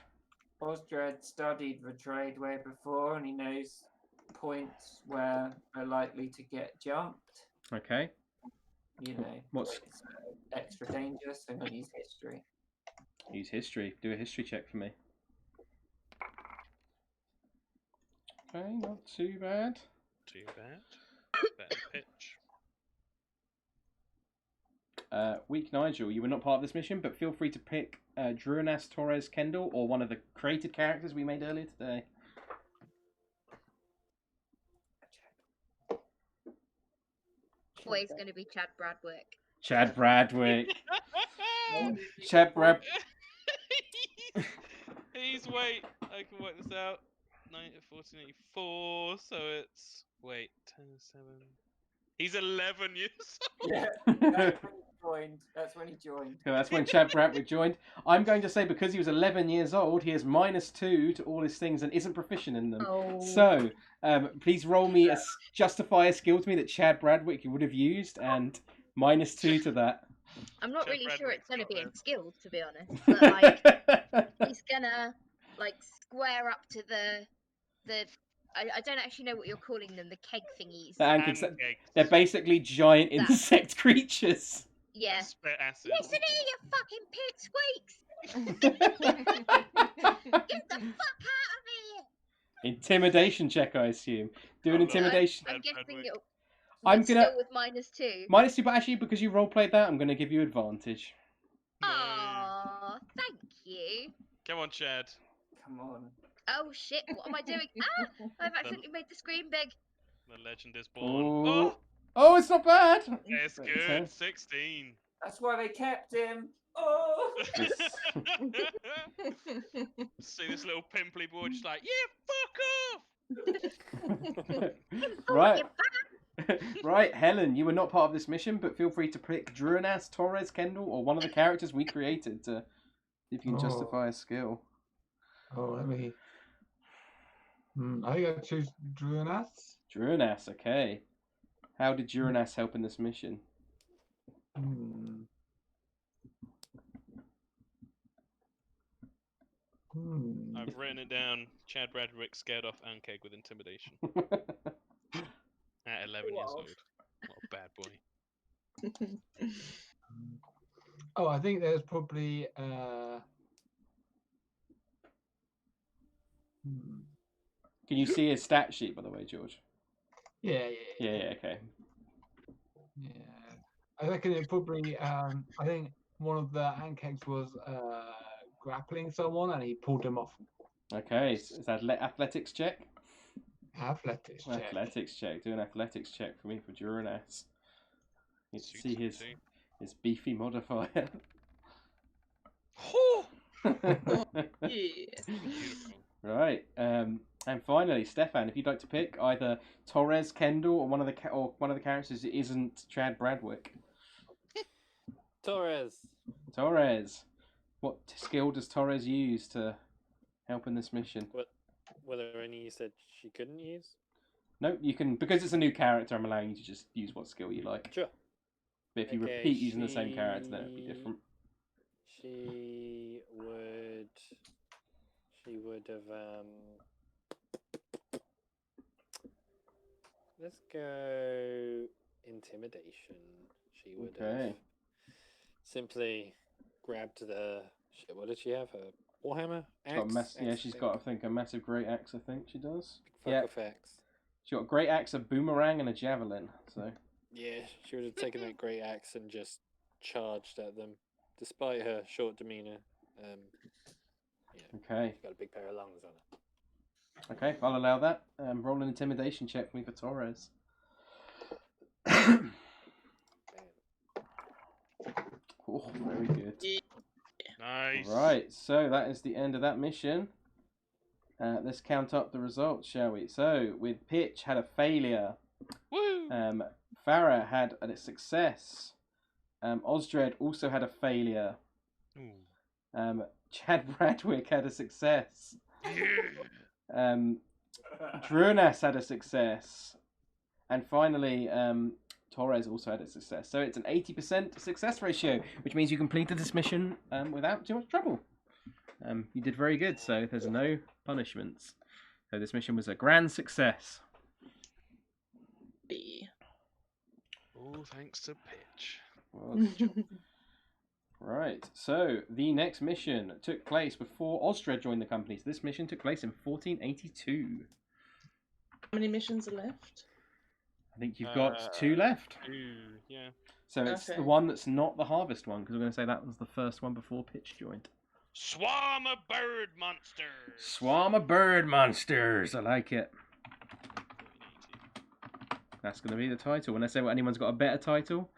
Osdred studied the trade way before, and he knows points where they're likely to get jumped. Okay. You know, What's it's extra dangerous, so I'm going to use history. use history? Do a history check for me. Okay, not too bad. Too bad. Better Pitch. Weak Nigel, you were not part of this mission, but feel free to pick Druinas Torres Kendall or one of the created characters we made earlier today. Always going to be Chad Bradwick. Chad Bradwick. Chad Brad. He's wait. I can work this out. 1484. So it's wait 10 7. He's 11 years old. Yeah, that's when he joined. So that's when Chad Bradwick joined. I'm going to say because he was 11 years old, he has -2 to all his things and isn't proficient in them. Oh. So, please roll me justify a skill to me that Chad Bradwick would have used, and -2 to that. I'm not Chad really sure it's going to Bradwick's be got a skill, to be honest. But like, he's gonna like square up to the. I don't actually know what you're calling them. The keg thingies. Pancakes, Pancakes. they're basically giant That. insect creatures. Yeah. Spit acid. Listen here, you fucking pit squeaks! Get the fuck out of here! Intimidation check, I assume. Do an I'm not- intimidation. I'm Chad guessing Bradwick. it'll. I'm It's gonna- still with -2. -2, but actually, because you roleplayed that, I'm going to give you advantage. No. Aww, thank you. Come on, Chad. Come on. Oh shit, what am I doing? Ah! I've accidentally made the screen big. The legend is born. Oh, oh, it's not bad. It's good. 16. That's why they kept him. Oh! See this little pimply boy just like, yeah, fuck off. Right. Right, Helen, you were not part of this mission, but feel free to pick Druinas, Torres, Kendall, or one of the characters we created to see if you can justify a skill. Oh, let me. I think I choose Druinas. Druinas, okay. How did Druinas help in this mission? I've written it down. Chad Bradwick scared off Ankeg with intimidation. At 11 years Wow. old. What a bad boy. Oh, I think there's probably. Can you see his stat sheet, by the way, George? Yeah. Yeah, okay. Yeah. I reckon it probably. I think one of the Ankegs was grappling someone, and he pulled him off. Okay, is that athletics check? Athletics check. Athletics check. Do an athletics check for me for Druinas. You can see Suits his him his beefy modifier. Yeah. Beautiful. Right, and finally, Stefan, if you'd like to pick either Torres, Kendall, or one of the characters that isn't Chad Bradwick. Torres. Torres, what skill does Torres use to help in this mission? Were there any you said she couldn't use? No, you can, because it's a new character. I'm allowing you to just use what skill you like. Sure. But if you Okay, repeat using the same character, then it'd be different. She would have. Let's go intimidation. She would have Okay. simply grabbed the shit. What did she have? Her warhammer? She's got Axe? yeah, Axe, she's I got, I think. think, a massive great axe, I think she does. Fuck Yeah. off axe. She's got a great axe, a boomerang, and a javelin. So Yeah, she would have taken that great axe and just charged at them, despite her short demeanor. okay, She's got a big pair of lungs on her. okay, I'll allow that. Roll an intimidation check for me for Torres. Damn. Oh, very good. Nice. Right, so that is the end of that mission. Let's count up the results, shall we? So, with Pitch had a failure. Woo! Farrah had a success. Osdred also had a failure. Ooh. Chad Bradwick had a success. Yeah. Drunas had a success. And finally, Torres also had a success. So it's an 80% success ratio, which means you completed this mission without too much trouble. You did very good, so there's no punishments. So this mission was a grand success. All thanks to Pitch. Well, right, so the next mission took place before Osdred joined the company. So this mission took place in 1482. How many missions are left? I think you've got 2 left. 2, yeah. So it's Okay. the one that's not the harvest one, because we're going to say that was the first one before Pitch joined. Swarm of bird monsters. Swarm of bird monsters. I like it. That's going to be the title. When I say, well, anyone's got a better title?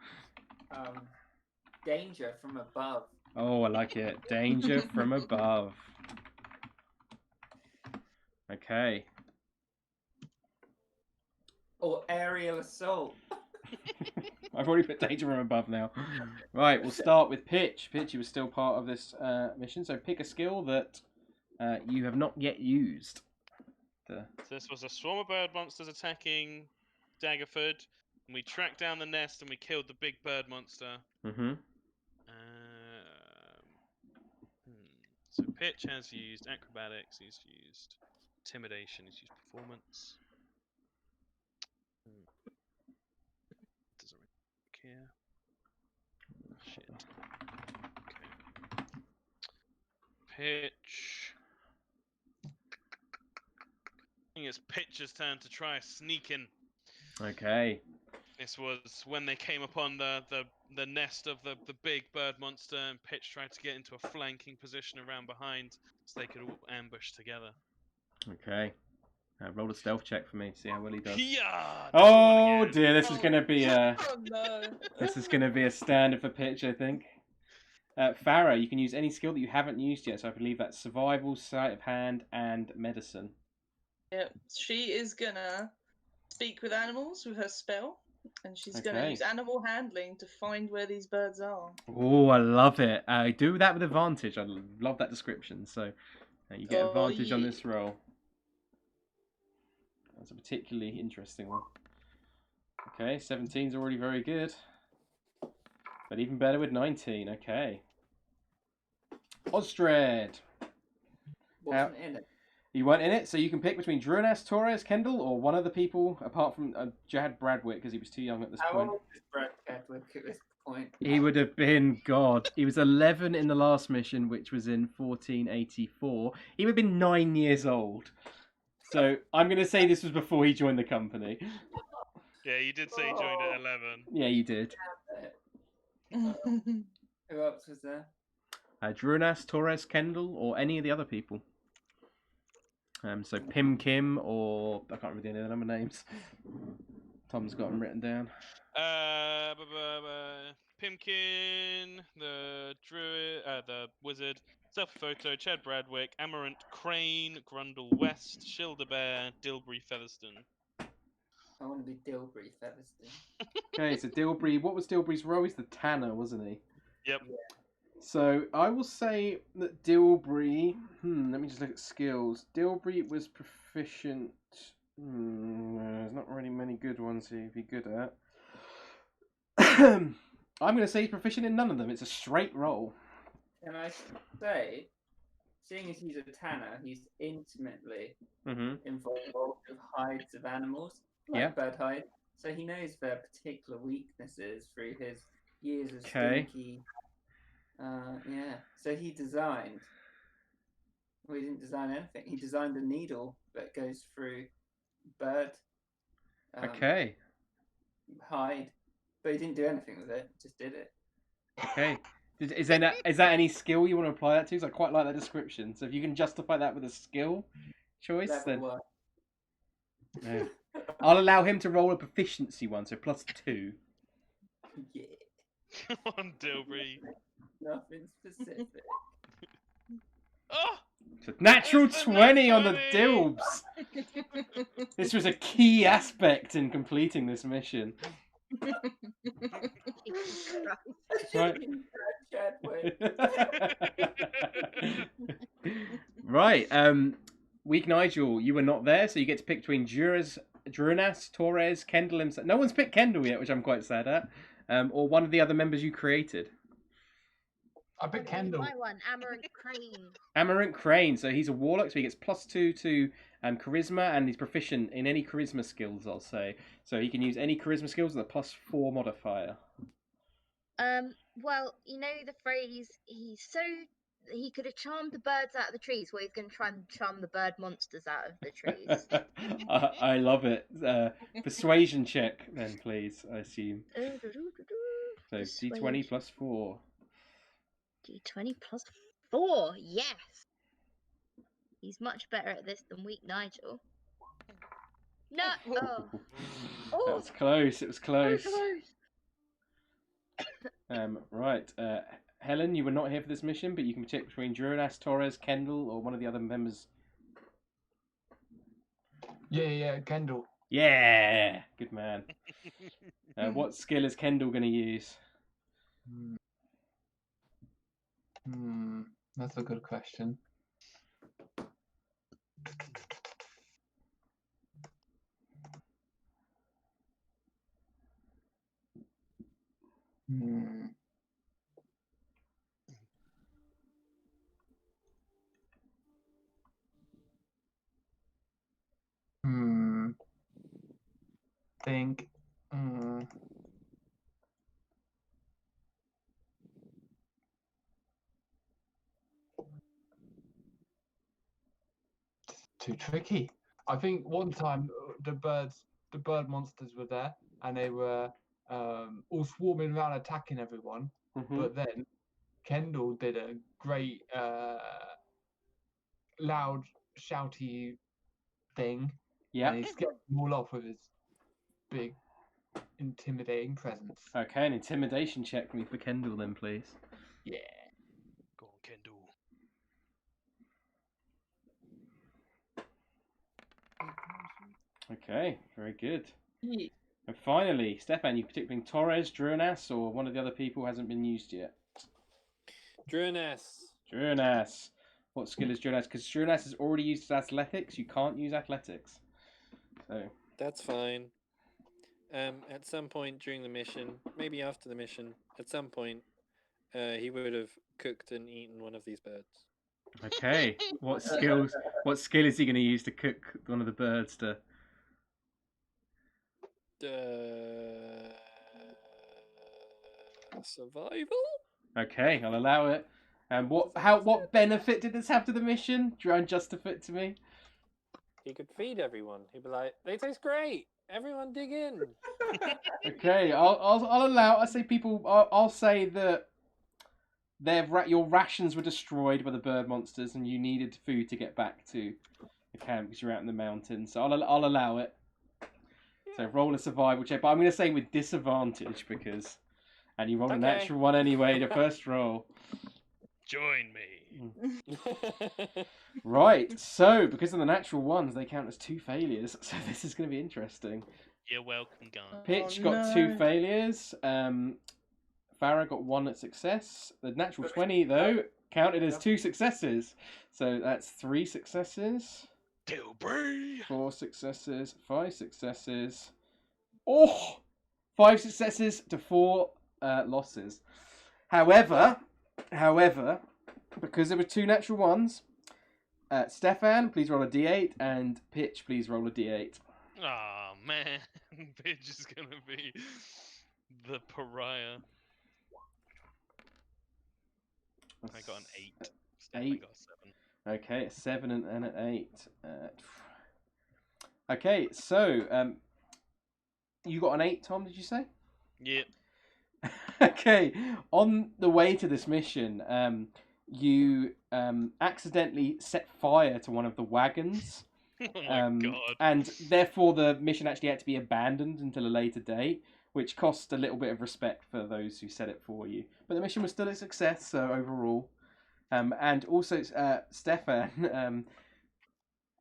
Danger from above. Oh, I like it. Danger from above. Okay. Or aerial assault. I've already put danger from above now. Right, we'll start with Pitch. Pitch, you were still part of this mission, so pick a skill that you have not yet used. So this was a swarm of bird monsters attacking Daggerford, and we tracked down the nest and we killed the big bird monster. Mm-hmm. So Pitch has used acrobatics, he's used intimidation, he's used performance. Doesn't really care. Shit. Okay. Pitch. I think it's Pitch's turn to try sneaking. Okay. This was when they came upon the nest of the big bird monster, and Pitch tried to get into a flanking position around behind so they could all ambush together. Okay. Roll a stealth check for me. See how well he does. Yeah. Oh dear, this is going to be a Oh no. this is going to be a standard for Pitch, I think. Farrah, you can use any skill that you haven't used yet. So I believe that's survival, sleight of hand, and medicine. Yep. She is gonna speak with animals with her spell, and she's gonna Okay. use animal handling to find where these birds are. Oh, I love it. I do that with advantage. I love that description. So you get Oh, advantage on yeah. this roll. That's a particularly interesting one. Okay, 17's already very good. But even better with 19. Okay. Osdred. Wasn't in it. You weren't in it, so you can pick between Drunas, Torres, Kendall, or one of the people, apart from Jad Bradwick, because he was too young at this How point. old is Brad Edward at this point? He would have been, God, he was 11 in the last mission, which was in 1484. He would have been 9 years old. So I'm going to say this was before he joined the company. Yeah, you did say you joined at 11. Yeah, you did. Who else was there? Drunas, Torres, Kendall, or any of the other people. So Pim Kim, or I can't remember any of the number names. Tom's got them written down. Pimkin, the druid, the wizard, Self-Photo, Chad Bradwick, Amaranth, Crane, Grundle West, Shilderbear, Dilbury Featherstone. I want to be Dilbury Featherstone. Okay, so Dilbury, what was Dilbury's role? He's the tanner, wasn't he? Yep. So I will say that Dilbury. Let me just look at skills. Dilbury was proficient. There's not really many good ones he'd be good at. I'm going to say he's proficient in none of them. It's a straight roll. Can I say, seeing as he's a tanner, he's intimately involved with hides of animals, like bird hide. So he knows their particular weaknesses through his years of stinky. So he designed. Well, he didn't design anything. He designed a needle that goes through bird. Hide, but he didn't do anything with it. Just did it. Okay. Is that any skill you want to apply that to? Because I quite like that description. So if you can justify that with a skill choice, then no. I'll allow him to roll a proficiency one, so +2. Yeah. Come on, Dilbury. Nothing specific. Oh! So natural 20 on the Dilbs. This was a key aspect in completing this mission. Right. Right. Weak Nigel, you were not there, so you get to pick between Drunas, Torres, Kendall himself. No one's picked Kendall yet, which I'm quite sad at. Or one of the other members you created. I picked Kendall. My one, Amaranth Crane. Amaranth Crane, so he's a warlock, so he gets +2 to charisma, and he's proficient in any charisma skills, I'll say. So he can use any charisma skills with a +4 modifier. Well, you know the phrase, he could have charmed the birds out of the trees. Well, he's going to try and charm the bird monsters out of the trees. I love it. Persuasion check, then, please, I assume. So D20 +4. D20 +4, yes. He's much better at this than weak Nigel. No, That was close. It was close. Right. Helen, you were not here for this mission, but you can pick between Drunas, Torres, Kendall, or one of the other members. Yeah, Kendall. Yeah, good man. What skill is Kendall going to use? That's a good question. Think. Too tricky. I think one time the bird monsters were there, and they were all swarming around attacking everyone. But then Kendall did a great loud shouty thing, and he scared them all off with his big intimidating presence. Okay, an intimidation check for me for Kendall then, please. Yeah. Go on, Kendall. Okay, very good. Yeah. And finally, Stefan, you particularly Torres, Drunas, or one of the other people who hasn't been used yet? Drunas. What skill is Drunas? Because Drunas has already used athletics. You can't use athletics. So that's fine. At some point during the mission, maybe after the mission, at some point, he would have cooked and eaten one of these birds. Okay. What skill is he going to use to cook one of the birds to? Survival? Okay, I'll allow it. And what benefit did this have to the mission? Try and justify it to me. He could feed everyone. He'd be like, "They taste great. Everyone dig in." Okay, I'll allow. I'll say that your rations were destroyed by the bird monsters, and you needed food to get back to the camp because you're out in the mountains. So I'll allow it. So roll a survival check, but I'm going to say with disadvantage and you rolled a natural one anyway. The first roll. Join me. Right. So because of the natural ones, they count as 2 failures. So this is going to be interesting. You're welcome, guys. Pitch got 2 failures. Farrah got 1 success. The natural 20 though counted as 2 successes. So that's 3 successes. Dilbury. 4 successes, 5 successes. 5 successes to 4 losses. However, because there were 2 natural ones, Stefan, please roll a d8, and Pitch, please roll a d8. Oh man, Bitch is gonna be the pariah. I got an 8. Stefan 8. got a 7. Okay, a 7 and an 8. Okay, so you got an 8, Tom, did you say? Yep. Okay, on the way to this mission, you accidentally set fire to one of the wagons. Oh my god. And therefore the mission actually had to be abandoned until a later date, which cost a little bit of respect for those who set it for you. But the mission was still a success, so overall. And also, Stefan,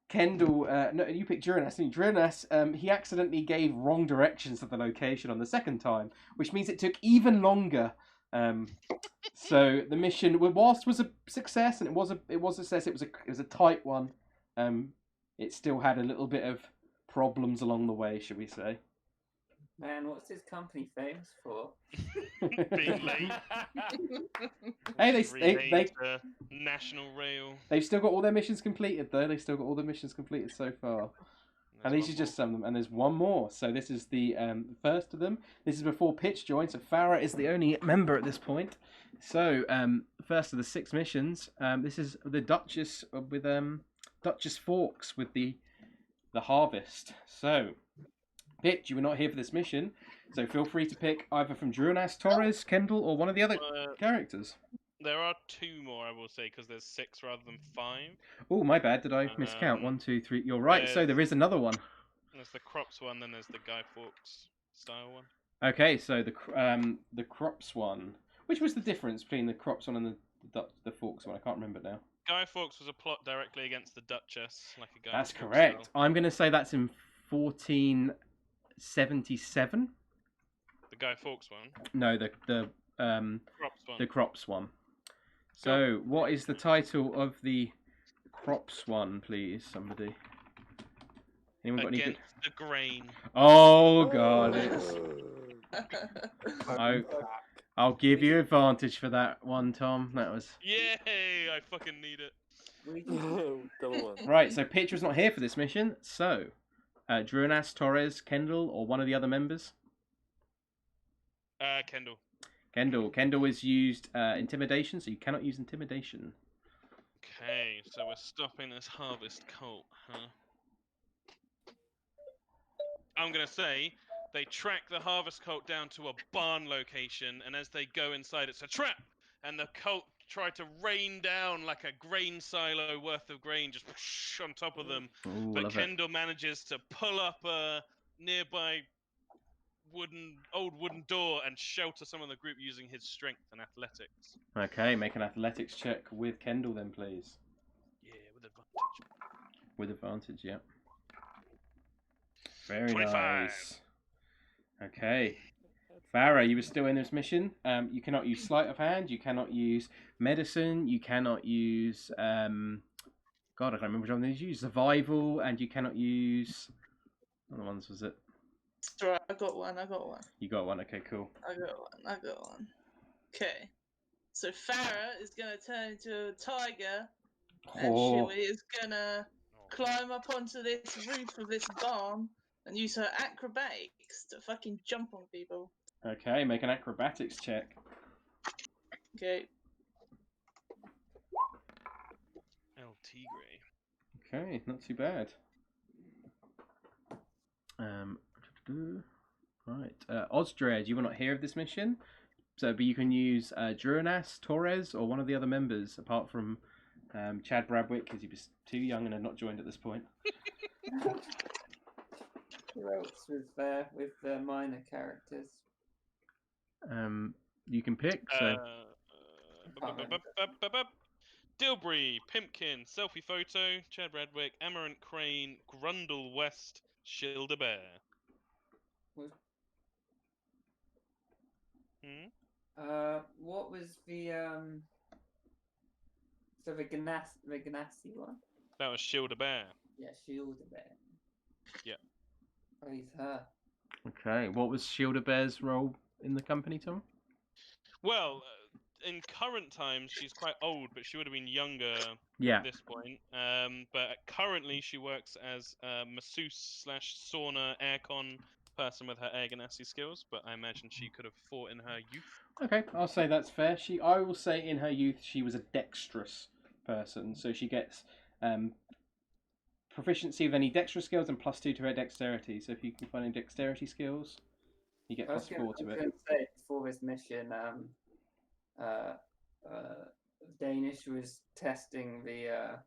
Kendall, no, you picked Durinas, didn't you? Durinas, he accidentally gave wrong directions to the location on the second time, which means it took even longer. So the mission, whilst was a success, and it was a success, it was a tight one. It still had a little bit of problems along the way, shall we say? Man, what's this company famous for? Being late. Hey, they Renamed to National Rail. they've still got all their missions completed though. They've still got all the missions completed so far. And these are just some of them, and there's one more. So this is the first of them. This is before Pitch joined, so Farrah is the only member at this point. So first of the 6 missions. This is the Duchess with Duchess Forks with the harvest. So Pitch, you were not here for this mission, so feel free to pick either from Drunas, Torres, Kendall, or one of the other characters. There are 2 more, I will say, because there's 6 rather than 5. Oh, my bad. Did I miscount? 1, 2, 3. You're right. So there is another one. There's the Crops one, then there's the Guy Fawkes style one. Okay, so the Crops one. Which was the difference between the Crops one and the Fawkes one? I can't remember now. Guy Fawkes was a plot directly against the Duchess, like a Guy That's Fawkes correct. style. I'm going to say that's in 1477. The Guy Fawkes one. No, the Crops one. The Crops one. So, what is the title of the Crops one, please? Somebody. Anyone got any Against good? the Grain. Oh God! It's... I'm I'll give you advantage for that one, Tom. That was Yay! I fucking need it. Double one. right. So Pitch was not here for this mission. So, Drunas, Torres, Kendall, or one of the other members. Kendall. Kendall is used intimidation, so you cannot use intimidation. Okay, so we're stopping this harvest cult, huh? I'm gonna say they track the harvest cult down to a barn location, and as they go inside, it's a trap, and the cult try to rain down like a grain silo worth of grain just whoosh, on top of them. Ooh, But love Kendall manages to pull up a nearby old wooden door and shelter some of the group using his strength and athletics. it. Okay, make an athletics check with Kendall then, please. Yeah, with advantage. With advantage, yeah. Very 25. nice. Okay. Farrah, you were still in this mission. You cannot use sleight of hand. You cannot use medicine. You cannot use... God, I can't remember which one these use. Survival, and you cannot use... What other ones was it? Right, I got one. You got one. Okay, cool. I got one. Okay. So Farrah is gonna turn into a tiger, and Oh, she is gonna climb up onto this roof of this barn and use her acrobatics to fucking jump on people. okay, make an acrobatics check. Okay. El Tigre. Okay, not too bad. Right, Osdred, you were not here of this mission, so but you can use Drunas, Torres, or one of the other members, apart from Chad Bradwick, because he was too young and had not joined at this point. Who else was there with the minor characters? You can pick. So Dilbury, Pimpkin, Selfie Photo, Chad Bradwick, Amaranth Crane, Grundle West, Shielder Bear. What was the so the Ganassi one? That was Shielder Bear. Yeah, Shield Bear. Yeah. Praise her. okay, what was Shielder Bear's role in the company, Tom? Well, in current times she's quite old, but she would have been younger Yeah. at this point. But currently she works as a masseuse / sauna aircon person with her air ganassi skills. But I imagine she could have fought in her youth. Okay, I'll say that's fair. I will say in her youth she was a dexterous person, so she gets proficiency with any dexterous skills and +2 to her dexterity. So if you can find any dexterity skills, you get I was +4 going to to it. say before this mission, Danish was testing the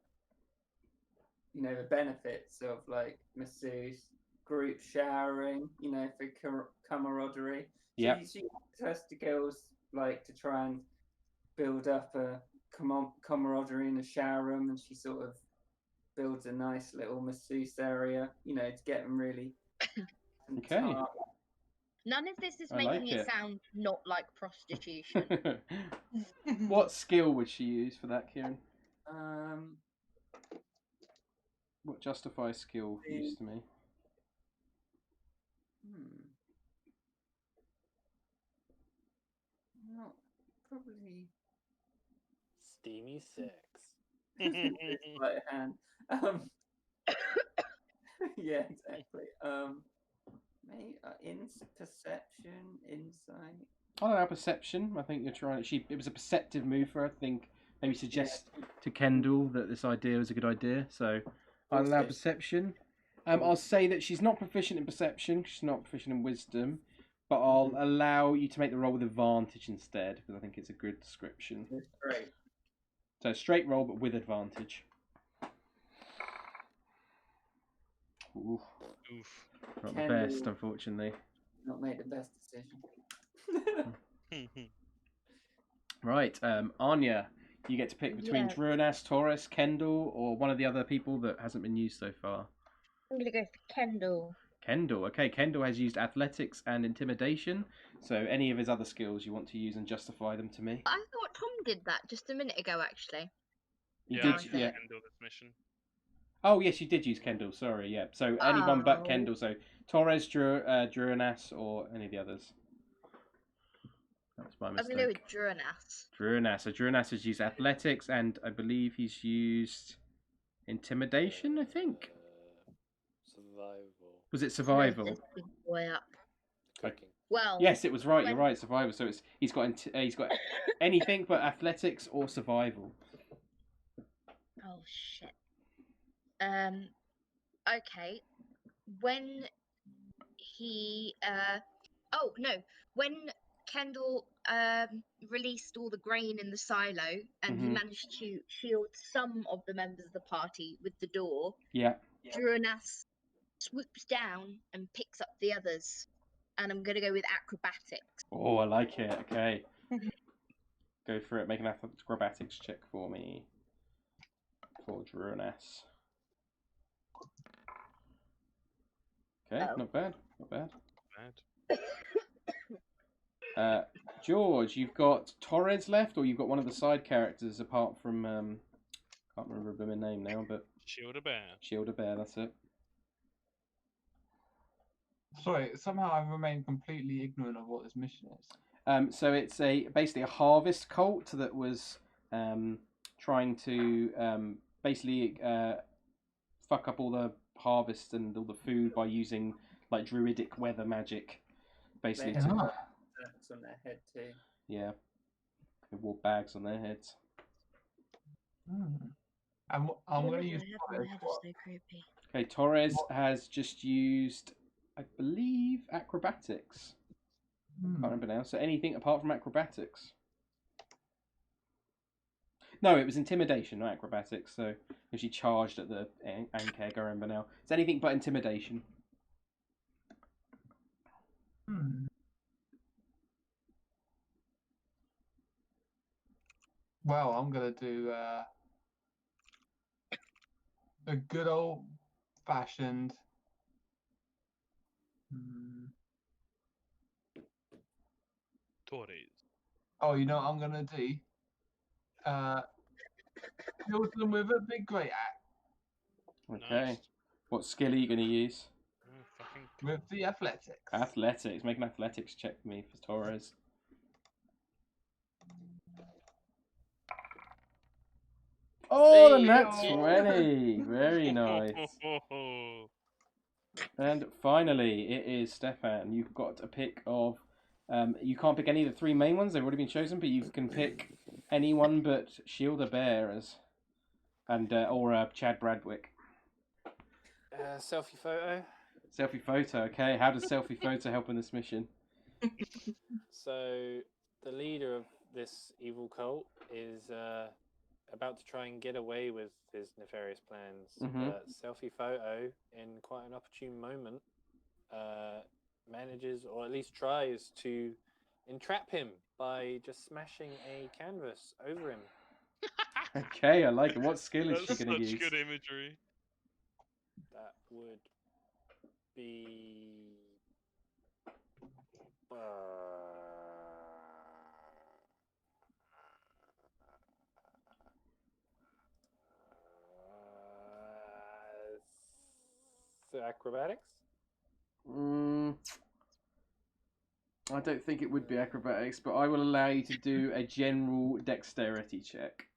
the benefits of like masseuse, group showering, for camaraderie. Yeah. She tests the girls like to try and build up a camaraderie in the shower room, and she sort of builds a nice little masseuse area, to get them really. Okay. None of this is I making like it it. sound not like prostitution. What skill would she use for that, Kieran? What justify skill use to me? Not probably Steamy sex. right hand. Yeah, exactly. Maybe in perception, insight. I don't know, perception. I think you're trying. It was a perceptive move for her. I think maybe suggest to Kendall that this idea was a good idea. So I'll allow perception. I'll say that she's not proficient in perception. She's not proficient in wisdom, but I'll allow you to make the roll with advantage instead because I think it's a good description. That's great. So straight roll, but with advantage. Oof. Oof. Not the best, unfortunately. Not made the best decision. Right, Anja, you get to pick between Druinas, Taurus, Kendall, or one of the other people that hasn't been used so far. I'm going to go for Kendall. Kendall, okay. Kendall has used athletics and intimidation, so any of his other skills you want to use and justify them to me. I thought Tom did that just a minute ago, actually. You Yeah, did, I used yeah. Kendall this mission. Oh, yes, you did use Kendall, sorry, yeah. So anyone but Kendall, so Torres, Druinas, or any of the others. That was my mistake. I'm going to go with Druinas. Druinas. So Druinas has used athletics, and I believe he's used intimidation, I think. Survival. Was it survival? This big boy up. Cooking. Well, Yes, it was right. You're right. Survival. So he's got anything but athletics or survival. Oh shit. Okay. When he when Kendall released all the grain in the silo and he managed to shield some of the members of the party with the door. Yeah. Druinas swoops down and picks up the others, and I'm gonna go with acrobatics. Oh, I like it. Okay. Go for it. Make an acrobatics check for me. For Druinas. Okay, not bad. Not bad. George, you've got Torres left, or you've got one of the side characters apart from can't remember her name now, but Shield a Bear. Shield a Bear, that's it. Sorry, somehow I've remained completely ignorant of what this mission is. So it's basically a harvest cult that was trying to basically fuck up all the harvest and all the food by using like druidic weather magic, basically. They have bags on their head too. Yeah, they wore bags on their heads. I'm going to use. My head is so creepy. Okay, Torres has just used, I believe, acrobatics. Can't remember now. So anything apart from acrobatics? No, it was intimidation, not acrobatics. So if she charged at the Ankeg, I remember now. It's anything but intimidation. Well, I'm going to do a good old-fashioned. Torres. Oh, you know what I'm going to do? Kill them with a big great axe. Okay. Nice. What skill are you going to use? With the athletics. Athletics. Make an athletics check for me for Torres. Oh, the Hey, nat oh. 20. Very nice. And finally, it is Stefan. You've got a pick of. You can't pick any of the three main ones. They've already been chosen, but you can pick anyone but Shielder Bearers and or Chad Bradwick. Selfie photo. Selfie photo. Okay, how does selfie photo help in this mission? So the leader of this evil cult is about to try and get away with his nefarious plans. Mhm. But selfie photo, in quite an opportune moment, manages, or at least tries, to entrap him by just smashing a canvas over him. Okay, I like it. What skill is That's she going to such use? good imagery. That would be. Acrobatics? I don't think it would be acrobatics, but I will allow you to do a general dexterity check.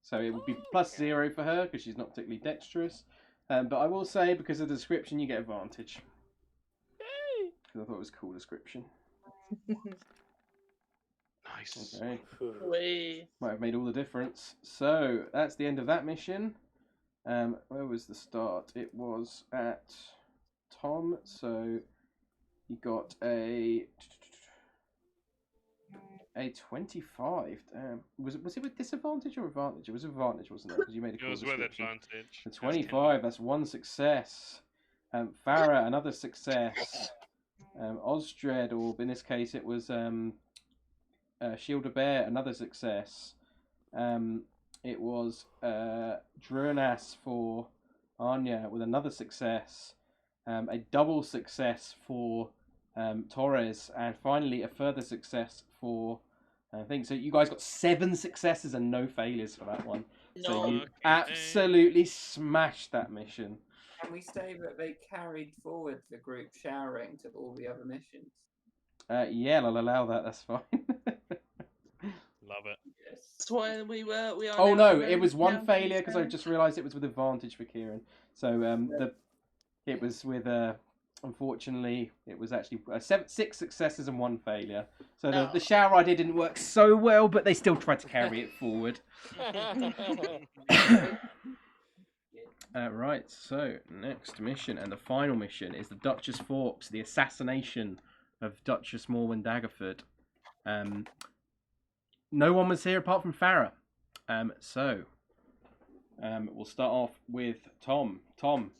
So it would be +0 for her because she's not particularly dexterous. But I will say, because of the description, you get advantage. Because I thought it was a cool description. Nice. Okay. Wait. Might have made all the difference. So that's the end of that mission. Where was the start? It was at Tom. So you got a 25. Was it with disadvantage or advantage? It was advantage, wasn't it? Because you made a cool Yours with description. advantage. The 25. That's one success. Farrah, another success. Osdred, or in this case it was Shielder Bear, another success. It was Drunas for Anja with another success. A double success for Torres, and finally a further success for I think so. You guys got 7 successes and no failures for that one. So you absolutely smashed that mission. Can we say that they carried forward the group showering to all the other missions? Yeah, I'll allow that. That's fine. Love it. Yes. That's why we are. Oh now no, known it was one now failure as, because I just realised it was with advantage for Kieran. So it was with unfortunately it was actually 6 successes and 1 failure. So the shower I didn't work so well, but they still tried to carry it forward. Right, so next mission and the final mission is the Duchess Forks, the assassination of Duchess Morwen Daggerford. No one was here apart from Farrah. So we'll start off with Tom. Tom,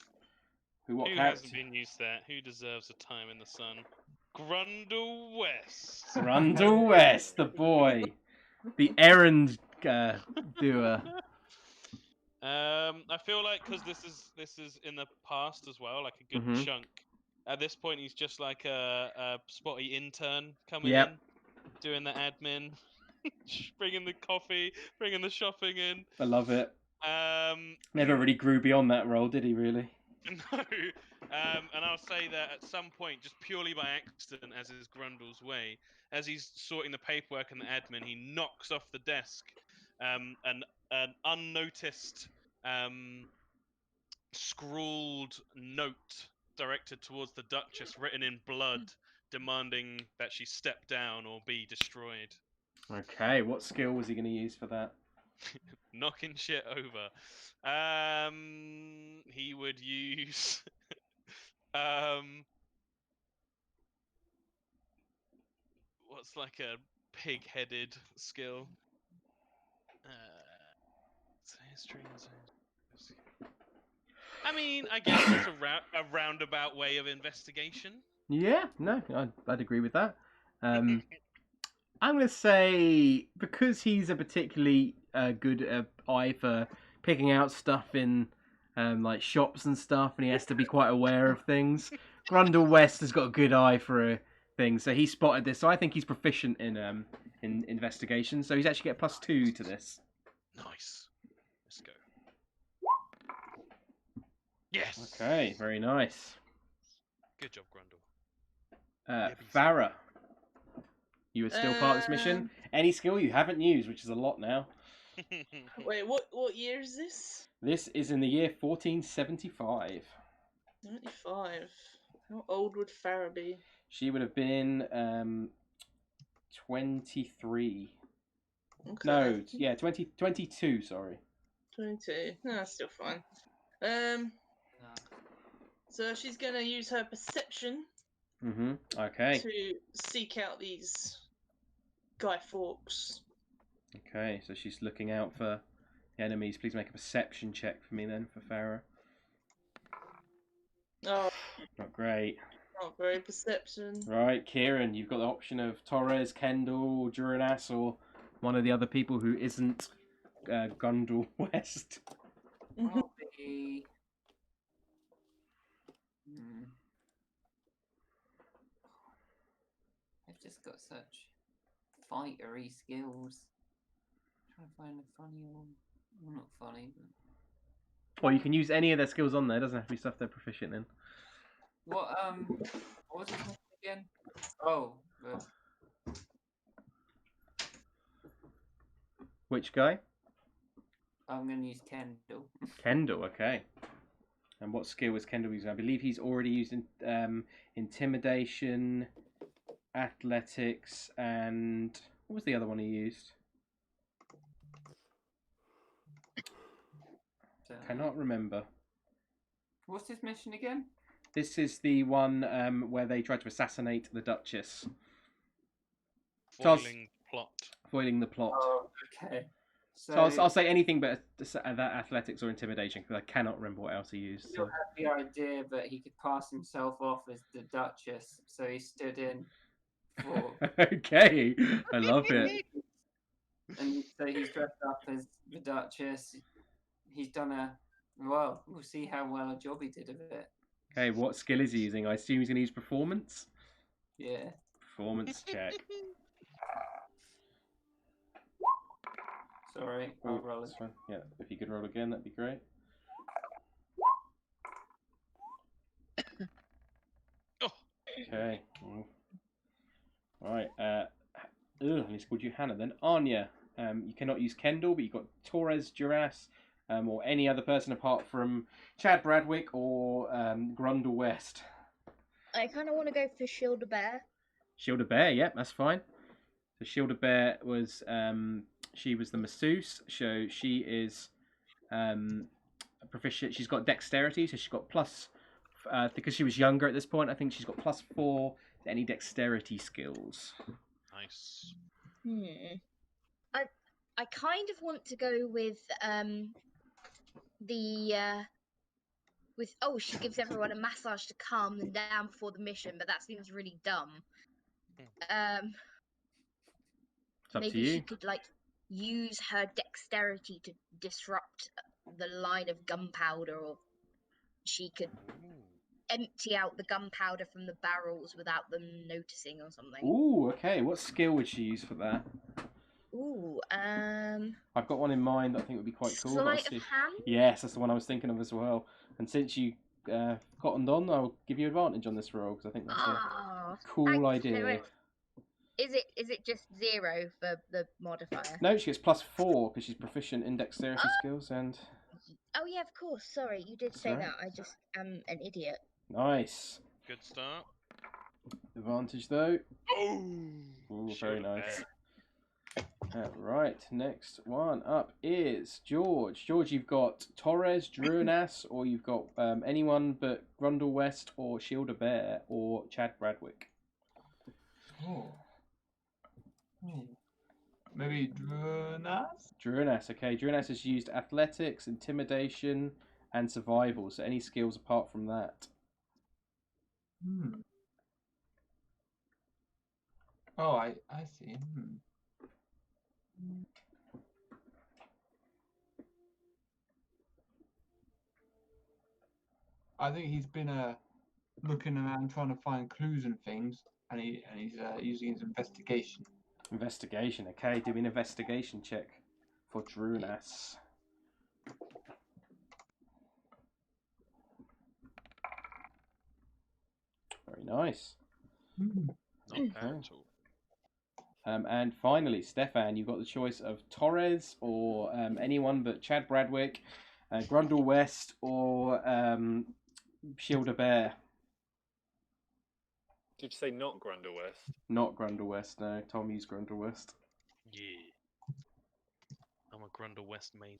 Who hasn't been used to that? Who deserves a time in the sun? Grundle West. Grundle West, the boy, the errand doer. I feel like because this is in the past as well, like a good chunk. At this point, he's just like a spotty intern coming in, doing the admin, bringing the coffee, bringing the shopping in. I love it. Never really grew beyond that role, did he? Really? No. And I'll say that at some point, just purely by accident, as is Grundle's way, as he's sorting the paperwork and the admin, he knocks off the desk an unnoticed scrawled note directed towards the Duchess, written in blood, demanding that she step down or be destroyed. Okay, what skill was he going to use for that? Knocking shit over. He would use what's like a pig-headed skill? I mean, I guess it's a roundabout way of investigation. Yeah, no, I'd agree with that. I'm going to say, because he's a particularly good eye for picking out stuff in like shops and stuff, and he has to be quite aware of things, Grundle West has got a good eye for things, so he spotted this. So I think he's proficient in investigation, so he's actually get +2 to this. Nice. Let's go. Yes. Okay, very nice. Good job, Grundle. Farrah, you are still part of this mission. Any skill you haven't used, which is a lot now. Wait, what year is this? This is in the year 1475. 95. How old would Farrah be? She would have been 23. Okay. No, yeah, 22, sorry. 22. No, that's still fine. No. So she's going to use her perception Mm-hmm. Okay. to seek out these Guy Fawkes. Okay, so she's looking out for the enemies. Please make a perception check for me then, for Farrah. Oh, Not great. not very perception. Right, Kieran, you've got the option of Torres, Kendall, Duranas, or one of the other people who isn't Gundle West. I'll be. I've just got such fightery skills. I'm trying to find a funny one. Well, not funny, but. Or you can use any of their skills on there. It doesn't have to be stuff they're proficient in. What was his name again? Oh, Which guy? I'm going to use Kendall. Kendall, okay. And what skill was Kendall using? I believe he's already used intimidation, athletics, and what was the other one he used? So, Cannot remember. what's his mission again? This is the one where they tried to assassinate the Duchess. Foiling plot. Foiling the plot. Oh, okay. So I'll say anything but that athletics or intimidation, because I cannot remember what else he used. Still So. had the idea that he could pass himself off as the Duchess, so he stood in for. Okay, I love it. And so he's dressed up as the Duchess. He's done well, we'll see how well a job he did of it. Okay, what skill is he using? I assume he's going to use performance? Yeah. Performance check. Sorry, I'll roll it. That's fine. Yeah, if you could roll again, that'd be great. Oh. Okay. Alright, he's called you Hannah then. Anja, you cannot use Kendall, but you've got Torres, Duras, or any other person apart from Chad Bradwick or Grundle West. I kind of want to go for Shield a Bear. Shield a Bear, yep, that's fine. So Shield a Bear was she was the masseuse, so she is proficient. She's got dexterity, so she's got plus because she was younger at this point. I think she's got +4 to any dexterity skills. Nice. I kind of want to go with she gives everyone a massage to calm them down before the mission, but that seems really dumb. It's up Maybe to you. she could use her dexterity to disrupt the line of gunpowder, or she could empty out the gunpowder from the barrels without them noticing or something. Ooh, okay. What skill would she use for that? Ooh, I've got one in mind that I think would be quite cool. but I'll sleight of see. hand? Yes, that's the one I was thinking of as well. And since you cottoned on, I'll give you advantage on this roll because I think that's a cool idea. Is it just 0 for the modifier? No, she gets +4 because she's proficient in dexterity skills and. Oh yeah, of course. Sorry, you did That's say all right. that. I just am an idiot. Nice. Good start. Advantage though. Oh. Ooh, very nice. Right, next one up is George. George, you've got Torres, Druanas, or you've got anyone but Grundle West or Shield a Bear or Chad Bradwick. Oh. Maybe Druanas? Druanas, okay. Druanas has used athletics, intimidation, and survival. So any skills apart from that. Oh, I see. I think he's been looking around trying to find clues and things, and he's using his investigation. Investigation, okay. Do an investigation check for Druanas. Very nice. Not bad at all. And finally, Stefan, you've got the choice of Torres or anyone but Chad Bradwick, Grundle West, or Shielder Bear. Did you say not Grundle West? Not Grundle West, no. Tom used Grundle West. Yeah. I'm a Grundle West main.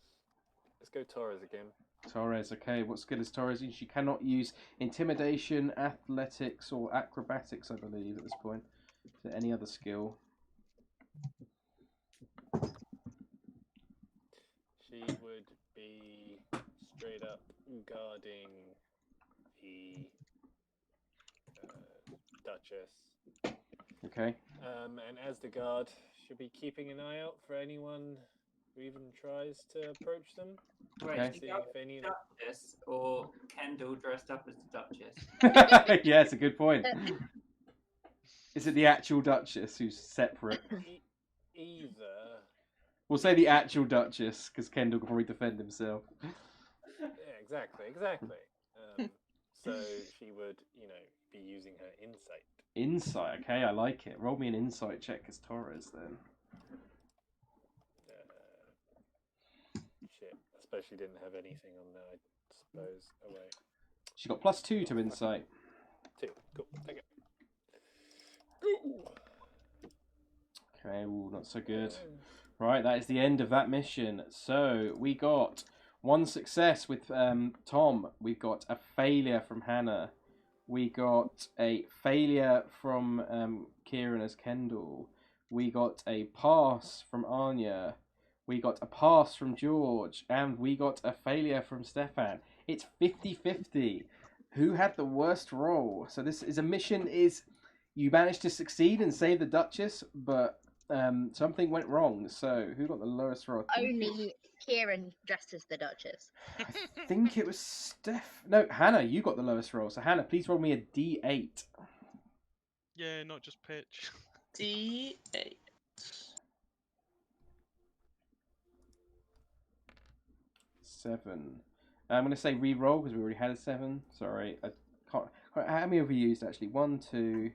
Let's go Torres again. Torres, okay. What skill is Torres? She cannot use intimidation, athletics, or acrobatics, I believe, at this point. Is there any other skill? She would be straight up guarding the Duchess. Okay. And as the guard, she'll be keeping an eye out for anyone who even tries to approach them. Wait, Okay. she See got if any the Duchess or Kendall dressed up as the Duchess? Yeah, it's a good point. Is it the actual Duchess who's separate? Either. We'll say the actual Duchess, because Kendall can probably defend himself. Yeah, exactly. So she would, be using her insight. Insight, okay, I like it. Roll me an insight check as Torres, then. Shit. I suppose she didn't have anything on there, I suppose. Oh, wait. She got +2 to insight. 2. Cool. Thank you. Okay, ooh, not so good. Right, that is the end of that mission. So, we got one success with Tom. We've got a failure from Hannah. We got a failure from Kieran as Kendall. We got a pass from Anja. We got a pass from George. And we got a failure from Stefan. It's 50-50. Who had the worst roll? So this is a mission is you managed to succeed and save the Duchess, but something went wrong. So who got the lowest roll? Only Kieran dressed as the Duchess. I think it was No, Hannah, you got the lowest roll. So Hannah, please roll me a D8. Yeah, not just pitch. D8. 7. I'm going to say re-roll because we already had a 7. Sorry, I can't. How many have we used actually? 1, 2,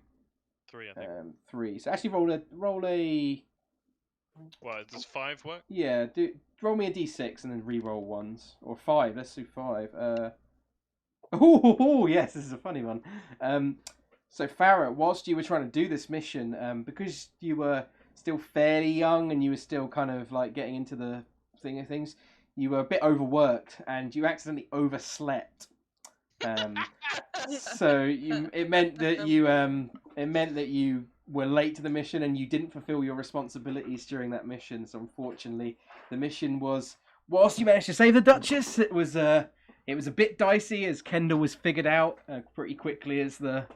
3, I think. 3. So actually roll a. Well, does 5 work? Yeah, roll me a D6 and then re-roll ones or 5. Let's do 5. Oh yes, this is a funny one. So Farrah, whilst you were trying to do this mission, because you were still fairly young and you were still kind of like getting into the thing of things, you were a bit overworked and you accidentally overslept. So it meant that you were late to the mission and you didn't fulfill your responsibilities during that mission. So unfortunately, the mission was, whilst you managed to save the Duchess, it was a bit dicey as Kendall was figured out pretty quickly as the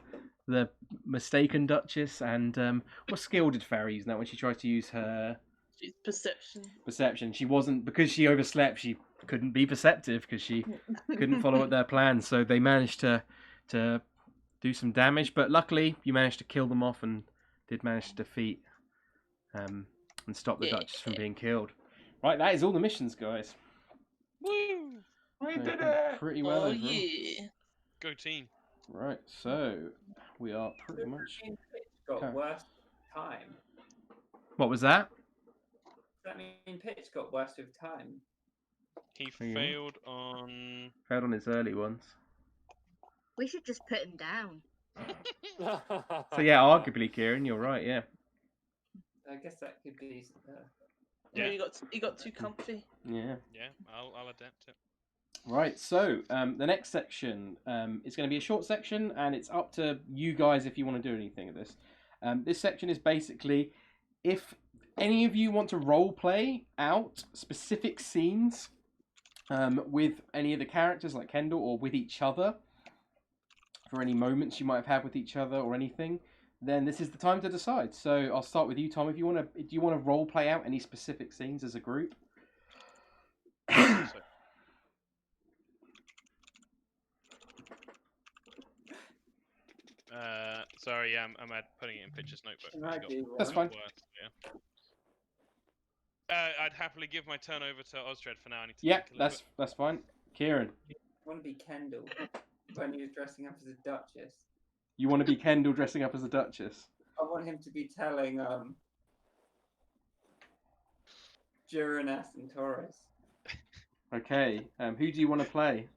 mistaken Duchess. And what skill did Farrah use now when she tried to use her? She's perception. Perception. She wasn't, because she overslept. She couldn't be perceptive because she couldn't follow their plans. So they managed to do some damage, but luckily you managed to kill them off and did manage to defeat and stop the Duchess from being killed. Right, that is all the missions, guys. Woo! We did it! Pretty well. Oh overall. yeah. Go team. Right, so we are pretty much. Got Okay. worse time. What was that? Does that mean Pitch got worse with time? He Yeah. failed on. Failed on his early ones. We should just put him down. So yeah, arguably, Kieran, you're right. Yeah. I guess that could be. Yeah, Yeah. you got too comfy. Yeah. Yeah, I'll adapt it. Right, so the next section is going to be a short section, and it's up to you guys if you want to do anything of this. This section is basically if any of you want to role play out specific scenes with any of the characters, like Kendall, or with each other, for any moments you might have had with each other or anything, then this is the time to decide. So I'll start with you, Tom. Do you want to role play out any specific scenes as a group? Sorry, yeah, I'm putting it in Pitch's notebook. Can I It's got- do That's one? fine. Yeah. I'd happily give my turn over to Osdred for now. I need to Yeah, think a little bit. that's fine. Kieran, I want to be Kendall when he was dressing up as a Duchess. you want to be Kendall dressing up as a Duchess? I want him to be telling Juranas and Torres. Okay. Who do you want to play?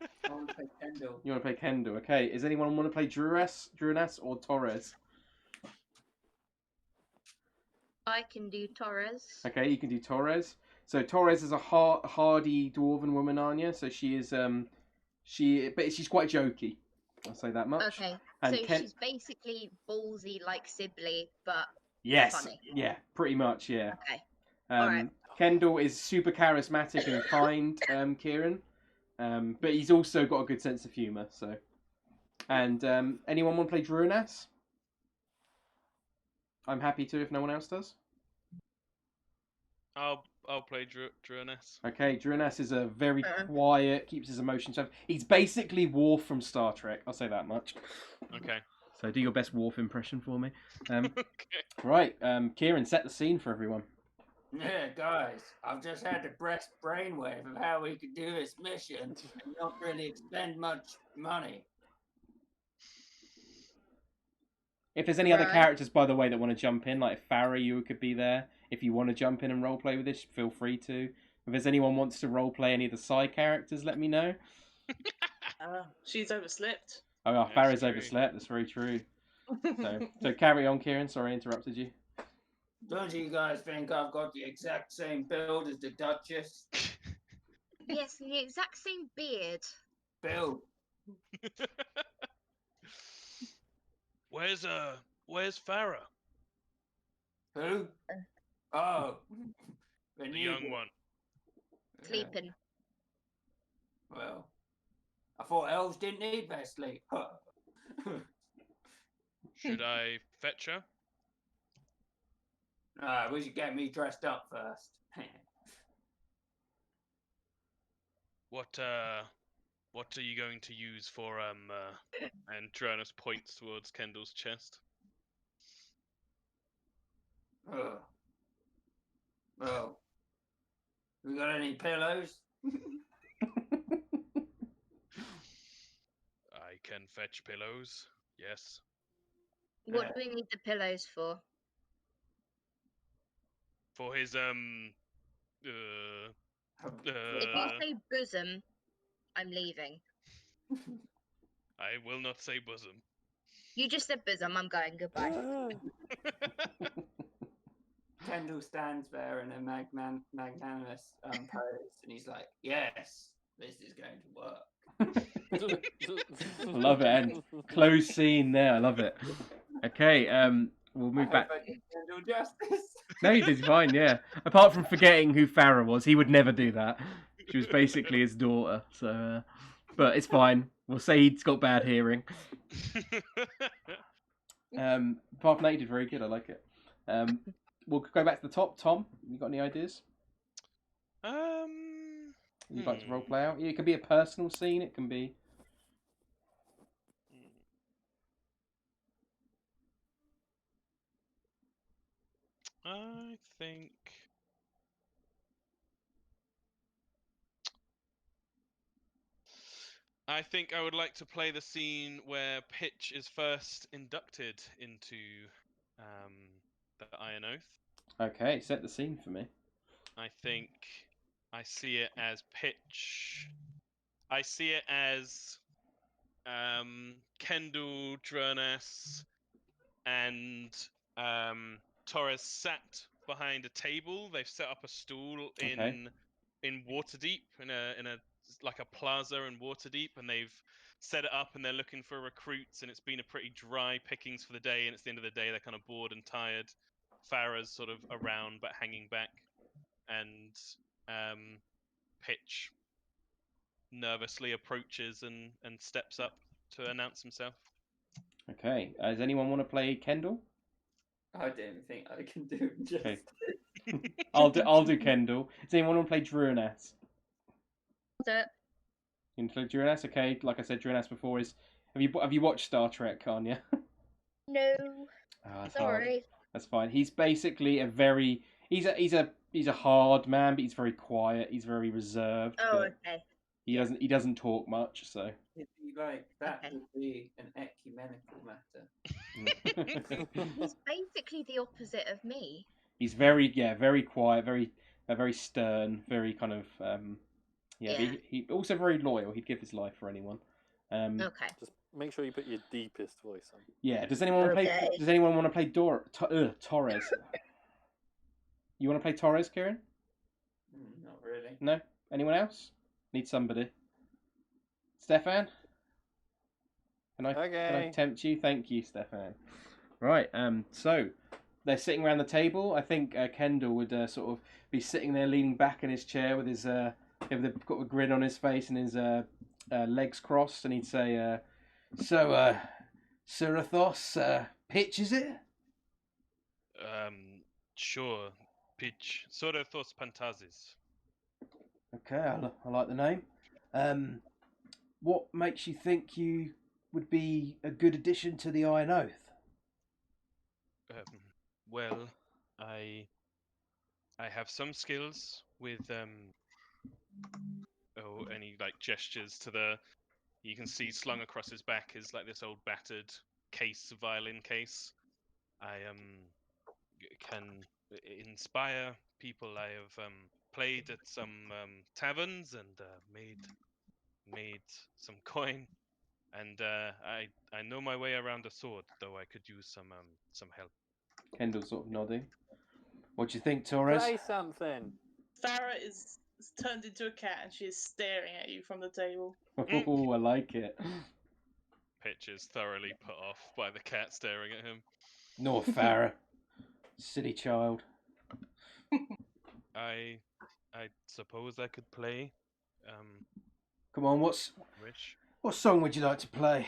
I want to play Kendall. You want to play Kendall? Okay. Is anyone want to play Drunas or Torres? I can do Torres. Okay, you can do Torres. So Torres is a hardy dwarven woman, Anja. So she is but she's quite jokey. I'll say that much. Okay, And so she's basically ballsy like Sibley, but yes, funny. yeah, pretty much, yeah. Okay. Alright. Kendall is super charismatic and kind, Kieran, but he's also got a good sense of humour. So, and anyone want to play Drunas? I'm happy to if no one else does. I'll play Drunas. Okay, Drunas is a very quiet, keeps his emotions up. He's basically Worf from Star Trek. I'll say that much. Okay. So do your best Worf impression for me. Okay. Right, Kieran, set the scene for everyone. Yeah, guys, I've just had to breast brainwave of how we could do this mission and not really expend much money. If there's any other Right. characters, by the way, that want to jump in, like Farrah, you could be there. If you want to jump in and roleplay with this, feel free to. If there's anyone wants to roleplay any of the side characters, let me know. She's overslept. Oh, That's Farrah's true. overslept. That's very true. So carry on, Kieran. Sorry I interrupted you. Don't you guys think I've got the exact same build as the Duchess? Yes, the exact same beard. Build. Where's Farrah? Who? Oh, the The new young one. Yeah, Sleeping. well, I thought elves didn't need their sleep. Should I fetch her? We should get me dressed up first. What are you going to use for and Drunas points towards Kendall's chest. Well, we got any pillows? I can fetch pillows. Yes. What do we need the pillows for? For his If you say bosom, I'm leaving. I will not say bosom. You just said bosom, I'm going, goodbye. Kendall stands there in a magnanimous pose, and he's like, "Yes, this is going to work." Love it. And close scene there. I love it. Okay, we'll move back. I did Kendall justice. No, he did fine, yeah. Apart from forgetting who Farrah was, he would never do that. She was basically his daughter, so... but it's fine. We'll say he's got bad hearing. Apart from that, he did very good. I like it. We'll go back to the top. Tom, you got any ideas? You'd like to roleplay out? Yeah, it could be a personal scene. It can be... I think I would like to play the scene where Pitch is first inducted into the Iron Oath. Okay, set the scene for me. I think I see it as Pitch. I see it as Kendall, Drunas, and Torres sat behind a table. They've set up a stool in Waterdeep, in a like a plaza in Waterdeep, and they've set it up and they're looking for recruits, and it's been a pretty dry pickings for the day, and it's the end of the day. They're kind of bored and tired. Farrah's sort of around but hanging back, and Pitch nervously approaches and steps up to announce himself. Okay, does anyone want to play Kendall? I don't think I can do justice. Okay. I'll do Kendall. Does anyone want to play Drunas? So, You can play Drunas? Okay, like I said, Drunas before is... Have you watched Star Trek, Anja? no, That's hard. sorry. That's fine. He's basically a very... He's a hard man, but he's very quiet. He's very reserved. Oh, but okay. he doesn't talk much, so... It'd be like that Okay. would be an ecumenical matter. He's basically the opposite of me. He's very quiet, very very stern, very kind of yeah. Yeah. But he also very loyal. He'd give his life for anyone. Okay. Just make sure you put your deepest voice on. Yeah. Does anyone want to play? Okay. Does anyone want to play Torres? You want to play Torres, Kieran? Not really. No. Anyone else? Need somebody. Stefan. Can I tempt you? Thank you, Stefan. Right. So they're sitting around the table. I think Kendall would sort of be sitting there, leaning back in his chair with his got a grin on his face and his legs crossed, and he'd say, "So, Surethos, pitch is it?" Sure. Pitch. Surethos Pantazis. Okay, I like the name. What makes you think you would be a good addition to the Iron Oath? Well, I have some skills with any like gestures to the. You can see slung across his back is like this old battered case, violin case. I can inspire people. I have played at some taverns and made some coin, and I know my way around a sword, though I could use some help. Kendall's sort of nodding. What do you think, Torres? Play something. Farrah is turned into a cat and she is staring at you from the table. Oh, I like it. Pitch is thoroughly put off by the cat staring at him. No, Farrah. Silly child. I suppose I could play. Come on, what song would you like to play?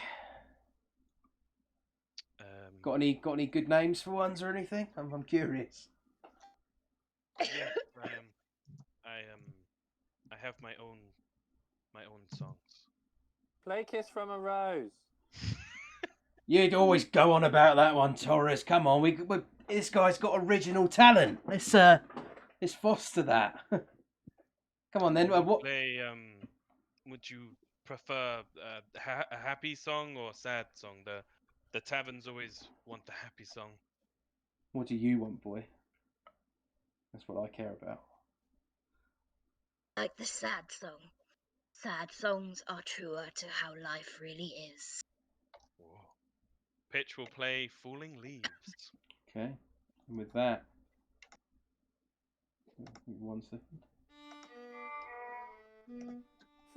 Got any good names for ones or anything? I'm curious. Yeah, I have my own songs. Play Kiss from a Rose. You'd always go on about that one, Torres. Come on, we this guy's got original talent. Let's foster that. Come on then. What? Play. Would you prefer a happy song or a sad song? The taverns always want the happy song. What do you want, boy? That's what I care about. Like the sad song. Sad songs are truer to how life really is. Whoa. Pitch will play Falling Leaves. Okay. And with that, 1 second.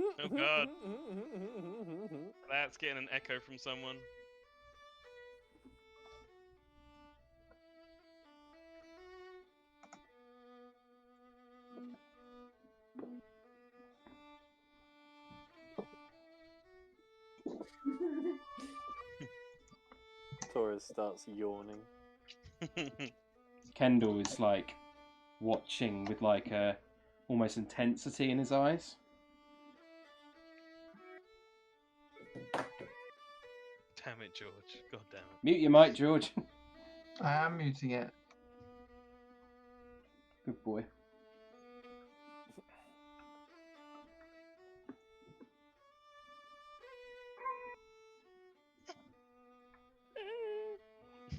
Oh god. That's getting an echo from someone. Torres starts yawning. Kendall is like watching with like a almost intensity in his eyes. Damn it, George. God damn it. Mute your mic, George. I am muting it. Good boy.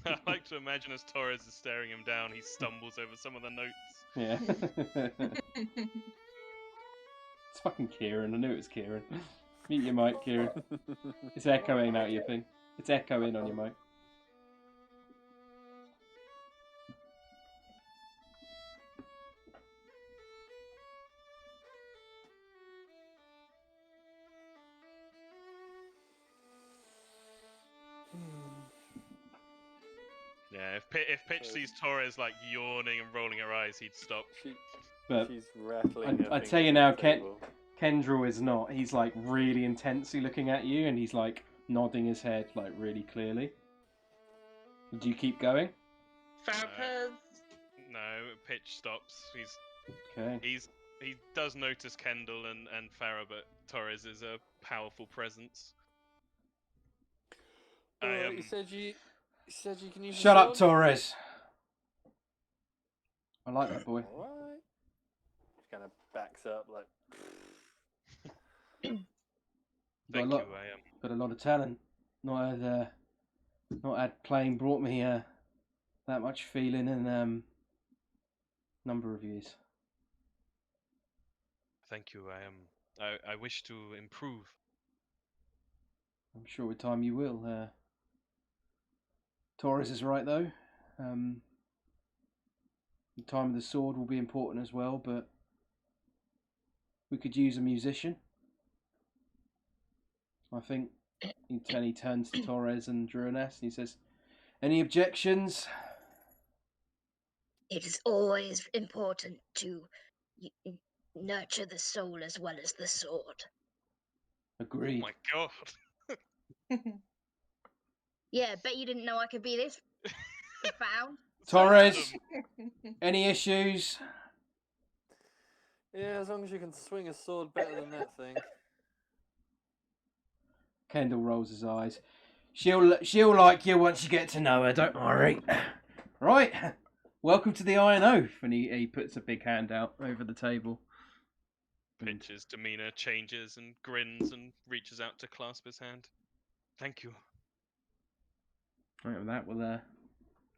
I like to imagine as Torres is staring him down, he stumbles over some of the notes. Yeah. It's fucking Kieran. I knew it was Kieran. Mute your mic, Kieran. It's echoing out your thing. It's echoing on your mic. Yeah, if Pitch sees Torres like yawning and rolling her eyes, he'd stop. But She's rattling. I tell you now, Kendall is not. He's like really intensely looking at you, and he's like nodding his head like really clearly. Do you keep going? Farrah No, Pitch stops. Okay. He does notice Kendall and Farrah, but Torres is a powerful presence. You said you can use. Shut up, Torres. I like that boy. Alright. Just kind of backs up like. Thank you. I am. Got a lot of talent. Not had playing brought me that much feeling in number of years. Thank you. I wish to improve. I'm sure with time you will. Torres is right though. The time of the sword will be important as well, but we could use a musician. I think he turns to Torres and Druanes and he says, "Any objections?" It is always important to nurture the soul as well as the sword. Agreed. Oh my god. Yeah, bet you didn't know I could be this profound. Torres, any issues? Yeah, as long as you can swing a sword better than that thing. Kendall rolls his eyes. She'll like you once you get to know her, don't worry. Right, welcome to the Iron Oath. And he puts a big hand out over the table. Pitch's demeanor changes and grins and reaches out to clasp his hand. Thank you. Right, with that, we'll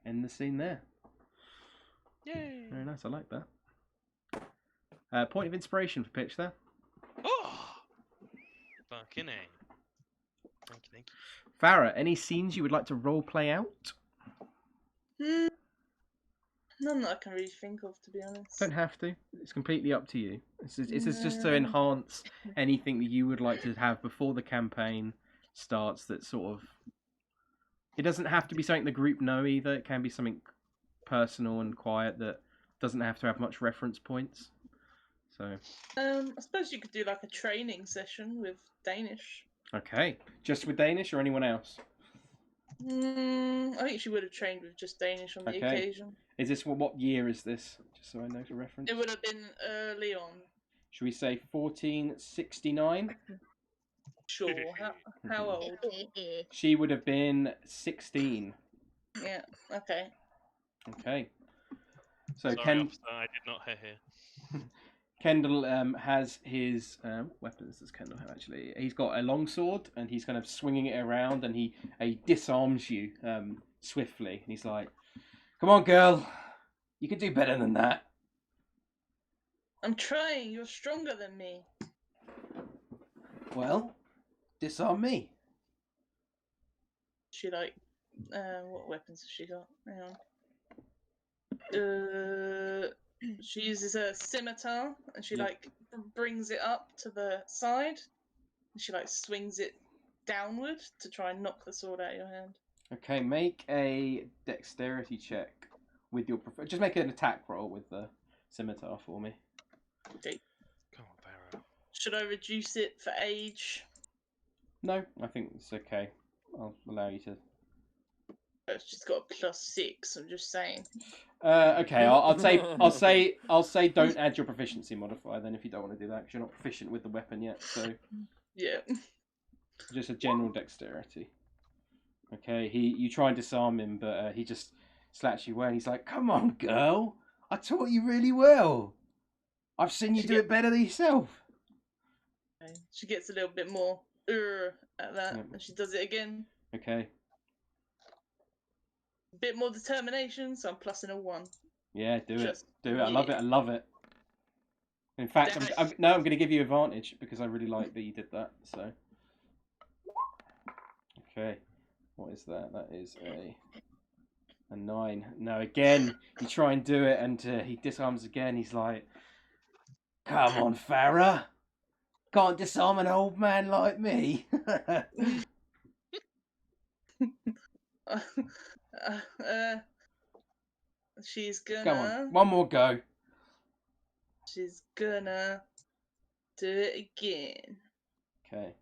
end the scene there. Yay! Very nice, I like that. Point of inspiration for Pitch there. Oh! Fucking A. Thank you. Farrah, any scenes you would like to role play out? None that I can really think of, to be honest. Don't have to. It's completely up to you. It's just to enhance anything that you would like to have before the campaign starts. That sort of. It doesn't have to be something the group know either. It can be something personal and quiet that doesn't have to have much reference points. So. I suppose you could do like a training session with Danish. Okay, just with Danish or anyone else? I think she would have trained with just Danish on the occasion. Is this what year is this? Just so I know for reference. It would have been early on. Should we say 1469? Sure. How old? She would have been 16. Yeah. Okay. Okay. So Sorry, officer, I did not hear here. Kendall has his weapons. Does Kendall have actually? He's got a long sword and he's kind of swinging it around and he disarms you swiftly. And he's like, "Come on, girl, you can do better than that." I'm trying. You're stronger than me. Well, disarm me. She like, what weapons has she got? Hang on. She uses a scimitar and she like brings it up to the side and she like swings it downward to try and knock the sword out of your hand. Okay, make a dexterity check with your just make an attack roll with the scimitar for me. Okay. Come on, Farrah. Should I reduce it for age? No, I think it's okay. I'll allow you to. She's got a +6. I'm just saying. Okay, I'll say don't add your proficiency modifier then if you don't want to do that because you're not proficient with the weapon yet. So yeah, just a general dexterity. Okay, you try and disarm him, but he just slaps you away. And he's like, "Come on, girl, I taught you really well. I've seen you do it better than yourself." Okay. She gets a little bit more at that, and she does it again. Okay. A bit more determination, so I'm plussing a 1. Yeah, do it. Yeah. I love it. In fact, I'm going to give you advantage because I really like that you did that. So, okay, what is that? That is a 9. Now again, you try and do it, and he disarms again. He's like, "Come on, Farrah, can't disarm an old man like me." She's gonna. Come on, one more go. She's gonna do it again. Okay.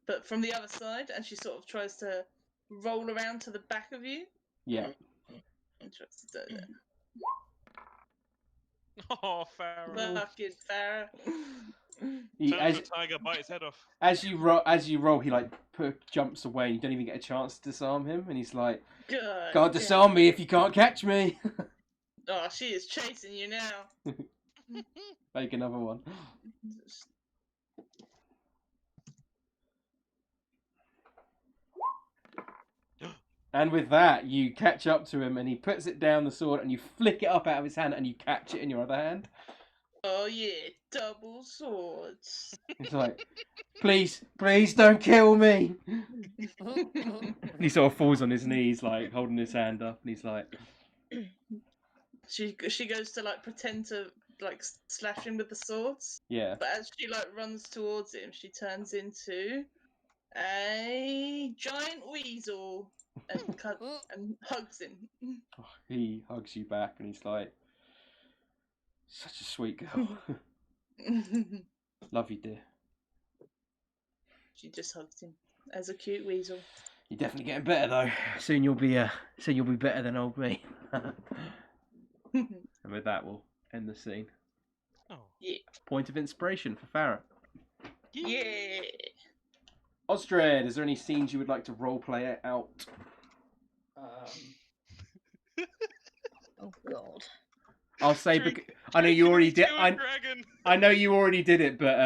But from the other side, and she sort of tries to roll around to the back of you. Yeah. And tries to do that. Oh, Farrah. Fucking Farrah. Turns the tiger, bite his head off. As you roll, he like jumps away. You don't even get a chance to disarm him, and he's like, God, "Can't disarm me if you can't catch me." Oh, she is chasing you now. Make another one. And with that, you catch up to him, and he puts it down the sword, and you flick it up out of his hand, and you catch it in your other hand. Oh yeah, double swords. He's like, please don't kill me. He sort of falls on his knees, like holding his hand up, and he's like, She goes to like pretend to like slash him with the swords, yeah. but as she like runs towards him, she turns into a giant weasel and hugs him. He hugs you back, and he's like, such a sweet girl. Love you, dear. She just hugged him as a cute weasel. You're definitely getting better though. Soon you'll be better than old me. And with that, we'll end the scene. Oh. Yeah. Point of inspiration for Farrah. Yeah. Osdred, is there any scenes you would like to roleplay out? Oh God. I'll say I know you already did. I know you already did it, but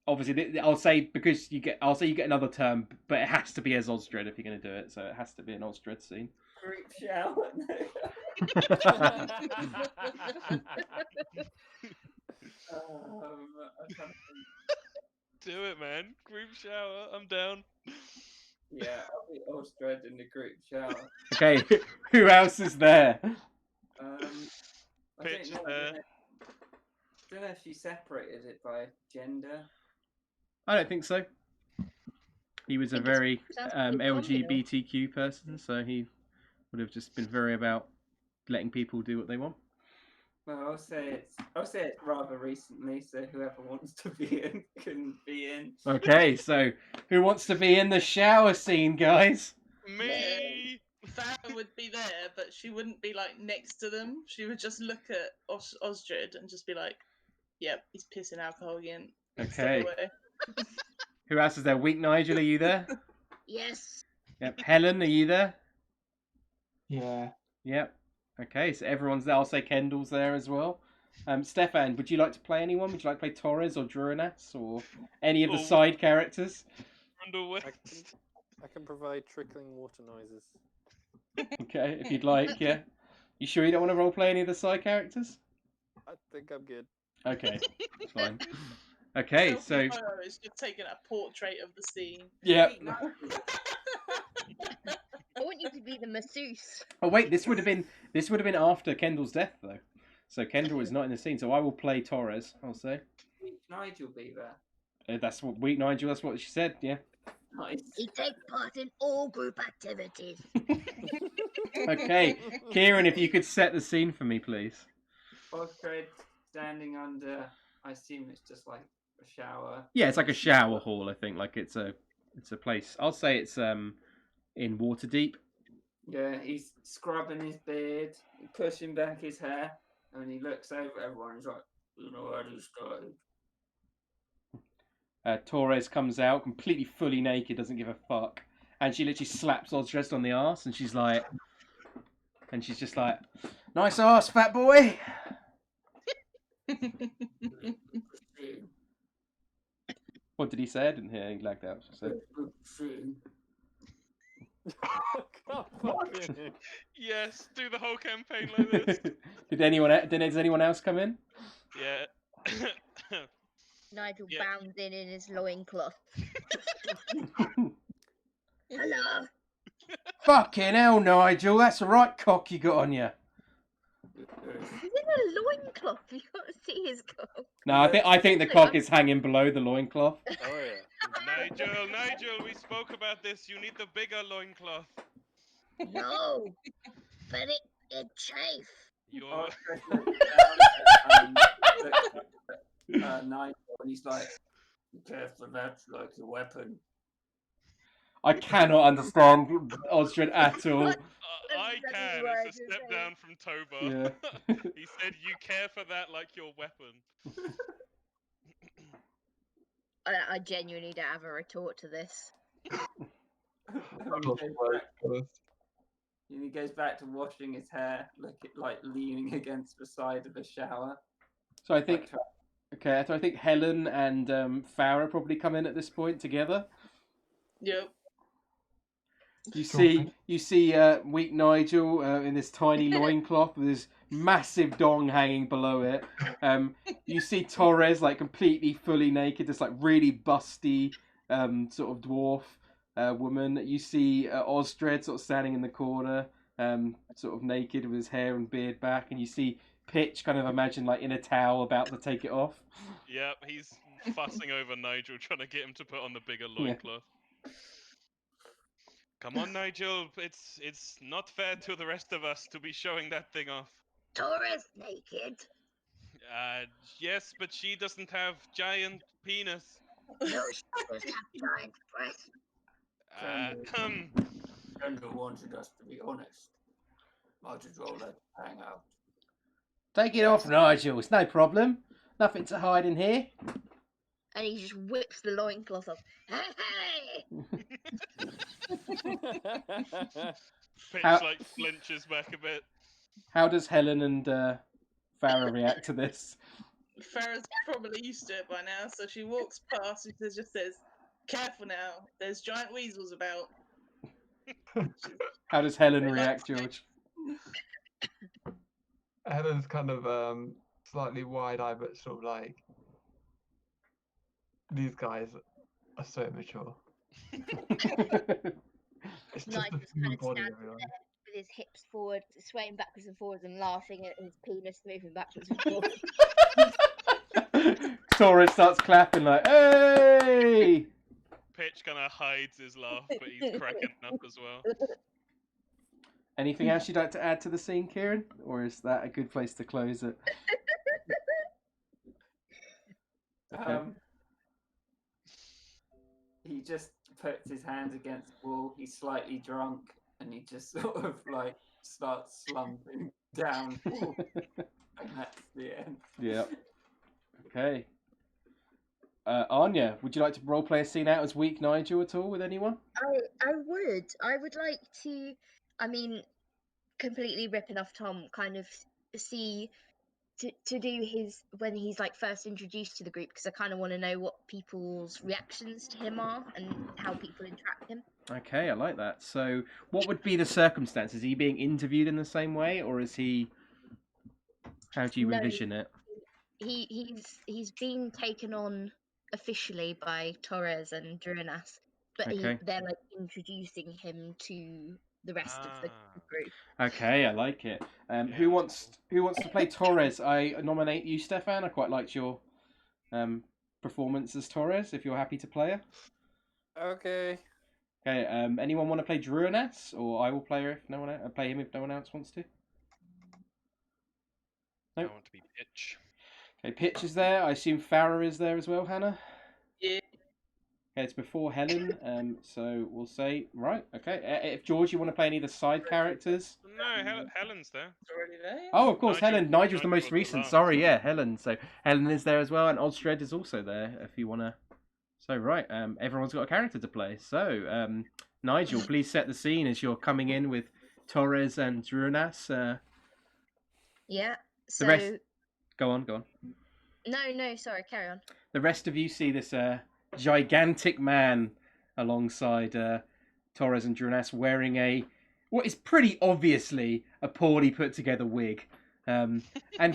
obviously I'll say you get another term, but it has to be as Osdred if you're going to do it. So it has to be an Osdred scene. Group shower. Do it, man. Group shower. I'm down. Yeah, I'll be Osdred in the group shower. Okay, who else is there? I Pitch don't know. there. I don't know if she separated it by gender. I don't think so. He was a very sounds pretty communal. LGBTQ person, so he would have just been very about letting people do what they want. Well, I'll say it's rather recently, so whoever wants to be in can be in. Okay, so who wants to be in the shower scene, guys? Me. Farrah would be there, but she wouldn't be like next to them. She would just look at Osdred and just be like, "Yep, he's pissing alcohol again." And step Okay. away. Who else is there? Weak Nigel, are you there? Yes. Yep. Helen, are you there? Yeah. Yep. Okay, so everyone's there. I'll say Kendall's there as well. Stefan, would you like to play anyone? Would you like to play Torres or Druinas or any of the side characters? I can provide trickling water noises. Okay, if you'd like, yeah. You sure you don't want to roleplay any of the side characters? I think I'm good. Okay, it's fine. Okay, so it's just taking a portrait of the scene. yeah. I want you to be the masseuse. Oh wait, this would have been after Kendall's death though. So Kendall is not in the scene. So I will play Torres. I'll say. Nigel be there. That's what Weak Nigel. That's what she said. Yeah. Nice. He takes part in all group activities. Okay, Kieran, if you could set the scene for me, please. Osdred standing under. I assume it's just like a shower. Yeah, it's like a shower hall. I think like it's a place. I'll say it's in Waterdeep. Yeah, he's scrubbing his beard, pushing back his hair, and he looks over at everyone. He's like, "You know how this started." Torres comes out completely fully naked, doesn't give a fuck, and she literally slaps Osdred on the arse, and she's just like, "Nice arse, fat boy." What did he say? I didn't hear. He lagged out. So. Yes, do the whole campaign like this. Does anyone else come in? Yeah. Nigel Yeah. bounds in his loincloth. Hello. Fucking hell, Nigel, that's a right cock you got on you. He's in a loincloth. You can't see his cock. No, I think the cock is hanging below the loincloth. Oh yeah. Nigel, we spoke about this. You need the bigger loincloth. No, but it chafe. You're... Nigel, and he's like, "Be careful, that's like a weapon." I cannot understand Osdred at all. I can. It's a step down from Toba. Yeah. He said, "You care for that like your weapon." I genuinely don't have a retort to this. And he goes back to washing his hair, like leaning against the side of the shower. So I think Helen and Farrah probably come in at this point together. Yep. You see Weak Nigel in this tiny loincloth with his massive dong hanging below it. You see Torres like completely fully naked, this like really busty sort of dwarf woman. You see Osdred sort of standing in the corner, sort of naked with his hair and beard back, and you see Pitch kind of imagine like in a towel about to take it off. Yep, he's fussing over Nigel, trying to get him to put on the bigger loincloth. Come on, Nigel. It's not fair to the rest of us to be showing that thing off. Taurus naked. Yes, but she doesn't have giant penis. No, she doesn't have giant breasts. Kendall wanted us to be honest. Might as well let it hang out. Take it off, Nigel. It's no problem. Nothing to hide in here. And he just whips the loincloth off. Hey! Pitch How- like flinches back a bit. How does Helen and Farrah react to this? Farrah's probably used to it by now, so she walks past and just says, "Careful now, there's giant weasels about." How does Helen react, George? Helen's kind of slightly wide-eyed, but sort of like, these guys are so immature. It's just a Nigel's human kind of body, standing everyone. there with his hips forward, swaying backwards and forwards, and laughing at his penis moving backwards and forwards. Torres starts clapping like, hey! Pitch kind of hides his laugh, but he's cracking up as well. Anything else you'd like to add to the scene, Kieran? Or is that a good place to close it? Okay. He just puts his hands against the wall. He's slightly drunk, and he just sort of like starts slumping down. And that's the end. Yeah. Okay. Anja, would you like to roleplay a scene out as weak Nigel at all with anyone? I would like to, I mean, completely ripping off Tom, kind of see to do his when he's like first introduced to the group, because I kind of want to know what people's reactions to him are and how people interact with him. Okay, I like that. So, what would be the circumstances? Is he being interviewed in the same way, or is he? How do you No. envision it? He's being taken on officially by Torres and Drunas, but Okay. they're like introducing him to the rest of the group. Okay, I like it. Who wants to play Torres? I nominate you, Stefan. I quite liked your performance as Torres. If you're happy to play her. Okay. Okay. Anyone want to play Drunas, or I will play her if no one play him if no one else wants to. I Nope. want to be Pitch. Okay, Pitch is there. I assume Farrah is there as well, Hannah. Yeah. Okay, it's before Helen. So we'll say right. Okay. If George, you want to play any of the side characters? No, Helen's there. It's already there. Oh, of course, Nigel- Helen. Nigel's the Nigel most was the recent. last. Sorry, yeah, Helen. So Helen is there as well, and Osdred is also there. If you want to. So right, everyone's got a character to play. So Nigel, please set the scene as you're coming in with Torres and Drunas. Yeah. So rest- Go on. no, sorry, carry on. The rest of you see this gigantic man alongside Torres and Drunas wearing what is pretty obviously a poorly put together wig, and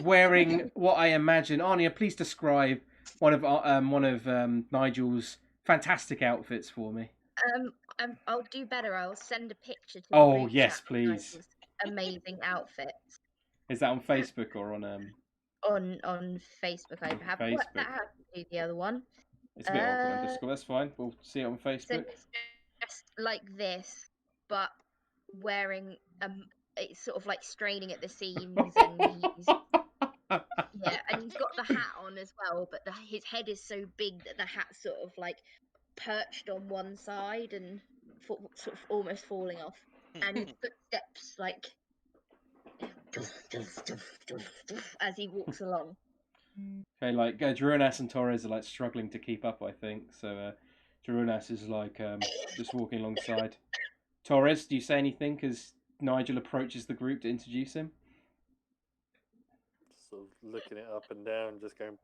wearing what I imagine. Anja, please describe one of Nigel's fantastic outfits for me. I'll do better. I'll send a picture to the Oh, group yes, chat of please. Nigel's amazing outfits Is that on Facebook or on on Facebook. I have Facebook. worked that out to do the other one. It's a bit awkward on Discord. That's fine. We'll see it on So Facebook. it's just like this, but wearing it's sort of like straining at the seams, and he's and he's got the hat on as well, but his head is so big that the hat's sort of like perched on one side and sort of almost falling off, and his footsteps like as he walks along. Okay, like Drunas and Torres are like struggling to keep up, I think. So Drunas is like just walking alongside. Torres, do you say anything as Nigel approaches the group to introduce him? Sort of looking it up and down, just going.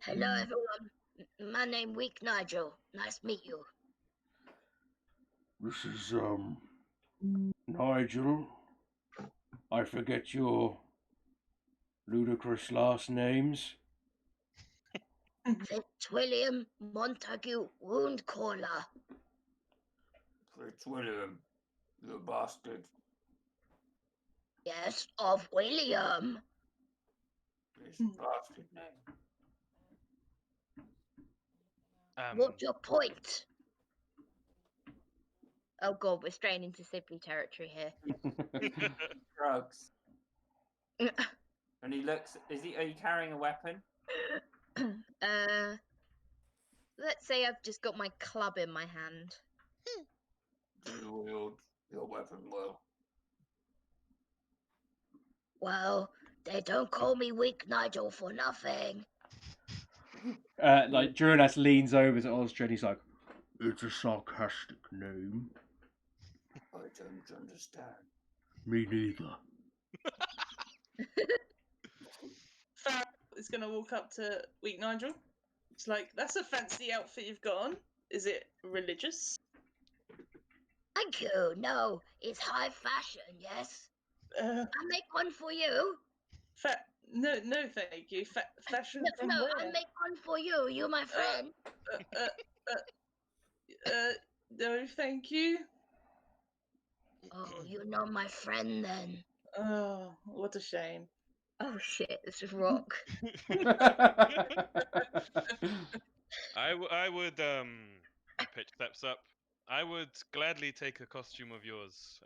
Hello, everyone. My name Weak Nigel. Nice to meet you. This is, Nigel. I forget your ludicrous last names. Fitzwilliam Montague Woundcaller. Fitzwilliam, you bastard. Yes, of William. This bastard name. What's your point? Oh god, we're straying into Sibley territory here. Drugs. And he looks. Are you carrying a weapon? Let's say I've just got my club in my hand. Do you wield your weapon well? Well, they don't call me Weak Nigel for nothing. Like Juronas leans over to Osdred. He's like, It's a sarcastic name. I don't understand. Me neither. Farrah is going to walk up to Weak Nigel. It's like, that's a fancy outfit you've got on. Is it religious? Thank you. No, it's high fashion, yes. I'll make one for you. No, thank you. Fashion from No, where? I'll make one for you. You're my friend. No, thank you. Oh, you're not my friend then. Oh, what a shame. Oh shit, this is rock. I would Pitch steps up. I would gladly take a costume of yours.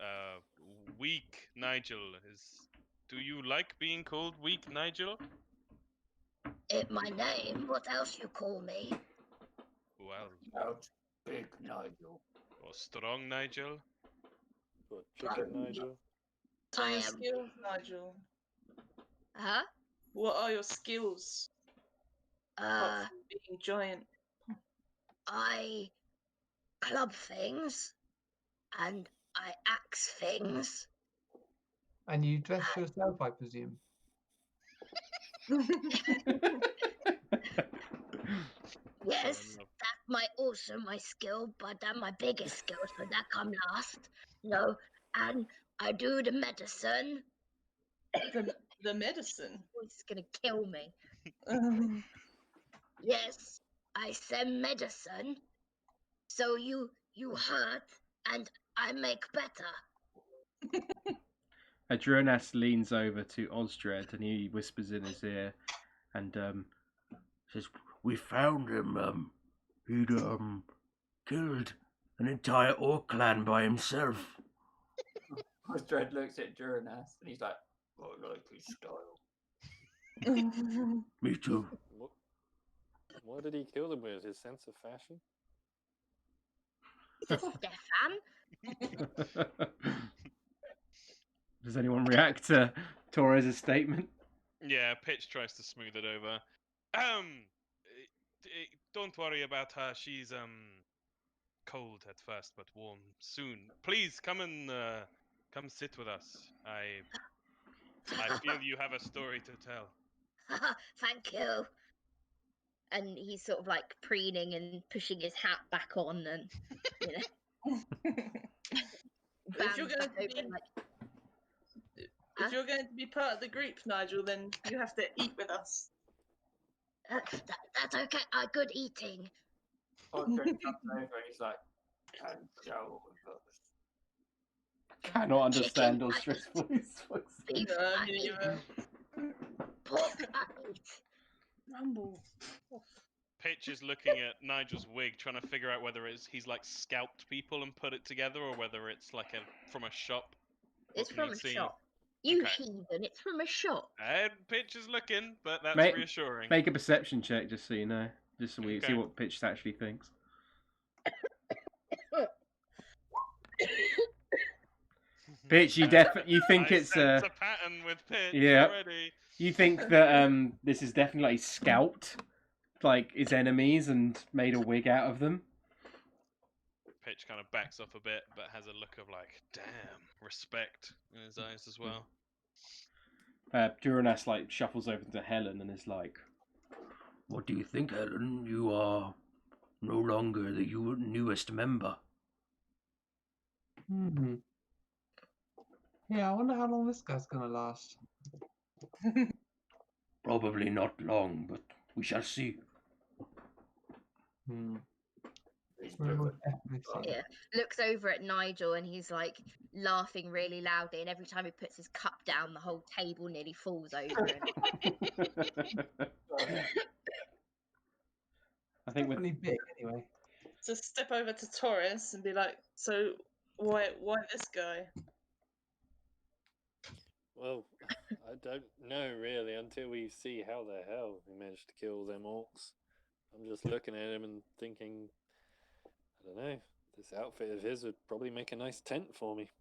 Weak Nigel is. Do you like being called Weak Nigel? It my name. What else you call me? Well, Out, big Nigel. or Strong Nigel? Or Chicken Nigel? What are I your am. skills, Nigel? Huh? What are your skills? Apart from being giant. I club things, and I axe things. And you dress yourself, I presume. Yes, that's my skill, but that's my biggest skill, so that come last. No, and I do the medicine. The medicine. Oh, it's gonna kill me. Um, Yes, I send medicine, so you hurt, and I make better. Juronas leans over to Osdred and he whispers in his ear and Says, we found him, he'd, killed an entire orc clan by himself. Osdred looks at Juronas and he's like, I like his style. Me too. What did he kill them with? His sense of fashion? Stefan? Does anyone react to Torres' statement? Yeah, Pitch tries to smooth it over. Don't worry about her. She's cold at first, but warm soon. Please come and come sit with us. I feel you have a story to tell. Thank you. And he's sort of like preening and pushing his hat back on, and you know. If you're going bands back to be, open, like, if you're going to be part of the group, Nigel, then you have to eat with us. that's okay. Good eating. Osdred comes over and he's like, can show with us. Cannot understand Chicken Osdred's voice. Beef I eat. Pork I eat. Rumble. Pitch is looking at Nigel's wig, trying to figure out whether he's like scalped people and put it together, or whether it's like from a shop. It's can from you a see? shop. You Okay. heathen, it's from a shop. And Pitch is looking, but that's Make- reassuring. Make a perception check just so you know. Just so we Okay. see what Pitch actually thinks. Pitch, you think I it's sense a pattern with Pitch yeah. already. You think that this is definitely scalped like his enemies and made a wig out of them. Pitch kind of backs off a bit, but has a look of like, damn, respect in his eyes as well. Juronas like shuffles over to Helen and is like, What do you think, Helen? You are no longer the newest member. Yeah, I wonder how long this guy's gonna last. Probably not long, but we shall see. We will definitely see. Yeah. Looks over at Nigel and he's like laughing really loudly, and every time he puts his cup down, the whole table nearly falls over him. I think with Pretty big anyway. So step over to Taurus and be like, so why this guy? Well, I don't know really until we see how the hell we managed to kill them orcs. I'm just looking at him and thinking, I don't know, this outfit of his would probably make a nice tent for me.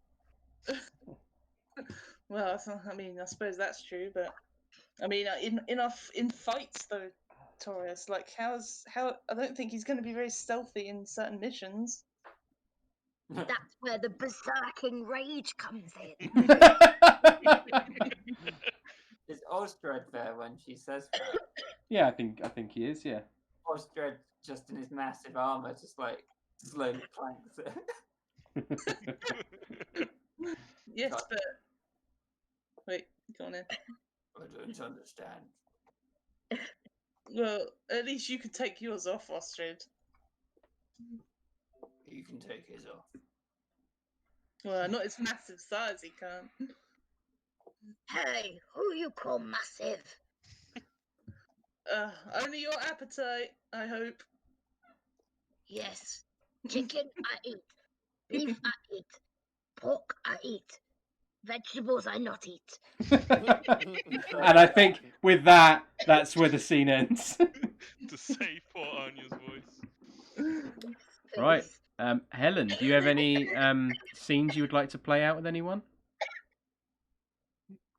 Well, I mean, I suppose that's true, but I mean, in fights though, Taurus, like how I don't think he's going to be very stealthy in certain missions. That's where the berserking rage comes in. Is Osdred there when she says that? Yeah, I think he is. Yeah. Osdred, just in his massive armor, just like slowly planks it. Yes, but wait, go on in. I don't understand. Well, at least you could take yours off, Osdred. You can take his off. Well, not his massive size, he can't. Hey, who you call massive? Only your appetite, I hope. Yes. Chicken I eat. Beef I eat. Pork I eat. Vegetables I not eat. And I think with that, that's where the scene ends. To save poor Anya's voice. Right. Helen, do you have any scenes you would like to play out with anyone?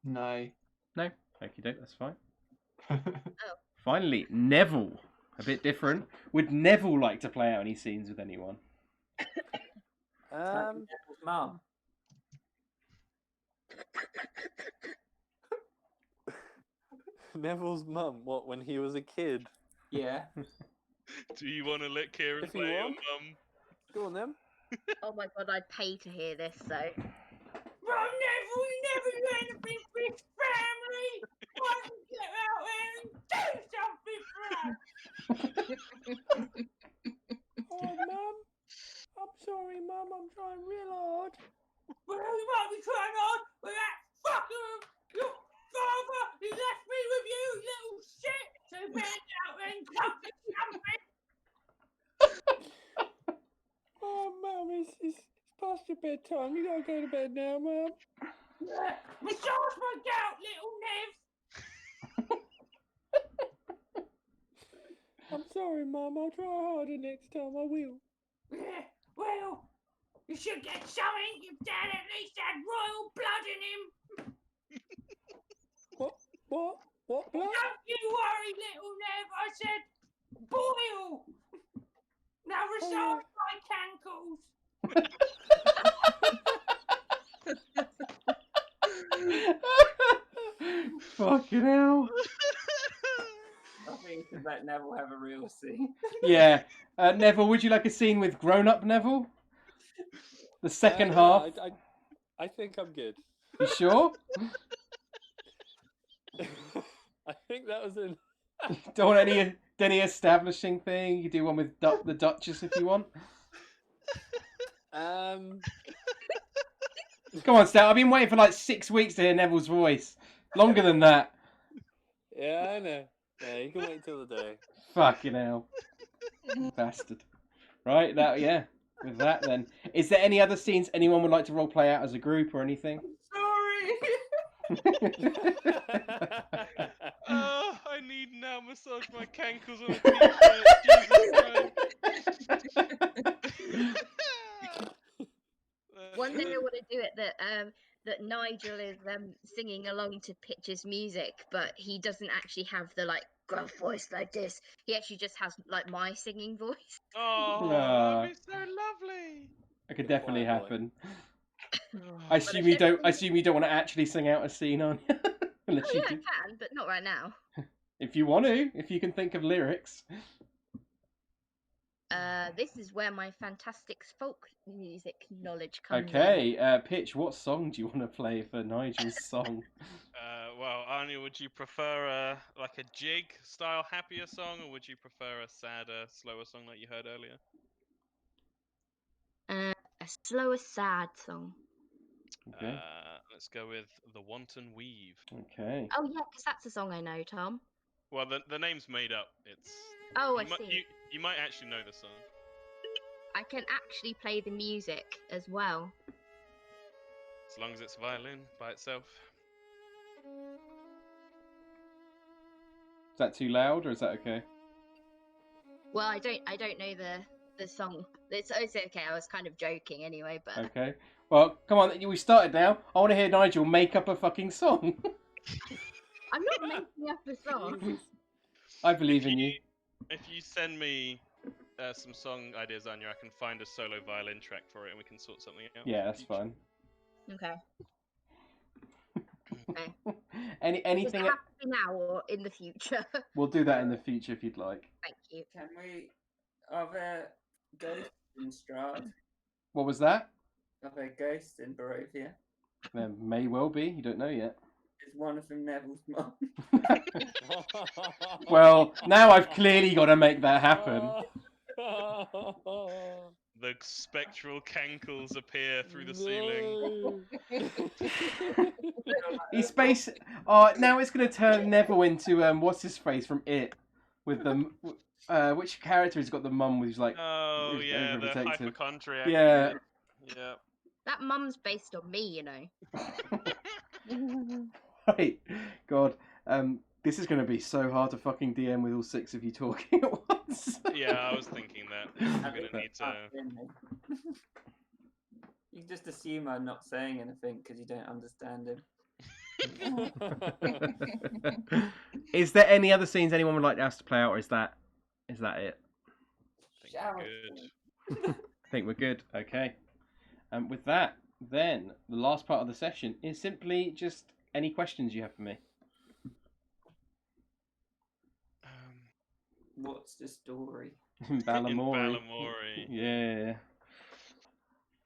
No. No? Okie doke, that's fine. Finally, Neville. A bit different. Would Neville like to play out any scenes with anyone? Mum. Neville's mum, what, when he was a kid? Yeah. Do you want to let Kieran If you play your want. mum? Go on then. Oh my god, I'd pay to hear this, so. Well, Neville, you never do anything for his family. Why don't you get out there and do something for us? Oh, Mum. I'm sorry, Mum. I'm trying real hard. Well, you might be trying hard, but that fucker of your father, he left me with you, little shit. So get out there and do something. Oh, Mum, it's past your bedtime. You gotta go to bed now, Mum. Massage my gout, little Nev. I'm sorry, Mum. I'll try harder next time. I will. Yeah, well, you should get something. Your dad at least had royal blood in him. What? What blood? Don't you worry, little Nev. I said boil. Now massage my cankles. Fucking hell. I think you should let Neville have a real scene. Yeah. Neville, would you like a scene with grown-up Neville? The second half? I think I'm good. You sure? I think that was in. Don't want any establishing thing? You can do one with the Duchess if you want. Um. Come on, Stout. I've been waiting for like 6 weeks to hear Neville's voice. Longer than that. Yeah, I know. Yeah, you can wait till the day. Fucking hell. Bastard. Right, yeah. With that then. Is there any other scenes anyone would like to roleplay out as a group or anything? Sorry. I need now massage my cankles on a t-shirt. Jesus Christ. One day I want to do it that Nigel is singing along to Pitch's music, but he doesn't actually have the like gruff voice like this. He actually just has like my singing voice. Oh, that'd be so lovely. That could definitely Quiet boy. happen. I assume you don't want to actually sing out a scene on. Unless Oh you yeah, I do. can, but not right now. If you want to, if you can think of lyrics. This is where my fantastic folk music knowledge comes in. Okay, Pitch, what song do you want to play for Nigel's song? Well, Anja, would you prefer like a jig style happier song, or would you prefer a sadder, slower song like you heard earlier? A slower, sad song. Okay. Let's go with The Wanton Weave. Okay. Oh yeah, because that's a song I know, Tom. Well, the name's made up. It's. Oh, I you might, see. You might actually know the song. I can actually play the music as well. As long as it's violin by itself. Is that too loud, or is that okay? Well, I don't know the song. It's okay. I was kind of joking anyway, but Okay. Well, come on, we started now. I want to hear Nigel make up a fucking song. I'm not making up a song. I believe in you. If you send me some song ideas, Anja, I can find a solo violin track for it, and we can sort something out. Yeah, that's fine. Okay. Okay. Anything? Does it have to be now or in the future? We'll do that in the future if you'd like. Thank you. Can we? Are there ghosts in Strahd? What was that? Are there ghosts in Barovia? There may well be. You don't know yet. Is one of them Neville's mum? Well, now I've clearly got to make that happen. The spectral cankles appear through the ceiling. He's now it's going to turn Neville into what's his face from It, with the which character has got the mum who's like Oh yeah, the overprotective. hypochondriac. Yeah. Yeah. That mum's based on me, you know. Right, God, this is going to be so hard to fucking DM with all 6 of you talking at once. Yeah, I was thinking that. I'm gonna need to. You just assume I'm not saying anything because you don't understand him. Is there any other scenes anyone would like us to play out, or is that it? Good. I think we're good. Okay. With that, then the last part of the session is simply just any questions you have for me. What's the story? In Balamori. Yeah.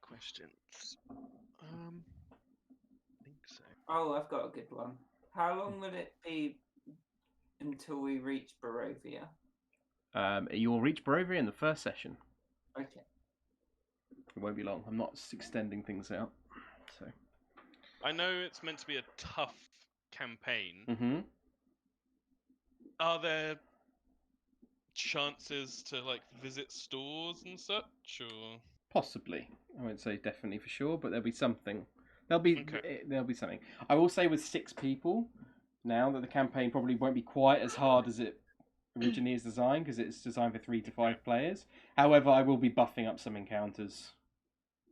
Questions. I think so. Oh, I've got a good one. How long will it be until we reach Barovia? You'll reach Barovia in the first session. Okay. It won't be long. I'm not extending things out. So. I know it's meant to be a tough campaign. Mm-hmm. Are there chances to like visit stores and such, or possibly? I won't say definitely for sure, but there'll be something. There'll be something. I will say with 6 people now that the campaign probably won't be quite as hard as it originally is designed, because it's designed for 3 to 5 players. However, I will be buffing up some encounters,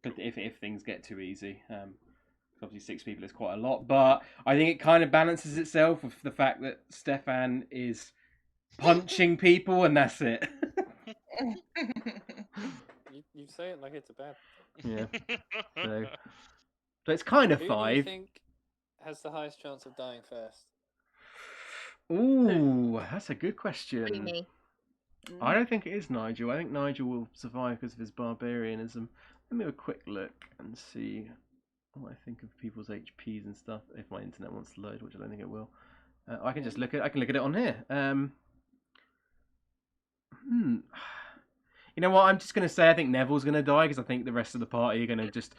but if things get too easy. Obviously 6 people is quite a lot, but I think it kind of balances itself with the fact that Stefan is punching people, and that's it. You say it like it's a bad thing. Yeah. So it's kind of Who 5. do you think has the highest chance of dying first? Ooh, that's a good question. Me. I don't think it is Nigel. I think Nigel will survive because of his barbarianism. Let me have a quick look and see what I think of people's HPs and stuff. If my internet wants to load, which I don't think it will. I can just look at it on here. You know what? I'm just going to say I think Neville's going to die, because I think the rest of the party are going to just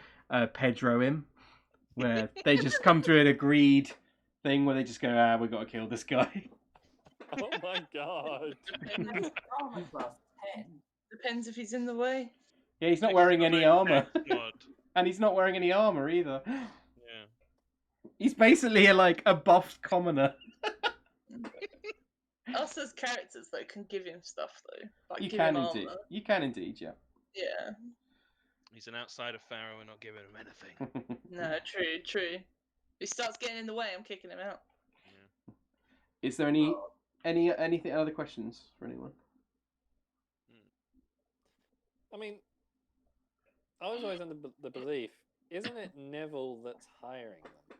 Pedro him, where they just come to an agreed thing where they just go, we've got to kill this guy. Oh my god. Depends if he's in the way. Yeah, he's not wearing any armour. And he's not wearing any armour either. Yeah. He's basically a buffed commoner. Us as characters, though, can give him stuff, though. Like, You give can him indeed. armor. You can indeed, yeah. Yeah. He's an outsider Farrah. We're not giving him anything. No, true. If he starts getting in the way, I'm kicking him out. Yeah. Is there anything other questions for anyone? I mean, I was always under the belief, isn't it Neville that's hiring them?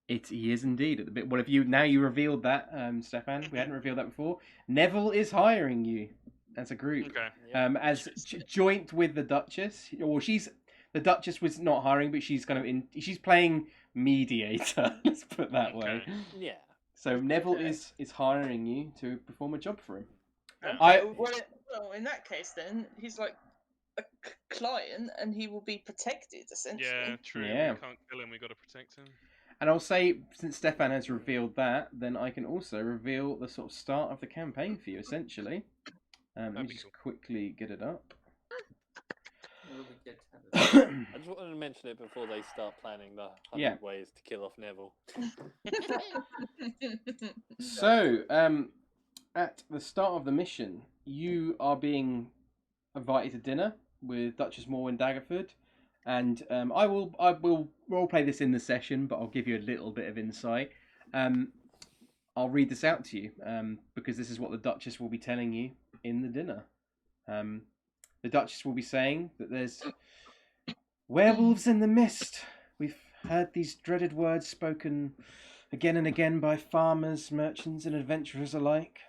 He is indeed at the bit. Well, if you now you revealed that, Stefan, we hadn't revealed that before. Neville is hiring you as a group, Okay. Yep. as joint with the Duchess. Or the Duchess was not hiring, but she's kind of she's playing mediator. Let's put it that way. Okay. Yeah. So Neville Okay. is hiring you to perform a job for him. Okay, well, in that case, then he's like a client, and he will be protected essentially. Yeah, true. Yeah. We can't kill him. We got to protect him. And I'll say, since Stefan has revealed that, then I can also reveal the sort of start of the campaign for you, essentially. Let me That'd be just cool. quickly get it up. It would be good to have it. I just wanted to mention it before they start planning the 100 Yeah. ways to kill off Neville. So, at the start of the mission, you are being invited to dinner with Duchess Morwen Daggerford, and I will roleplay this in the session, but I'll give you a little bit of insight. I'll read this out to you because this is what the Duchess will be telling you in the dinner. The Duchess will be saying that there's werewolves in the mist. We've heard these dreaded words spoken again and again by farmers, merchants, and adventurers alike.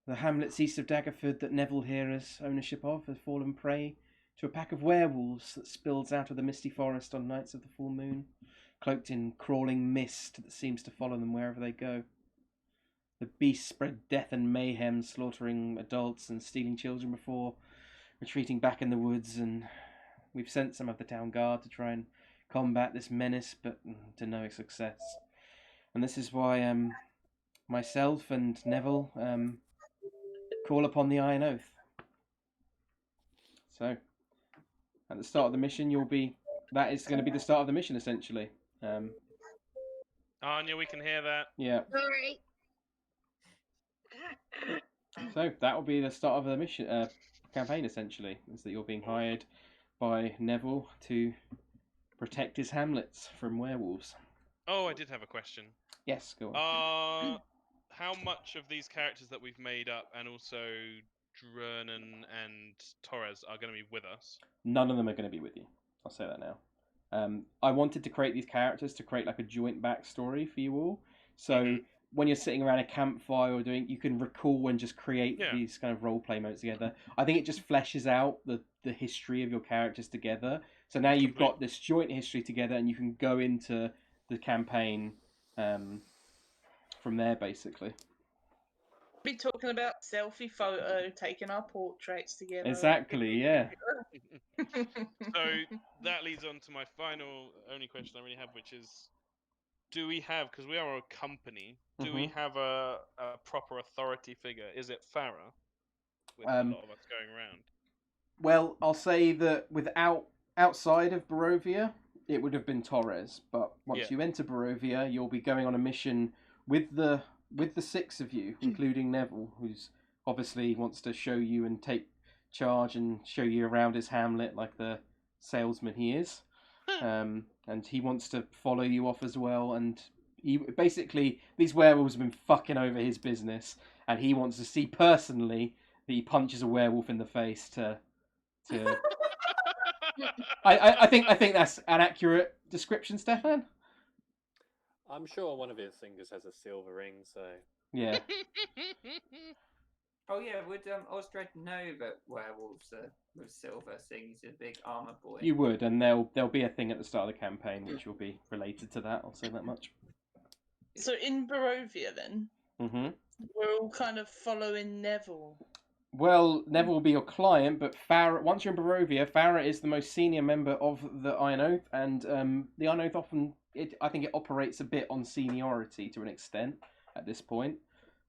The hamlets east of Daggerford that Neville here has ownership of have fallen prey to a pack of werewolves that spills out of the misty forest on nights of the full moon, cloaked in crawling mist that seems to follow them wherever they go. The beasts spread death and mayhem, slaughtering adults and stealing children before retreating back in the woods, and we've sent some of the town guard to try and combat this menace, but to no success. And this is why myself and Neville call upon the Iron Oath. So, at the start of the mission, that is going to be the start of the mission, essentially. Anja, we can hear that. Yeah. Sorry. So that will be the start of the mission campaign. Essentially, is that you're being hired by Neville to protect his hamlets from werewolves. Oh, I did have a question. Yes, go on. How much of these characters that we've made up, and also Drunen and Torres, are going to be with us? None of them are going to be with you. I'll say that now. I wanted to create these characters to create like a joint backstory for you all. So when you're sitting around a campfire or you can recall and just create these kind of role play modes together. I think it just fleshes out the history of your characters together. So now you've got this joint history together, and you can go into the campaign from there, basically. Be talking about selfie photo, taking our portraits together. Exactly, yeah. So that leads on to my only question I really have, which is, do we have, because we are a company, do we have a proper authority figure? Is it Farrah? With a lot of us going around. Well, I'll say that outside of Barovia, it would have been Torres. But once you enter Barovia, you'll be going on a mission with the six of you, including Neville, who's obviously wants to show you and take charge and show you around his hamlet like the salesman he is. And he wants to follow you off as well. And he basically, these werewolves have been fucking over his business, and he wants to see personally that he punches a werewolf in the face to. I think that's an accurate description, Stefan. I'm sure one of his fingers has a silver ring, so... Yeah. Oh yeah, would Osdred know that werewolves are with silver, seeing he's a big armor boy? You would, and there'll be a thing at the start of the campaign which will be related to that, I'll say that much. So in Barovia then, we're all kind of following Neville. Well, Neville will be your client, but Farrah, once you're in Barovia, Farrah is the most senior member of the Iron Oath, and the Iron Oath often, I think it operates a bit on seniority to an extent at this point.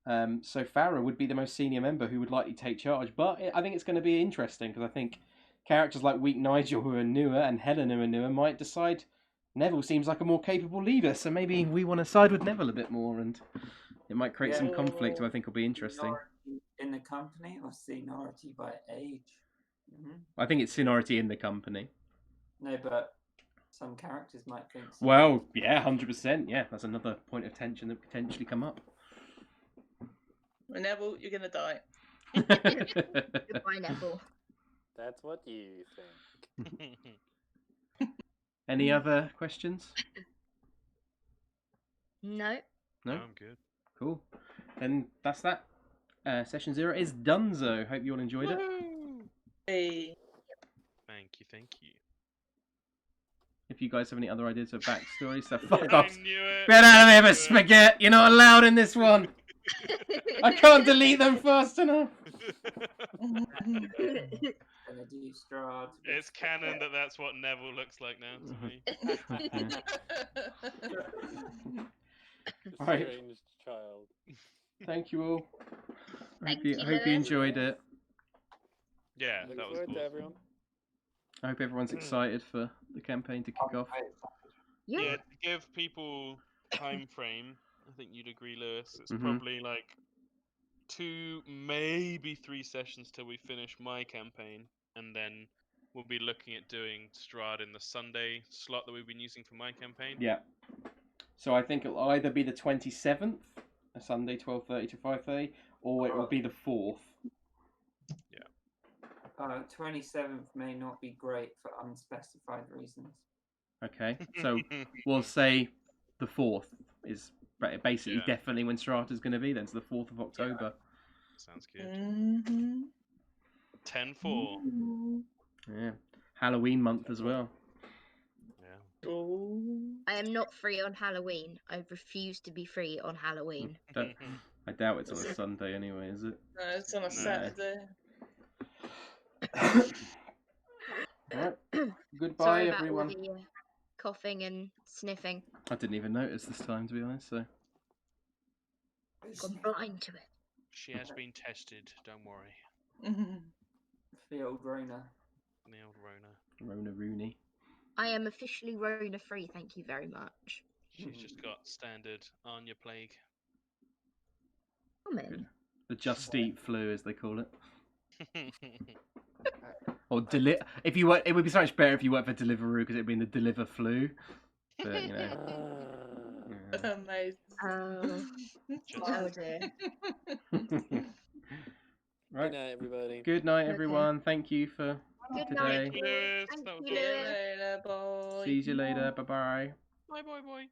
So Farrah would be the most senior member who would likely take charge, but I think it's going to be interesting, because I think characters like Weak Nigel, who are newer, and Helen, who are newer, might decide Neville seems like a more capable leader, so maybe we want to side with Neville a bit more, and it might create some conflict, I think will be interesting. In the company, or seniority by age? I think it's seniority in the company. No, but some characters might think so. Well, yeah, 100%. Yeah, that's another point of tension that potentially come up. Neville, you're gonna die. Goodbye, Neville. That's what you think. Any other questions? No. No? I'm good. Cool. Then that's that. Session 0 is donezo. Hope you all enjoyed it. Hey. Thank you. If you guys have any other ideas for backstory, so fuck I off. knew it. Get out of here, I knew but spaghetti. You're not allowed in this one. I can't delete them fast enough. Gonna do Strahd. with It's canon spaghetti. that's what Neville looks like now to me. A Right. strange child. Thank you all. Thank Hope you, you Lewis. enjoyed it. Yeah, Look that was forward to awesome. everyone. I hope everyone's excited for the campaign to kick off. Yeah. Yeah, to give people time frame, I think you'd agree, Lewis. It's Mhm. probably like 2, maybe 3 sessions till we finish my campaign, and then we'll be looking at doing Strahd in the Sunday slot that we've been using for my campaign. Yeah. So I think it'll either be the 27th, a Sunday, 12:30 to 5:30, or it will be the 4th. 27th may not be great for unspecified reasons. Okay. So we'll say the 4th is basically Yeah. definitely when Strata's going to be. Then it's the 4th of October. Sounds good. Mm-hmm. 10-4. Yeah. Halloween month as well. Yeah. Oh. I am not free on Halloween. I refuse to be free on Halloween. I doubt it's on a Sunday anyway, is it? No, it's on a Saturday. Right. Goodbye, Sorry about everyone. all the coughing and sniffing. I didn't even notice this time, to be honest. So Gone blind to it. She has been tested, don't worry. The old Rona. The old Rona. Rona Rooney. I am officially Rona free. Thank you very much. She's just got standard Anja plague. Come in. The Just Eat flu, as they call it. Or if you work, it would be so much better if you worked for Deliveroo because it'd be in the Deliver flu. But you know, yeah. Amazing. Oh dear. Right. Good night, everybody. Good night, Okay. everyone. Thank you for Good today. night. Lewis, Thank that was you, See you Lewis. later, boy. See you later. Bye bye. Bye.